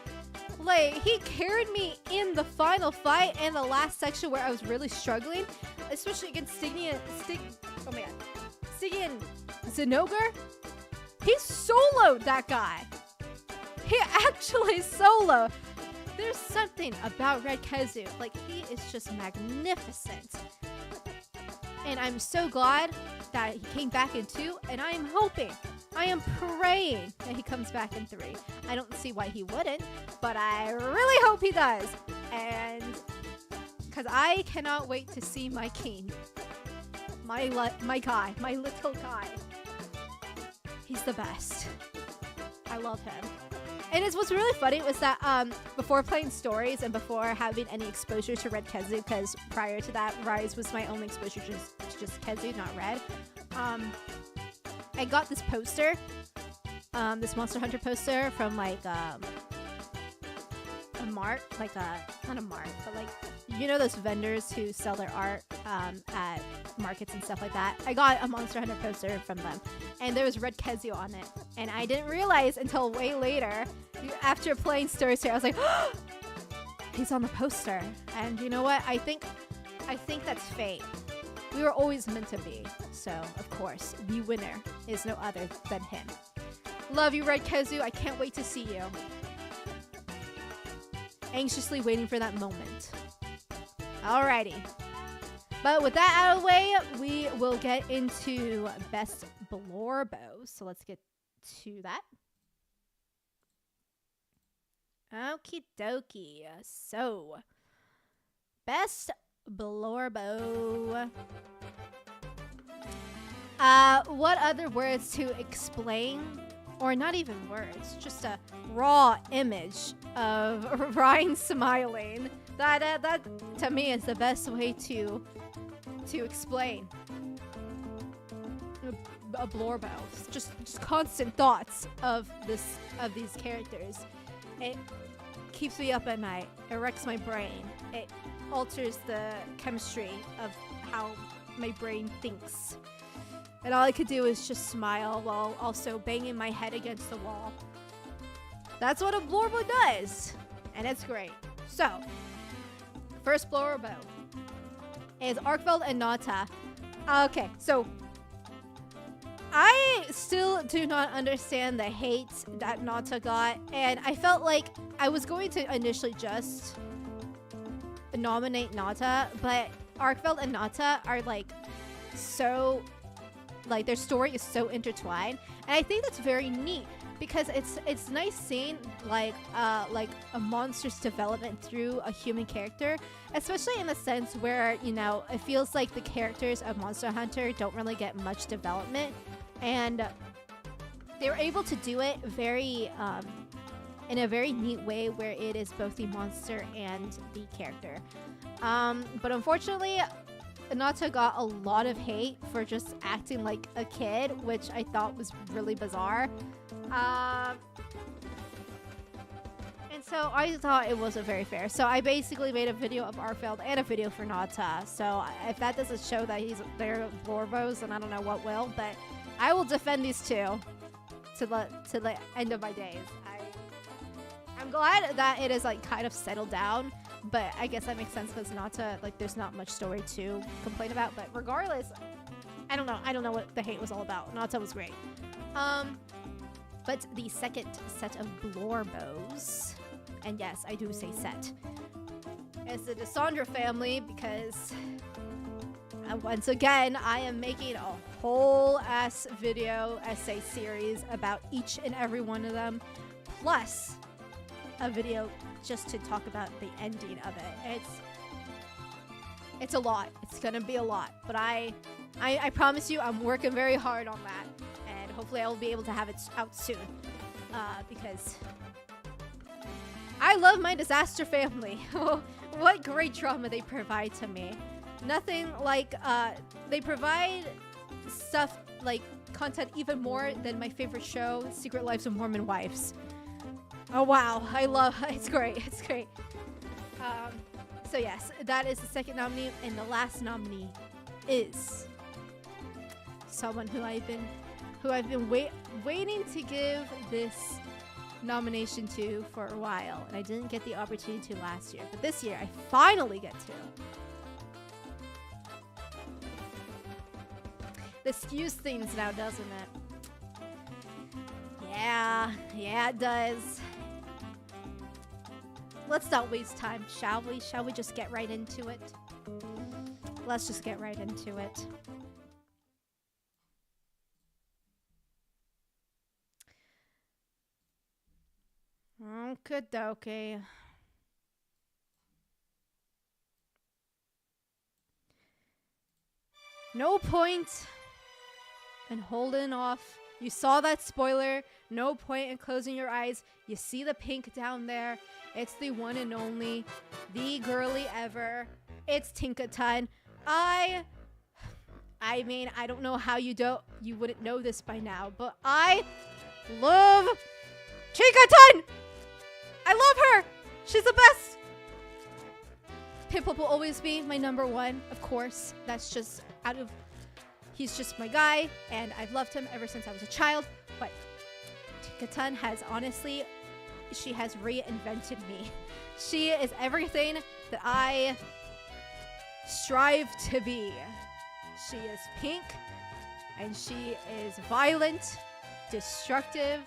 A: Like, he carried me in the final fight and the last section where I was really struggling, especially against Stiggy and Zinogre. He soloed that guy. He actually soloed. There's something about Red Kazoo. Like, he is just magnificent. And I'm so glad that he came back in 2, and I am praying that he comes back in 3. I don't see why he wouldn't, but I really hope he does. And because I cannot wait to see my king. My guy, my little guy. He's the best. I love him. And what's really funny was that before playing stories and before having any exposure to Red Kazoo, because prior to that, Rise was my only exposure to just Kazoo, not Red. I got this poster, this Monster Hunter poster from like a mart, like not a mart, but like, you know those vendors who sell their art at markets and stuff like that. I got a Monster Hunter poster from them, and there was Red Kazoo on it, and I didn't realize until way later, after playing Stories here, I was like, oh, he's on the poster. And you know what? I think that's fate. We were always meant to be. So, of course, the winner is no other than him. Love you, Red Kazoo. I can't wait to see you. Anxiously waiting for that moment. Alrighty. But with that out of the way, we will get into Best Blorbo. So let's get to that. Okie dokie. So, Best Blorbo. What other words to explain? Or not even words, just a raw image of Ryan smiling. That to me is the best way to explain a Blorbo. Just constant thoughts of these characters. It keeps me up at night. It wrecks my brain. It alters the chemistry of how my brain thinks. And all I could do is just smile while also banging my head against the wall. That's what a Blorbo does. And it's great. So, first Blorbo is Arkveld and Nata. Okay, so I still do not understand the hate that Nata got. And I felt like I was going to initially just nominate Nata, but Arkfeld and Nata are like so, like their story is so intertwined, and I think that's very neat because it's nice seeing like a monster's development through a human character, especially in the sense where, you know, it feels like the characters of Monster Hunter don't really get much development, and they were able to do it very in a very neat way where it is both the monster and the character. But unfortunately, Nata got a lot of hate for just acting like a kid, which I thought was really bizarre. And so I thought it wasn't very fair. So I basically made a video of Arkfeld and a video for Nata. So if that doesn't show that they're Lorbos, then I don't know what will. But I will defend these two to the end of my days. I'm glad that it is like kind of settled down, but I guess that makes sense because Nata, like, there's not much story to complain about. But regardless, I don't know what the hate was all about. Nata was great. But the second set of Blorbos, and yes, I do say set, is the Desandra family because once again, I am making a whole ass video essay series about each and every one of them, plus a video just to talk about the ending of it. It's a lot. It's gonna be a lot, but I promise you, I'm working very hard on that, and hopefully I will be able to have it out soon. Because I love my disaster family. What great drama they provide to me. Nothing like they provide stuff like content even more than my favorite show, Secret Lives of Mormon Wives. Oh wow, I love it's great. So yes, that is the second nominee, and the last nominee is someone who I've been waiting to give this nomination to for a while, and I didn't get the opportunity to last year, but this year I finally get to. This skews things now, doesn't it? Yeah, it does. Let's not waste time, shall we? Shall we just get right into it? Let's just get right into it. Okie-dokie. No point in holding off. You saw that spoiler. No point in closing your eyes. You see the pink down there. It's the one and only, the girly ever. It's Tinkaton. I mean, I don't know how you wouldn't know this by now, but I love Tinkaton! I love her! She's the best! Pip-Pop will always be my number one, of course. That's just he's just my guy, and I've loved him ever since I was a child, but Tinkaton has honestly, she has reinvented me. She is everything that I strive to be. She is pink, and she is violent, destructive,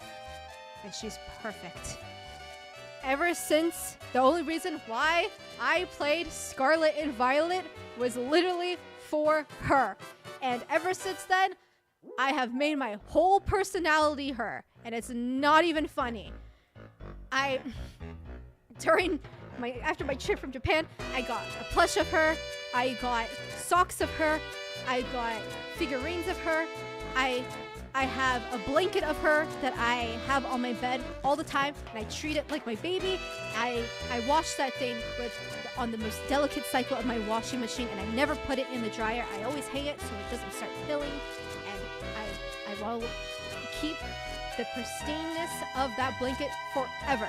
A: and she's perfect. Ever since, the only reason why I played Scarlet and Violet was literally for her. And ever since then, I have made my whole personality her. And it's not even funny. After my trip from Japan, I got a plush of her. I got socks of her. I got figurines of her. I have a blanket of her that I have on my bed all the time, and I treat it like my baby. I wash that thing on the most delicate cycle of my washing machine, and I never put it in the dryer. I always hang it so it doesn't start pilling, and I will keep the pristineness of that blanket forever.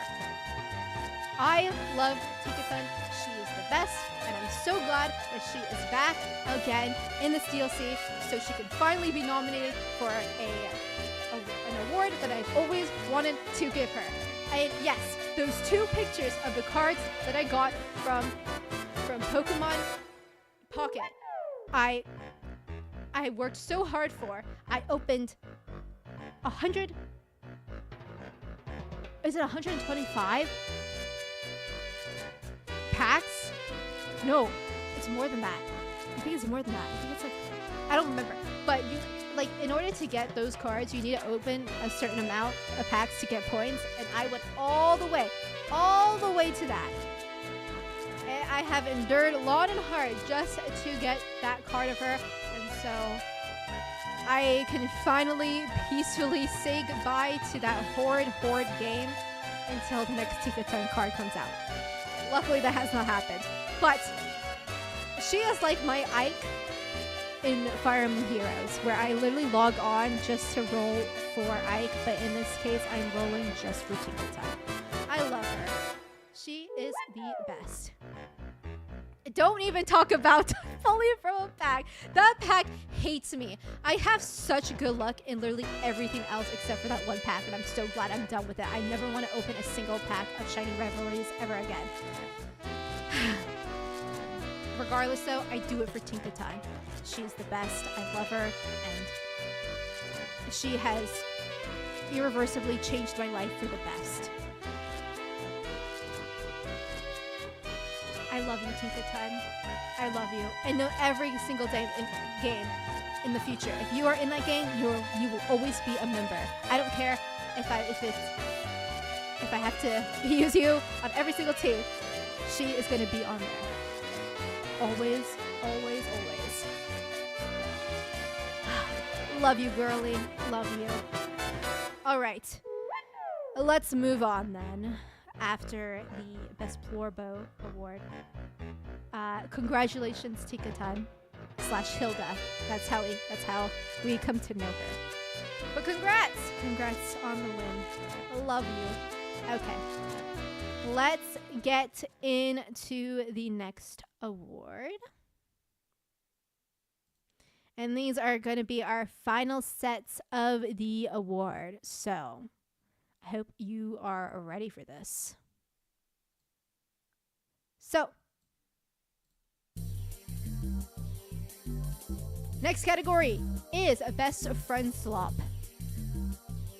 A: I love Tinkaton. She is the best, and I'm so glad that she is back again in this DLC, so she can finally be nominated for an award that I've always wanted to give her. And yes, those two pictures of the cards that I got from Pokemon Pocket, I worked so hard for. I opened 100. Is it 125 packs No, it's more than that. I think it's more than that. I think it's like, I don't remember. But you, like, in order to get those cards, you need to open a certain amount of packs to get points. And I went all the way to that. And I have endured long and hard just to get that card of her. And so I can finally peacefully say goodbye to that horrid game until the next Tika-Ton card comes out. Luckily, that has not happened. But she is like my Ike in Fire Emblem Heroes, where I literally log on just to roll for Ike, but in this case, I'm rolling just for Tika-Ton. I love her. She is the best. Don't even talk about fully from a pack. That pack hates me. I have such good luck in literally everything else except for that one pack, and I'm so glad I'm done with it. I never want to open a single pack of Shiny Rivalries ever again. Regardless, though, I do it for Tika-Ton. She's the best. I love her, and she has irreversibly changed my life for the best. I love you, Tika-Ton. I love you. And know every single day game in the future. If you are in that game, you will always be a member. I don't care if I have to use you on every single team. She is going to be on there. Always, always, always. Love you, girly. Love you. All right. Let's move on then. After the Best Plorbo Award. Congratulations, Tika-Ton / Hilda. That's how we come to know her. But congrats on the win. Love you. Okay, let's get into the next award. And these are going to be our final sets of the award. So I hope you are ready for this. So, next category is a Best Friend Swap.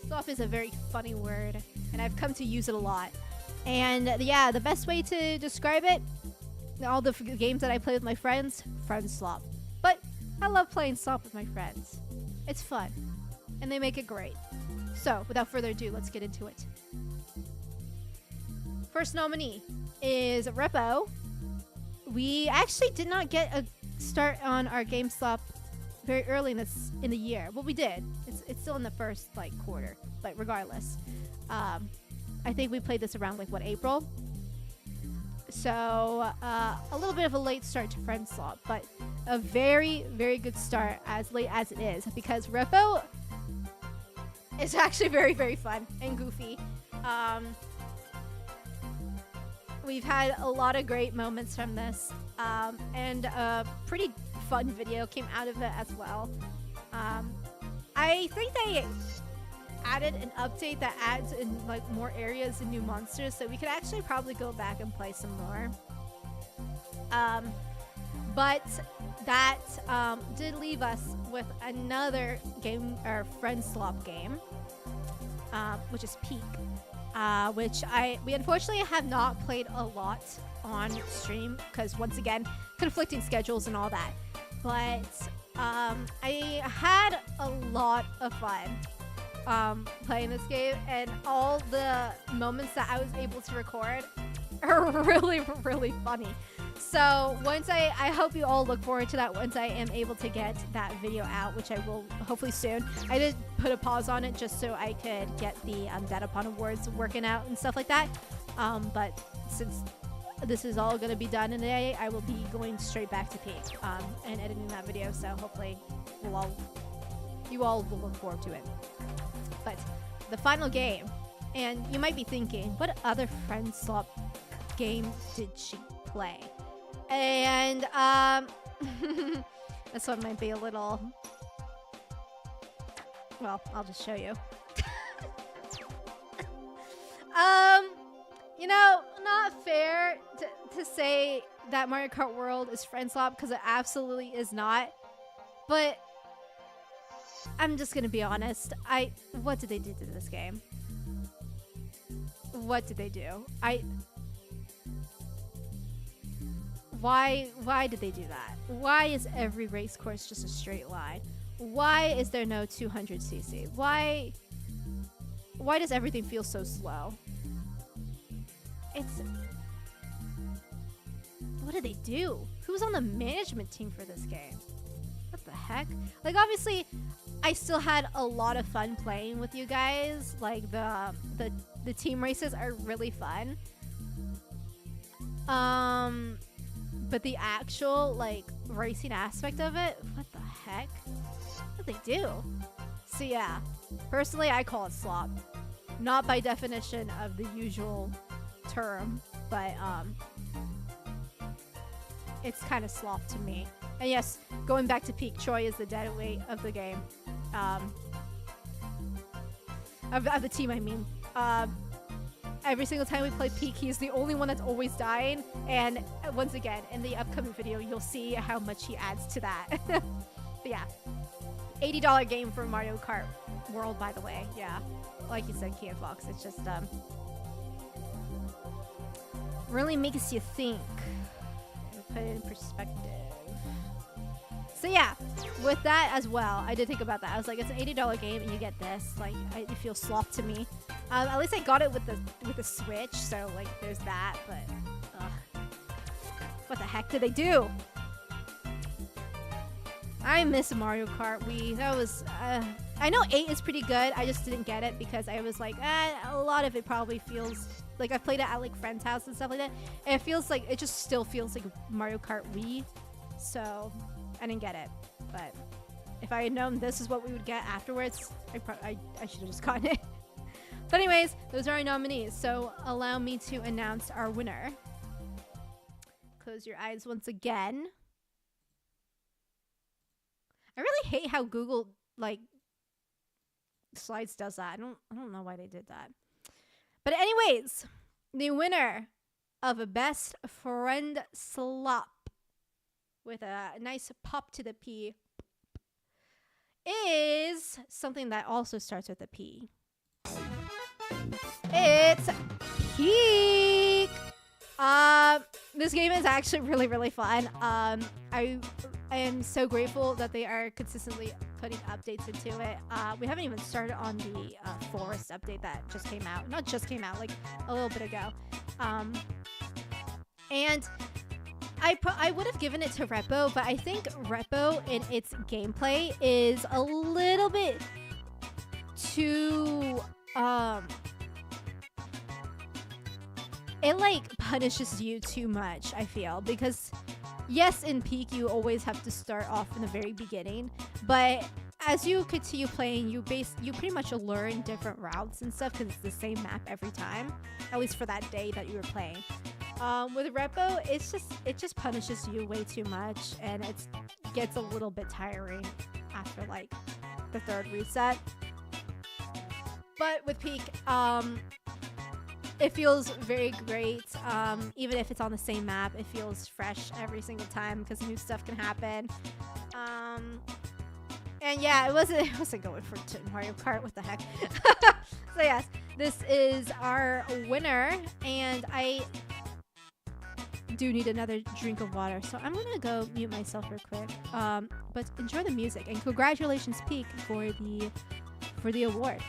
A: Swap is a very funny word, and I've come to use it a lot. And yeah, the best way to describe it, all the games that I play with my friends, friend swap. But I love playing swap with my friends. It's fun, and they make it great. So, without further ado, let's get into it. First nominee is Repo. We actually did not get a start on our game swap very early in the year. Well, we did. It's still in the first quarter, but regardless, I think we played this around April. So a little bit of a late start to friend swap, but a very, very good start as late as it is, because Repo is actually very, very fun and goofy. We've had a lot of great moments from this, and a pretty fun video came out of it as well. I think they added an update that adds in more areas and new monsters, so we could actually probably go back and play some more. But that did leave us with another game, or friend swap game, which is Peak. Which we unfortunately have not played a lot on stream because, once again, conflicting schedules and all that. But I had a lot of fun playing this game, and all the moments that I was able to record are really, really funny. So once I hope you all look forward to that once I am able to get that video out, which I will hopefully soon. I did put a pause on it just so I could get the Dadapon Awards working out and stuff like that. But since this is all going to be done in a day, I will be going straight back to Peak and editing that video. So hopefully you all will look forward to it. But the final game, and you might be thinking, what other friend swap game did she play? And this one might be a little, well, I'll just show you. You know, not fair to say that Mario Kart World is friend swap, because it absolutely is not. But I'm just gonna be honest. What did they do to this game? What did they do? Why did they do that? Why is every race course just a straight line? Why is there no 200cc? Why does everything feel so slow? What did they do? Who's on the management team for this game? What the heck? Like, obviously, I still had a lot of fun playing with you guys. Like, the team races are really fun. But the actual, like, racing aspect of it, what the heck? What did they do? So yeah, personally, I call it slop. Not by definition of the usual term, but it's kind of slop to me. And yes, going back to peak, Troy is the dead weight of the game. Of the team, I mean. Every single time we play peak, he's the only one that's always dying. And once again, in the upcoming video, you'll see how much he adds to that. But yeah, $80 game for Mario Kart World, by the way. Yeah, like you said, Kia Fox, it's just really makes you think and put it in perspective. So yeah, with that as well, I did think about that. I was like, it's an $80 game and you get this. Like, it feels slop to me. At least I got it with the Switch, so like there's that. But what the heck did they do? I miss Mario Kart Wii. That was I know 8 is pretty good. I just didn't get it because I was like, a lot of it probably feels like I played it at like friends' house and stuff like that. And it feels like it just still feels like Mario Kart Wii. So I didn't get it. But if I had known this is what we would get afterwards, I should have just gotten it. But anyways, those are our nominees. So allow me to announce our winner. Close your eyes once again. I really hate how Google like Slides does that. I don't know why they did that. But anyways, the winner of a best friend slop with a nice pop to the P is something that also starts with a P. It's Peak. This game is actually really, really fun. I am so grateful that they are consistently putting updates into it. We haven't even started on the Forest update that just came out. Not just came out, like a little bit ago. And I would have given it to Repo, but I think Repo in its gameplay is a little bit too it like punishes you too much, I feel, because yes, in Peak you always have to start off in the very beginning, but as you continue playing, you pretty much learn different routes and stuff because it's the same map every time, at least for that day that you were playing. With Repo, it just punishes you way too much, and it gets a little bit tiring after like the third reset. But with Peak, it feels very great. Even if it's on the same map, it feels fresh every single time because new stuff can happen. And yeah, it wasn't going for Mario Kart. What the heck? So yes, this is our winner, and I do need another drink of water, so I'm gonna go mute myself real quick. But enjoy the music, and congratulations, Peak, for the award.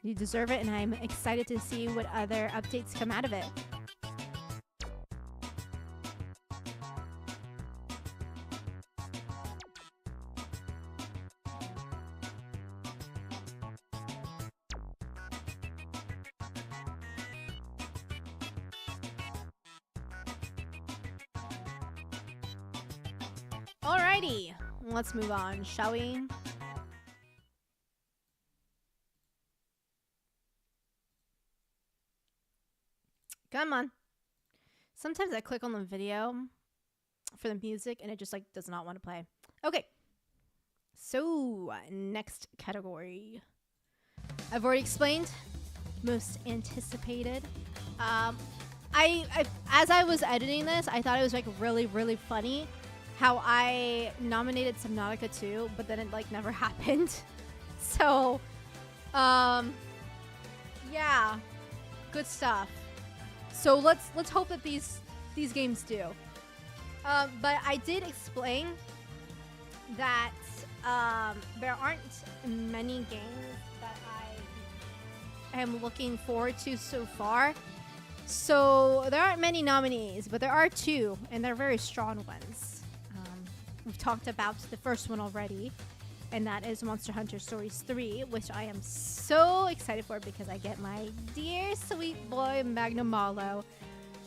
A: You deserve it, and I'm excited to see what other updates come out of it. Alrighty, let's move on, shall we? Come on. Sometimes I click on the video for the music and it just like does not want to play. Okay. So, next category. I've already explained. Most anticipated. As I was editing this, I thought it was like really, really funny how I nominated Subnautica 2, but then it like never happened. So, yeah, good stuff. So let's hope that these games do. But I did explain that there aren't many games that I am looking forward to so far. So there aren't many nominees, but there are two, and they're very strong ones. We've talked about the first one already, and that is Monster Hunter Stories 3, which I am so excited for because I get my dear sweet boy Magnamalo.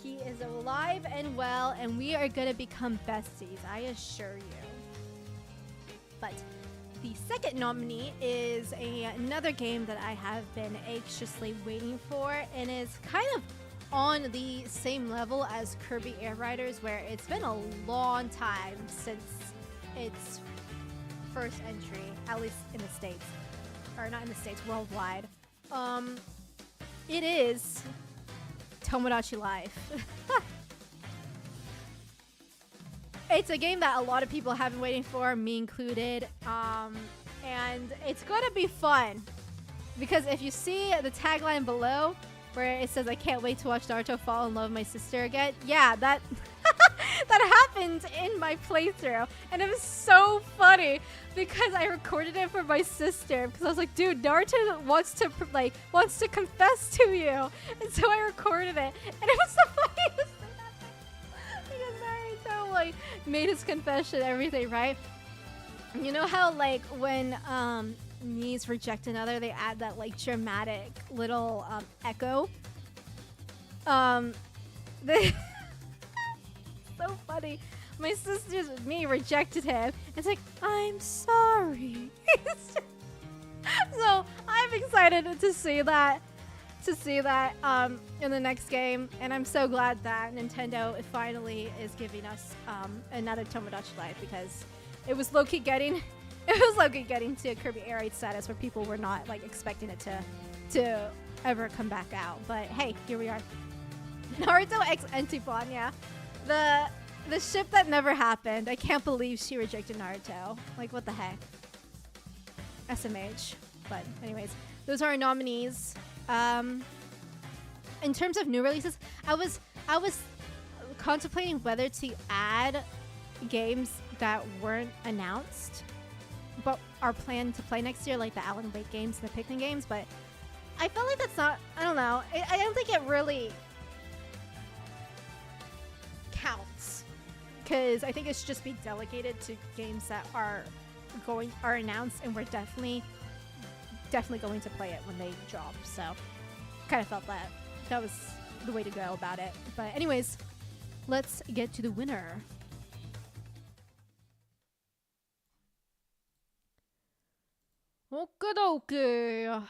A: He is alive and well, and we are going to become besties, I assure you. But the second nominee is another game that I have been anxiously waiting for, and is kind of on the same level as Kirby Air Riders, where it's been a long time since its first entry, at least in the States. Or not in the States, worldwide. It is Tomodachi Life. It's a game that a lot of people have been waiting for, me included. And it's gonna be fun. Because if you see the tagline below, where it says, "I can't wait to watch Naruto fall in love with my sister again." Yeah, that that happened in my playthrough, and it was so funny because I recorded it for my sister because I was like, "Dude, Naruto wants to confess to you," and so I recorded it, and it was the funniest thing because Naruto made his confession, and everything, right? You know how when knees reject another, they add that dramatic little echo. So funny. My sister's me rejected him. It's like, "I'm sorry." So I'm excited to see that in the next game, and I'm so glad that Nintendo finally is giving us another Tomodachi Life, because it was low-key getting to a Kirby Air Raid status where people were not expecting it to ever come back out. But hey, here we are. Naruto X Entipon, yeah. The ship that never happened. I can't believe she rejected Naruto. What the heck? SMH. But anyways, those are our nominees. In terms of new releases, I was contemplating whether to add games that weren't announced but are planned to play next year, like the Alan Wake games and the Pikmin games, but I felt like that's not, I don't know, I don't think it really counts, because I think it should just be delegated to games that are announced, and we're definitely going to play it when they drop. So kind of felt that was the way to go about it. But anyways, let's get to the winner. Okay.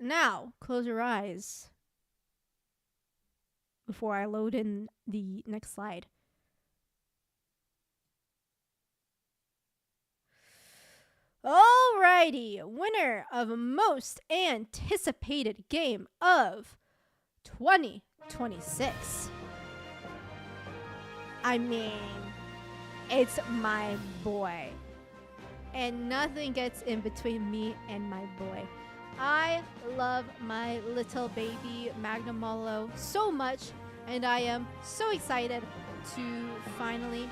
A: Now close your eyes before I load in the next slide. Alrighty, winner of most anticipated game of 2026. I mean, it's my boy. And nothing gets in between me and my boy. I love my little baby Magnamalo so much, and I am so excited to finally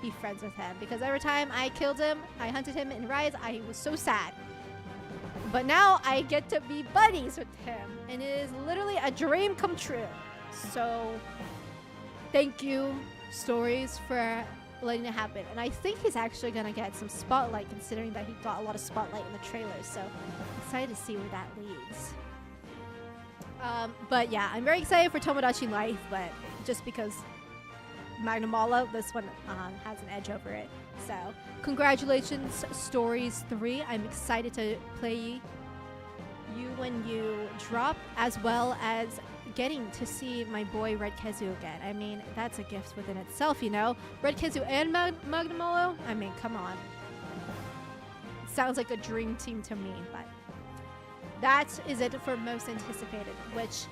A: be friends with him, because every time I killed him, I hunted him in Rise, I was so sad. But now I get to be buddies with him, and it is literally a dream come true. So thank you, Stories, for letting it happen. And I think he's actually gonna get some spotlight, considering that he got a lot of spotlight in the trailer, so I'm excited to see where that leads. But yeah, I'm very excited for Tomodachi Life, but just because Magnamalo, this one has an edge over it. So congratulations, Stories 3. I'm excited to play you when you drop, as well as getting to see my boy Red Kezu again. I mean, that's a gift within itself, you know? Red Kezu and Magnamalo? I mean, come on. It sounds like a dream team to me, but that is it for most anticipated, which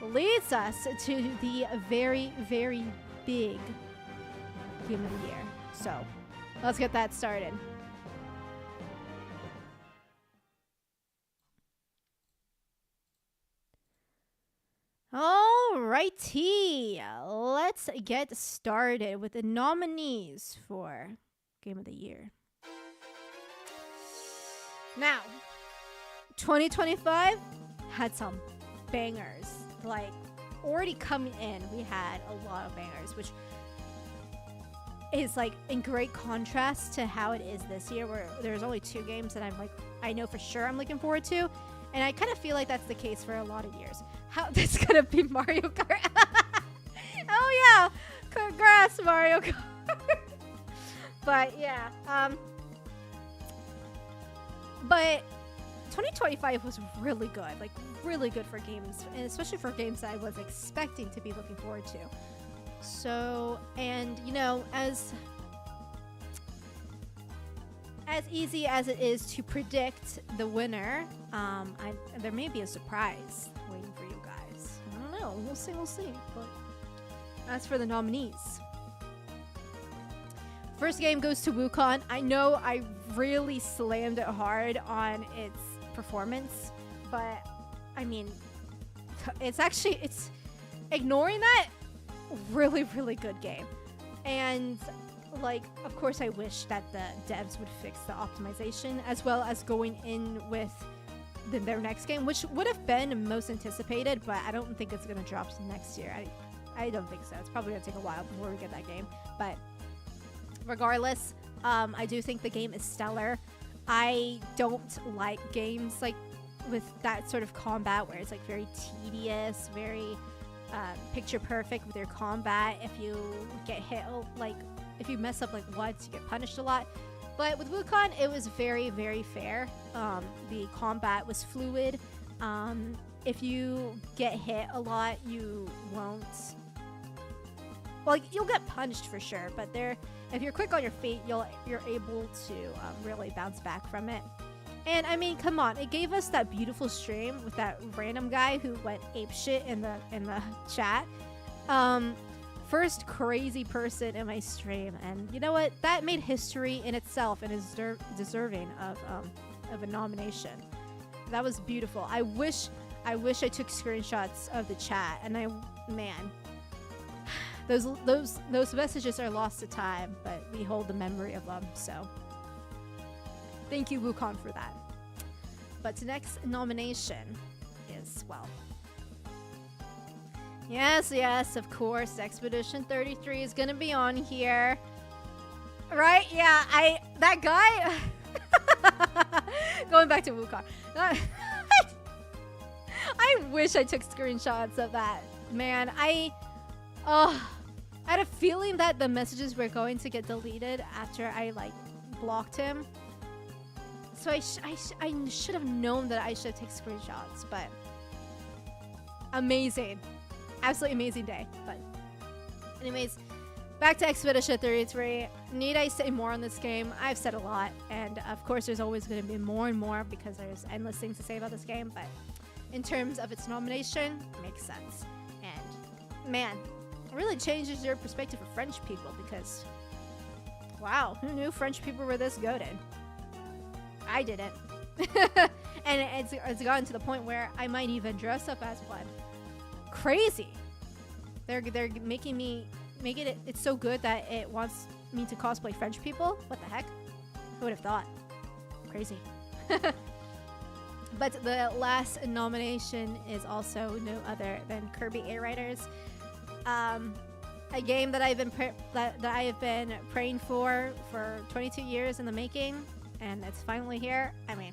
A: leads us to the very, very big game of the year. So let's get that started. Alrighty, let's get started with the nominees for Game of the Year. Now, 2025 had some bangers. Like, already coming in, we had a lot of bangers, which is like in great contrast to how it is this year, where there's only 2 games that I know for sure I'm looking forward to. And I kind of feel like that's the case for a lot of years. How that's gonna be Mario Kart. Oh yeah, congrats Mario Kart. But yeah, but 2025 was really good, like really good for games, and especially for games that I was expecting to be looking forward to. So, and you know, as easy as it is to predict the winner, there may be a surprise waiting for you guys. I don't know. We'll see. But as for the nominees, first game goes to Wukong. I know I really slammed it hard on its performance, but I mean, it's ignoring that, really, really good game. And like, of course, I wish that the devs would fix the optimization, as well as going in with their next game, which would have been most anticipated, but I don't think it's going to drop next year. I don't think so. It's probably going to take a while before we get that game. But regardless, I do think the game is stellar. I don't like games like with that sort of combat where it's like very tedious, very picture perfect with your combat. If you get hit, like if you mess up like once, you get punished a lot. But with Wukong, it was very, very fair. The combat was fluid. If you get hit a lot, you won't. Well, you'll get punched for sure, but if you're quick on your feet, you're able to really bounce back from it. And I mean, come on, it gave us that beautiful stream with that random guy who went apeshit in the chat. First crazy person in my stream, and you know what? That made history in itself and is deserving of a nomination. That was beautiful. I wish I took screenshots of the chat, and man, those messages are lost to time, but we hold the memory of them. So thank you, Wukong, for that. But the next nomination is, well, yes, of course, Expedition 33 is gonna be on here. Right? Yeah, that guy going back to Wukong. I wish I took screenshots of that. Man, I had a feeling that the messages were going to get deleted after I like blocked him. So I should have known that I should take screenshots, but amazing. Absolutely amazing day. But anyways, back to Expedition 33. Need I say more on this game? I've said a lot, and of course there's always going to be more and more because there's endless things to say about this game, but in terms of its nomination, it makes sense. And man, it really changes your perspective of French people, because wow, who knew French people were this goated? I didn't. And it's gotten to the point where I might even dress up as one. Crazy. They're making it it's so good that it wants me to cosplay French people. What the heck? Who would have thought? Crazy. But the last nomination is also no other than Kirby Air Riders, a game that I have been praying for 22 years in the making, and it's finally here. I mean,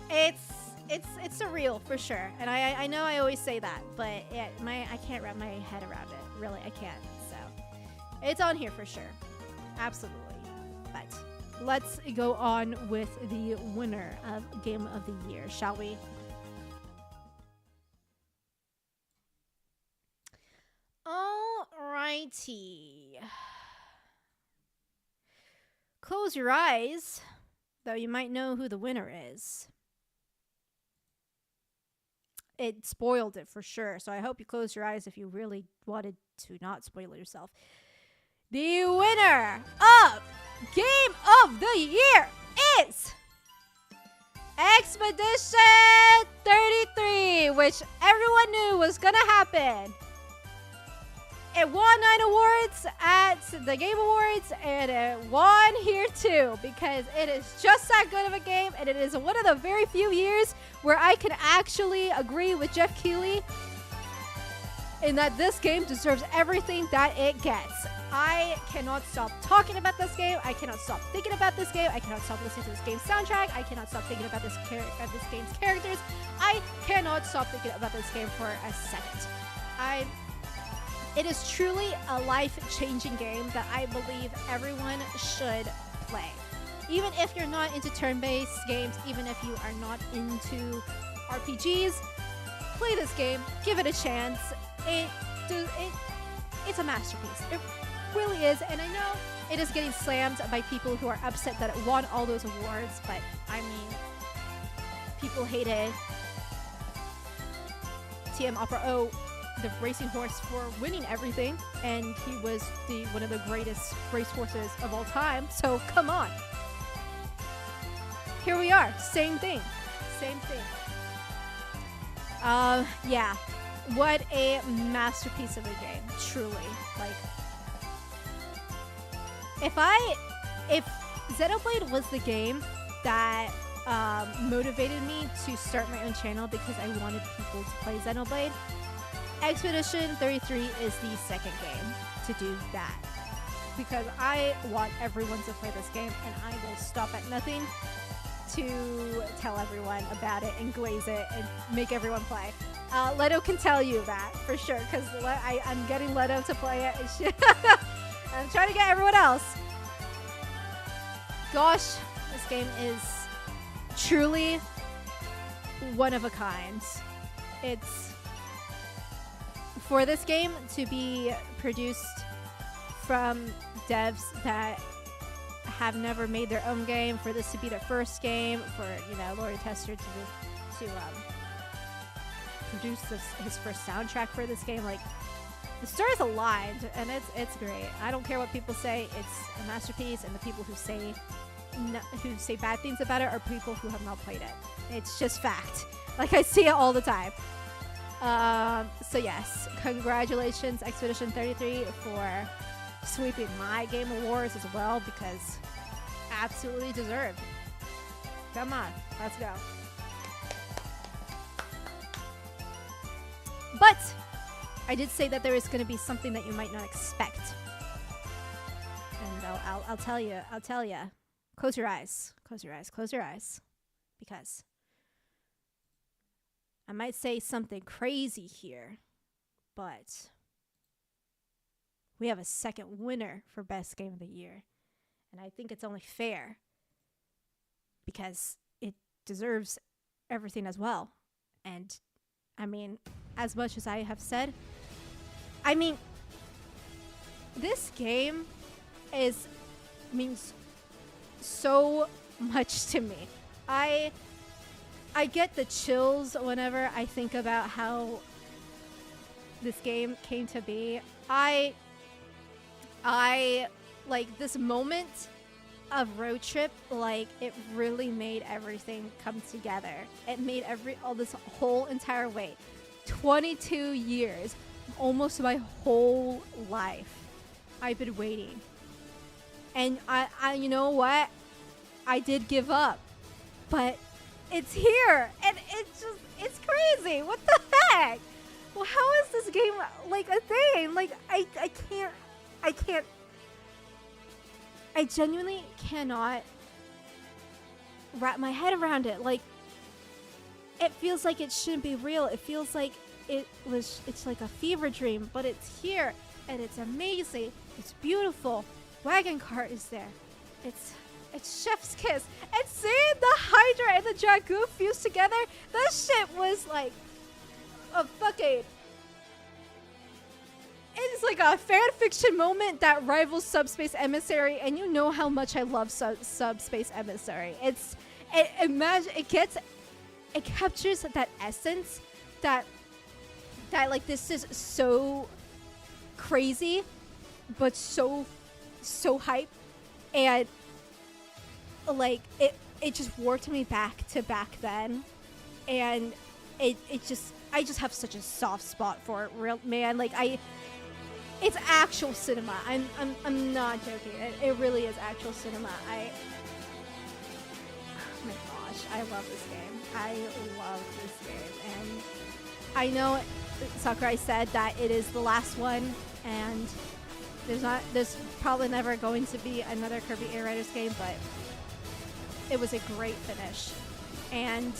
A: it's surreal for sure, and I know I always say that, but I can't wrap my head around it. Really, I can't. So it's on here for sure, absolutely. But let's go on with the winner of Game of the Year, shall we? Alrighty. Close your eyes, though you might know who the winner is. It spoiled it for sure, so I hope you close your eyes if you really wanted to not spoil it yourself. The winner of Game of the Year is Expedition 33, which everyone knew was gonna happen. It won 9 awards at the Game Awards, and it won here too, because it is just that good of a game, and it is one of the very few years where I can actually agree with Jeff Keighley in that this game deserves everything that it gets. I cannot stop talking about this game. I cannot stop thinking about this game. I cannot stop listening to this game's soundtrack. I cannot stop thinking about this game's characters. I cannot stop thinking about this game for a second. It is truly a life-changing game that I believe everyone should play. Even if you're not into turn-based games, even if you are not into RPGs, play this game. Give it a chance. It's a masterpiece. It really is, and I know it is getting slammed by people who are upset that it won all those awards, but I mean, people hated TM Opera O, the racing horse, for winning everything, and he was one of the greatest racehorses of all time, so come on. Here we are, same thing. Yeah, what a masterpiece of a game, truly. Like, if Xenoblade was the game that motivated me to start my own channel because I wanted people to play Xenoblade, Expedition 33 is the second game to do that. Because I want everyone to play this game, and I will stop at nothing to tell everyone about it and glaze it and make everyone play. Leto can tell you that for sure, because I'm getting Leto to play it. I'm trying to get everyone else. Gosh, this game is truly one of a kind. It's for this game to be produced from devs that have never made their own game, for this to be their first game, for Lori Tester to produce his first soundtrack for this game. Like, the stars aligned, and it's great. I don't care what people say; it's a masterpiece. And the people who say bad things about it are people who have not played it. It's just fact. Like, I see it all the time. So yes, congratulations, Expedition 33, for sweeping my Game Awards as well, because absolutely deserved. Come on, let's go. But I did say that there is going to be something that you might not expect, and I'll tell you. Close your eyes, because I might say something crazy here, but we have a second winner for Best Game of the Year, and I think it's only fair because it deserves everything as well. And I mean, as much as I have said, I mean, this game means so much to me. I get the chills whenever I think about how this game came to be. I like this moment of Road Trip, like, it really made everything come together. It made all this whole entire wait. 22 years, almost my whole life, I've been waiting. And I you know what? I did give up, but it's here, and it's crazy. What the heck? Well, how is this game like a thing? Like, I genuinely cannot wrap my head around it. Like, it feels like it shouldn't be real. It feels like it's like a fever dream, but it's here, and it's amazing. It's beautiful. Wagon cart is there. It's chef's kiss. And seeing the Hydra and the Dragoon fused together, that shit was like a fucking... It's like a fan fiction moment that rivals Subspace Emissary, and you know how much I love Subspace Emissary. It captures that essence that like, this is so crazy, but so hype, and like it it just warped me back to back then, and I just have such a soft spot for it, real man. Like it's actual cinema. I'm not joking. It really is actual cinema. Oh my gosh, I love this game. I love this game, and I know Sakurai said that it is the last one, and there's probably never going to be another Kirby Air Riders game, but it was a great finish, and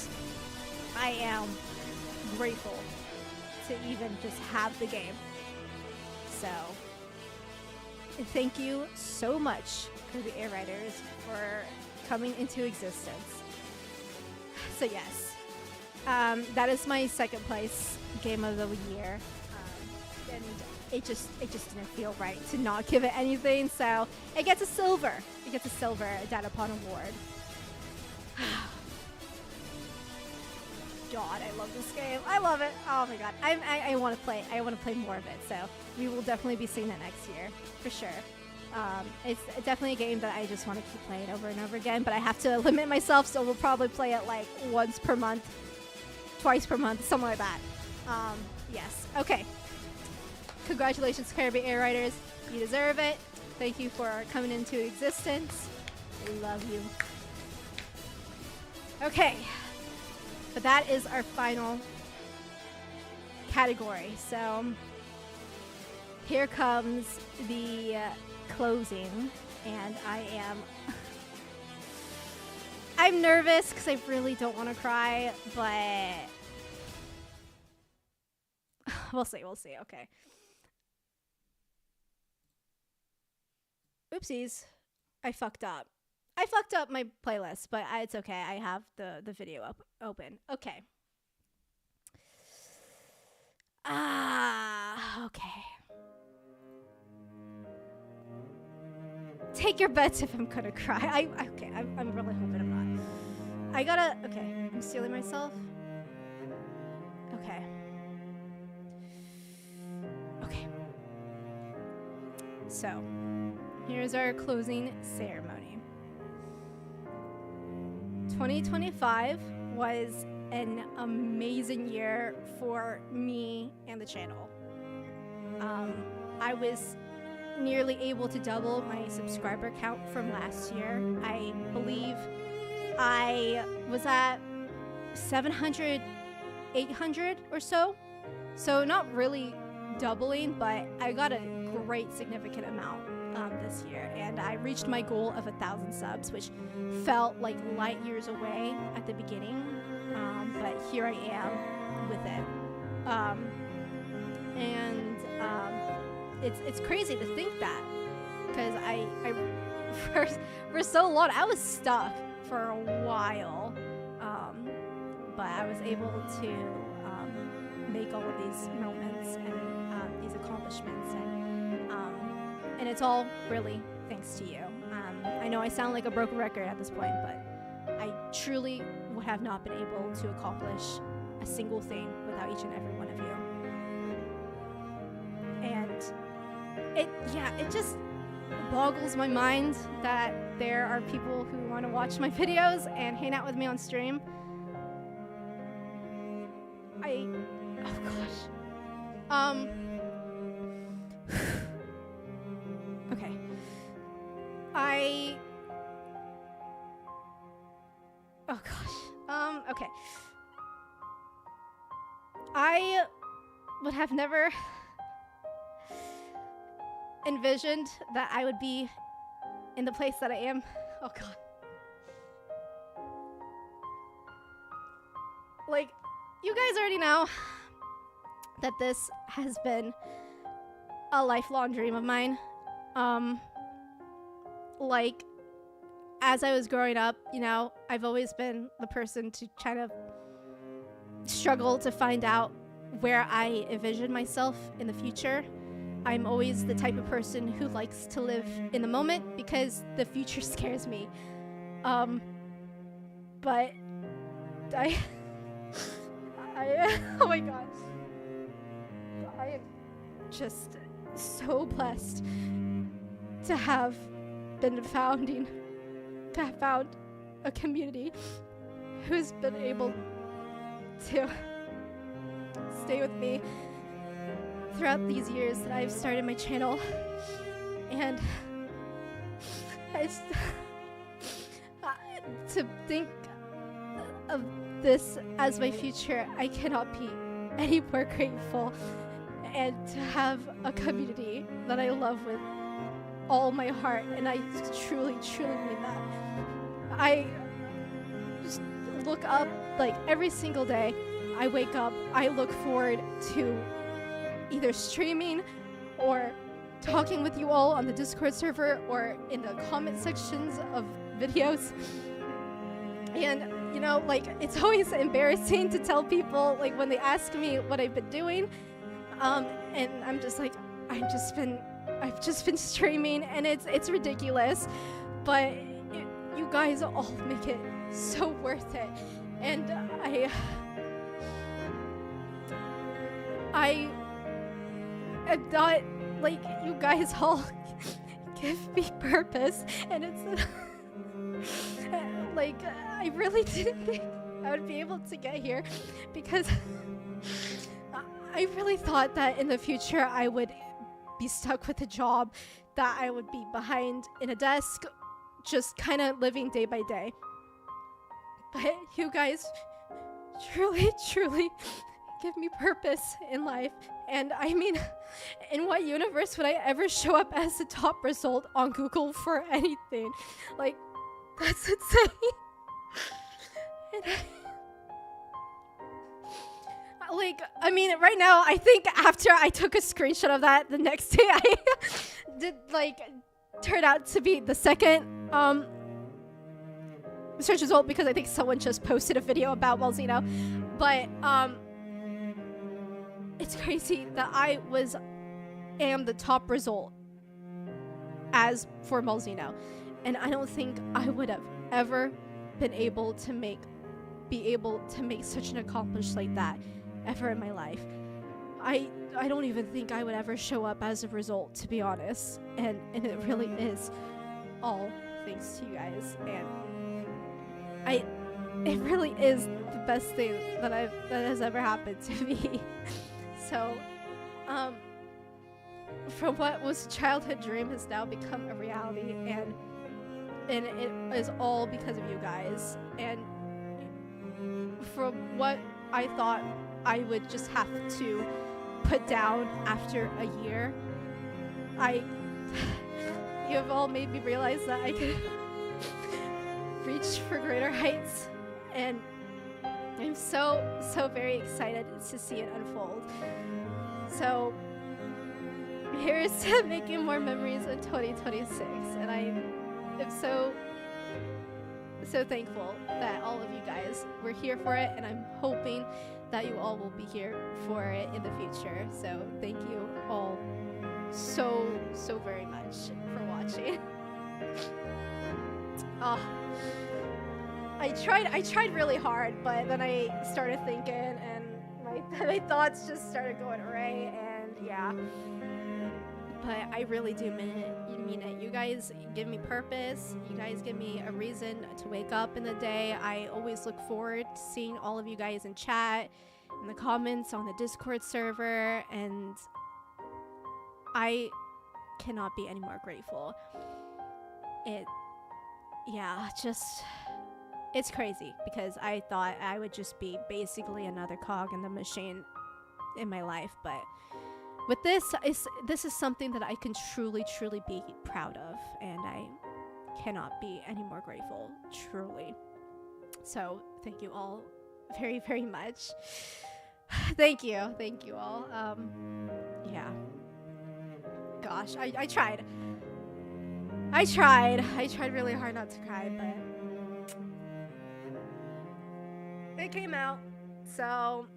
A: I am grateful to even just have the game. So thank you so much, Kirby Air Riders, for coming into existence. So yes, that is my second place game of the year, and it just didn't feel right to not give it anything. So it gets a silver. It gets a silver Dadapon Award. God, I love this game. I love it. Oh my god, I want to play. I want to play more of it. So we will definitely be seeing that next year for sure. It's definitely a game that I just want to keep playing over and over again, but I have to limit myself, so we'll probably play it like once per month, twice per month, something like that. Yes. Okay. Congratulations, Kirby Air Riders. You deserve it. Thank you for coming into existence. I love you. Okay. But that is our final category. So here comes the closing, and I'm nervous because I really don't want to cry, but we'll see. Okay. Oopsies. I fucked up my playlist, but it's okay. I have the video open. Okay. Okay. Take your bets if I'm gonna cry. I'm really hoping I'm not. Okay, I'm stealing myself. Okay. So, here's our closing ceremony. 2025 was an amazing year for me and the channel. I was nearly able to double my subscriber count from last year. I believe I was at 700, 800 or so. So not really doubling, but I got a great significant amount this year, and I reached my goal of 1,000 subs, which felt like light years away at the beginning, but here I am with it. It's crazy to think that, because I for so long I was stuck for a while, but I was able to make all of these moments and these accomplishments, and it's all really thanks to you. I know I sound like a broken record at this point, but I truly would have not been able to accomplish a single thing without each and every one of you. And it just boggles my mind that there are people who want to watch my videos and hang out with me on stream. Oh gosh. Okay. Oh gosh. Okay. I would have never envisioned that I would be in the place that I am. Oh god. Like, you guys already know that this has been a lifelong dream of mine. Like, as I was growing up, you know, I've always been the person to kind of struggle to find out where I envision myself in the future. I'm always the type of person who likes to live in the moment because the future scares me. But I oh my gosh. I am just so blessed to have been found a community who's been able to stay with me throughout these years that I've started my channel. And to think of this as my future, I cannot be any more grateful. And to have a community that I love with all my heart, and I truly, truly mean that. I just look up, like, every single day I wake up, I look forward to either streaming or talking with you all on the Discord server or in the comment sections of videos. And, you know, like, it's always embarrassing to tell people, like, when they ask me what I've been doing, and I'm just like, I've just been streaming, and it's ridiculous, but you guys all make it so worth it. And I thought, like, you guys all give me purpose, and it's like, I really didn't think I would be able to get here, because I really thought that in the future I would be stuck with a job, that I would be behind in a desk, just kind of living day by day. But you guys truly, truly give me purpose in life. And I mean, in what universe would I ever show up as the top result on Google for anything? Like, that's insane. And like, I mean, right now, I think after I took a screenshot of that, the next day I did, like, turn out to be the second search result, because I think someone just posted a video about Malzino. But it's crazy that I am the top result as for Malzino, and I don't think I would have ever been able to make such an accomplishment like that ever in my life. I don't even think I would ever show up as a result, to be honest, and it really is all thanks to you guys. And it really is the best thing that has ever happened to me. So from what was a childhood dream has now become a reality, and it is all because of you guys. And from what I thought I would just have to put down after a year, you have all made me realize that I can reach for greater heights, and I'm so very excited to see it unfold. So here's to making more memories in 2026, and I am so thankful that all of you guys were here for it, and I'm hoping that you all will be here for it in the future. So thank you all so very much for watching. Oh, I tried really hard, but then I started thinking, and my thoughts just started going away, and yeah. But I really do mean it. You guys give me purpose. You guys give me a reason to wake up in the day. I always look forward to seeing all of you guys in chat, in the comments on the Discord server, and I cannot be any more grateful. It's crazy, because I thought I would just be basically another cog in the machine in my life, but with this is something that I can truly be proud of, and I cannot be any more grateful, truly. So thank you all very, very much. Thank you all. Yeah. Gosh, I tried really hard not to cry, but it came out, so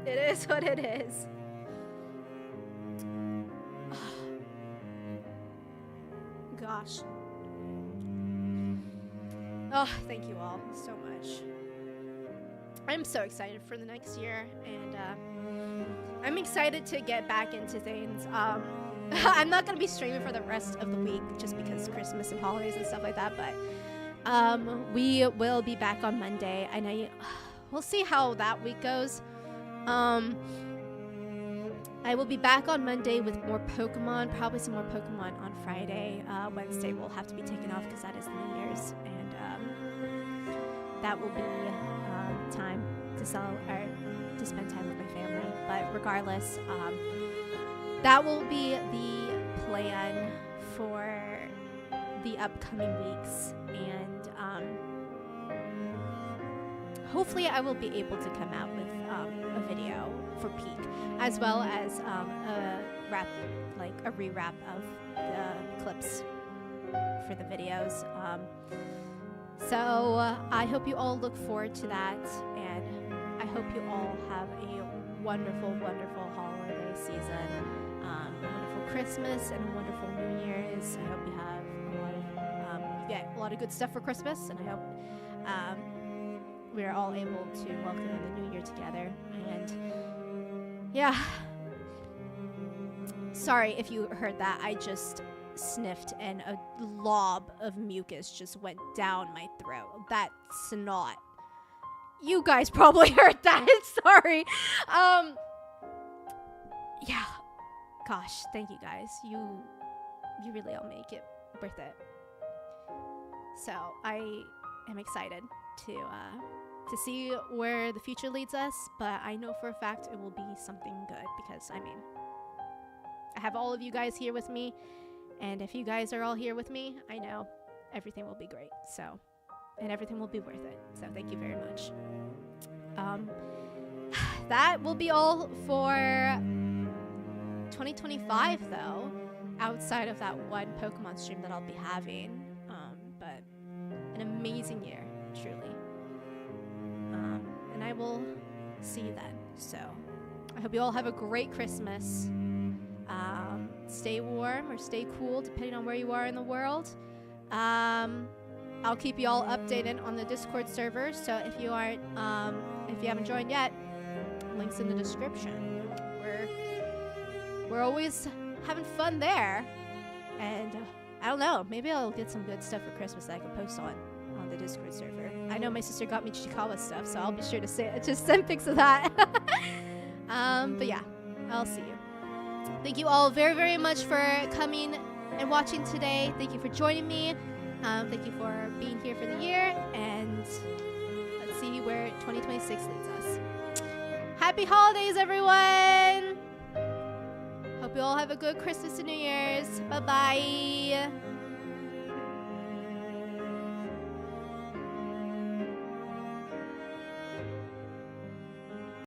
A: it is what it is. Gosh. Oh, thank you all so much. I'm so excited for the next year, and I'm excited to get back into things. I'm not going to be streaming for the rest of the week just because Christmas and holidays and stuff like that, but We will be back on Monday. I know we'll see how that week goes. I will be back on Monday with more Pokemon, probably some more Pokemon on Friday. Wednesday will have to be taken off because that is New Year's, and that will be time to spend time with my family. But regardless, that will be the plan for the upcoming weeks, and hopefully I will be able to come out with a video for Peak, as well as a rewrap of the clips for the videos. So I hope you all look forward to that, and I hope you all have a wonderful, wonderful holiday season, a wonderful Christmas, and a wonderful New Year's. I hope you have a lot of good stuff for Christmas, and I hope we're all able to welcome in the new year together. And yeah, sorry if you heard that. I just sniffed and a lob of mucus just went down my throat. That snot. You guys probably heard that. Sorry. Yeah. Gosh, thank you guys. You really all make it worth it. So I am excited to see where the future leads us, but I know for a fact it will be something good, because I have all of you guys here with me, and if you guys are all here with me, I know everything will be great. So, and everything will be worth it. So thank you very much. That will be all for 2025, though, outside of that one Pokemon stream that I'll be having. But an amazing year, truly. And I will see you then. So I hope you all have a great Christmas. Stay warm or stay cool, depending on where you are in the world. I'll keep you all updated on the Discord server. So if you haven't joined yet, links in the description. We're always having fun there, and I don't know, maybe I'll get some good stuff for Christmas that I can post on the Discord server. I know my sister got me Chikawa stuff, so I'll be sure to send pics of that. But yeah, I'll see you. Thank you all very, very much for coming and watching today. Thank you for joining me. Thank you for being here for the year, and let's see where 2026 leads us. Happy holidays, everyone! Hope you all have a good Christmas and New Year's. Bye-bye!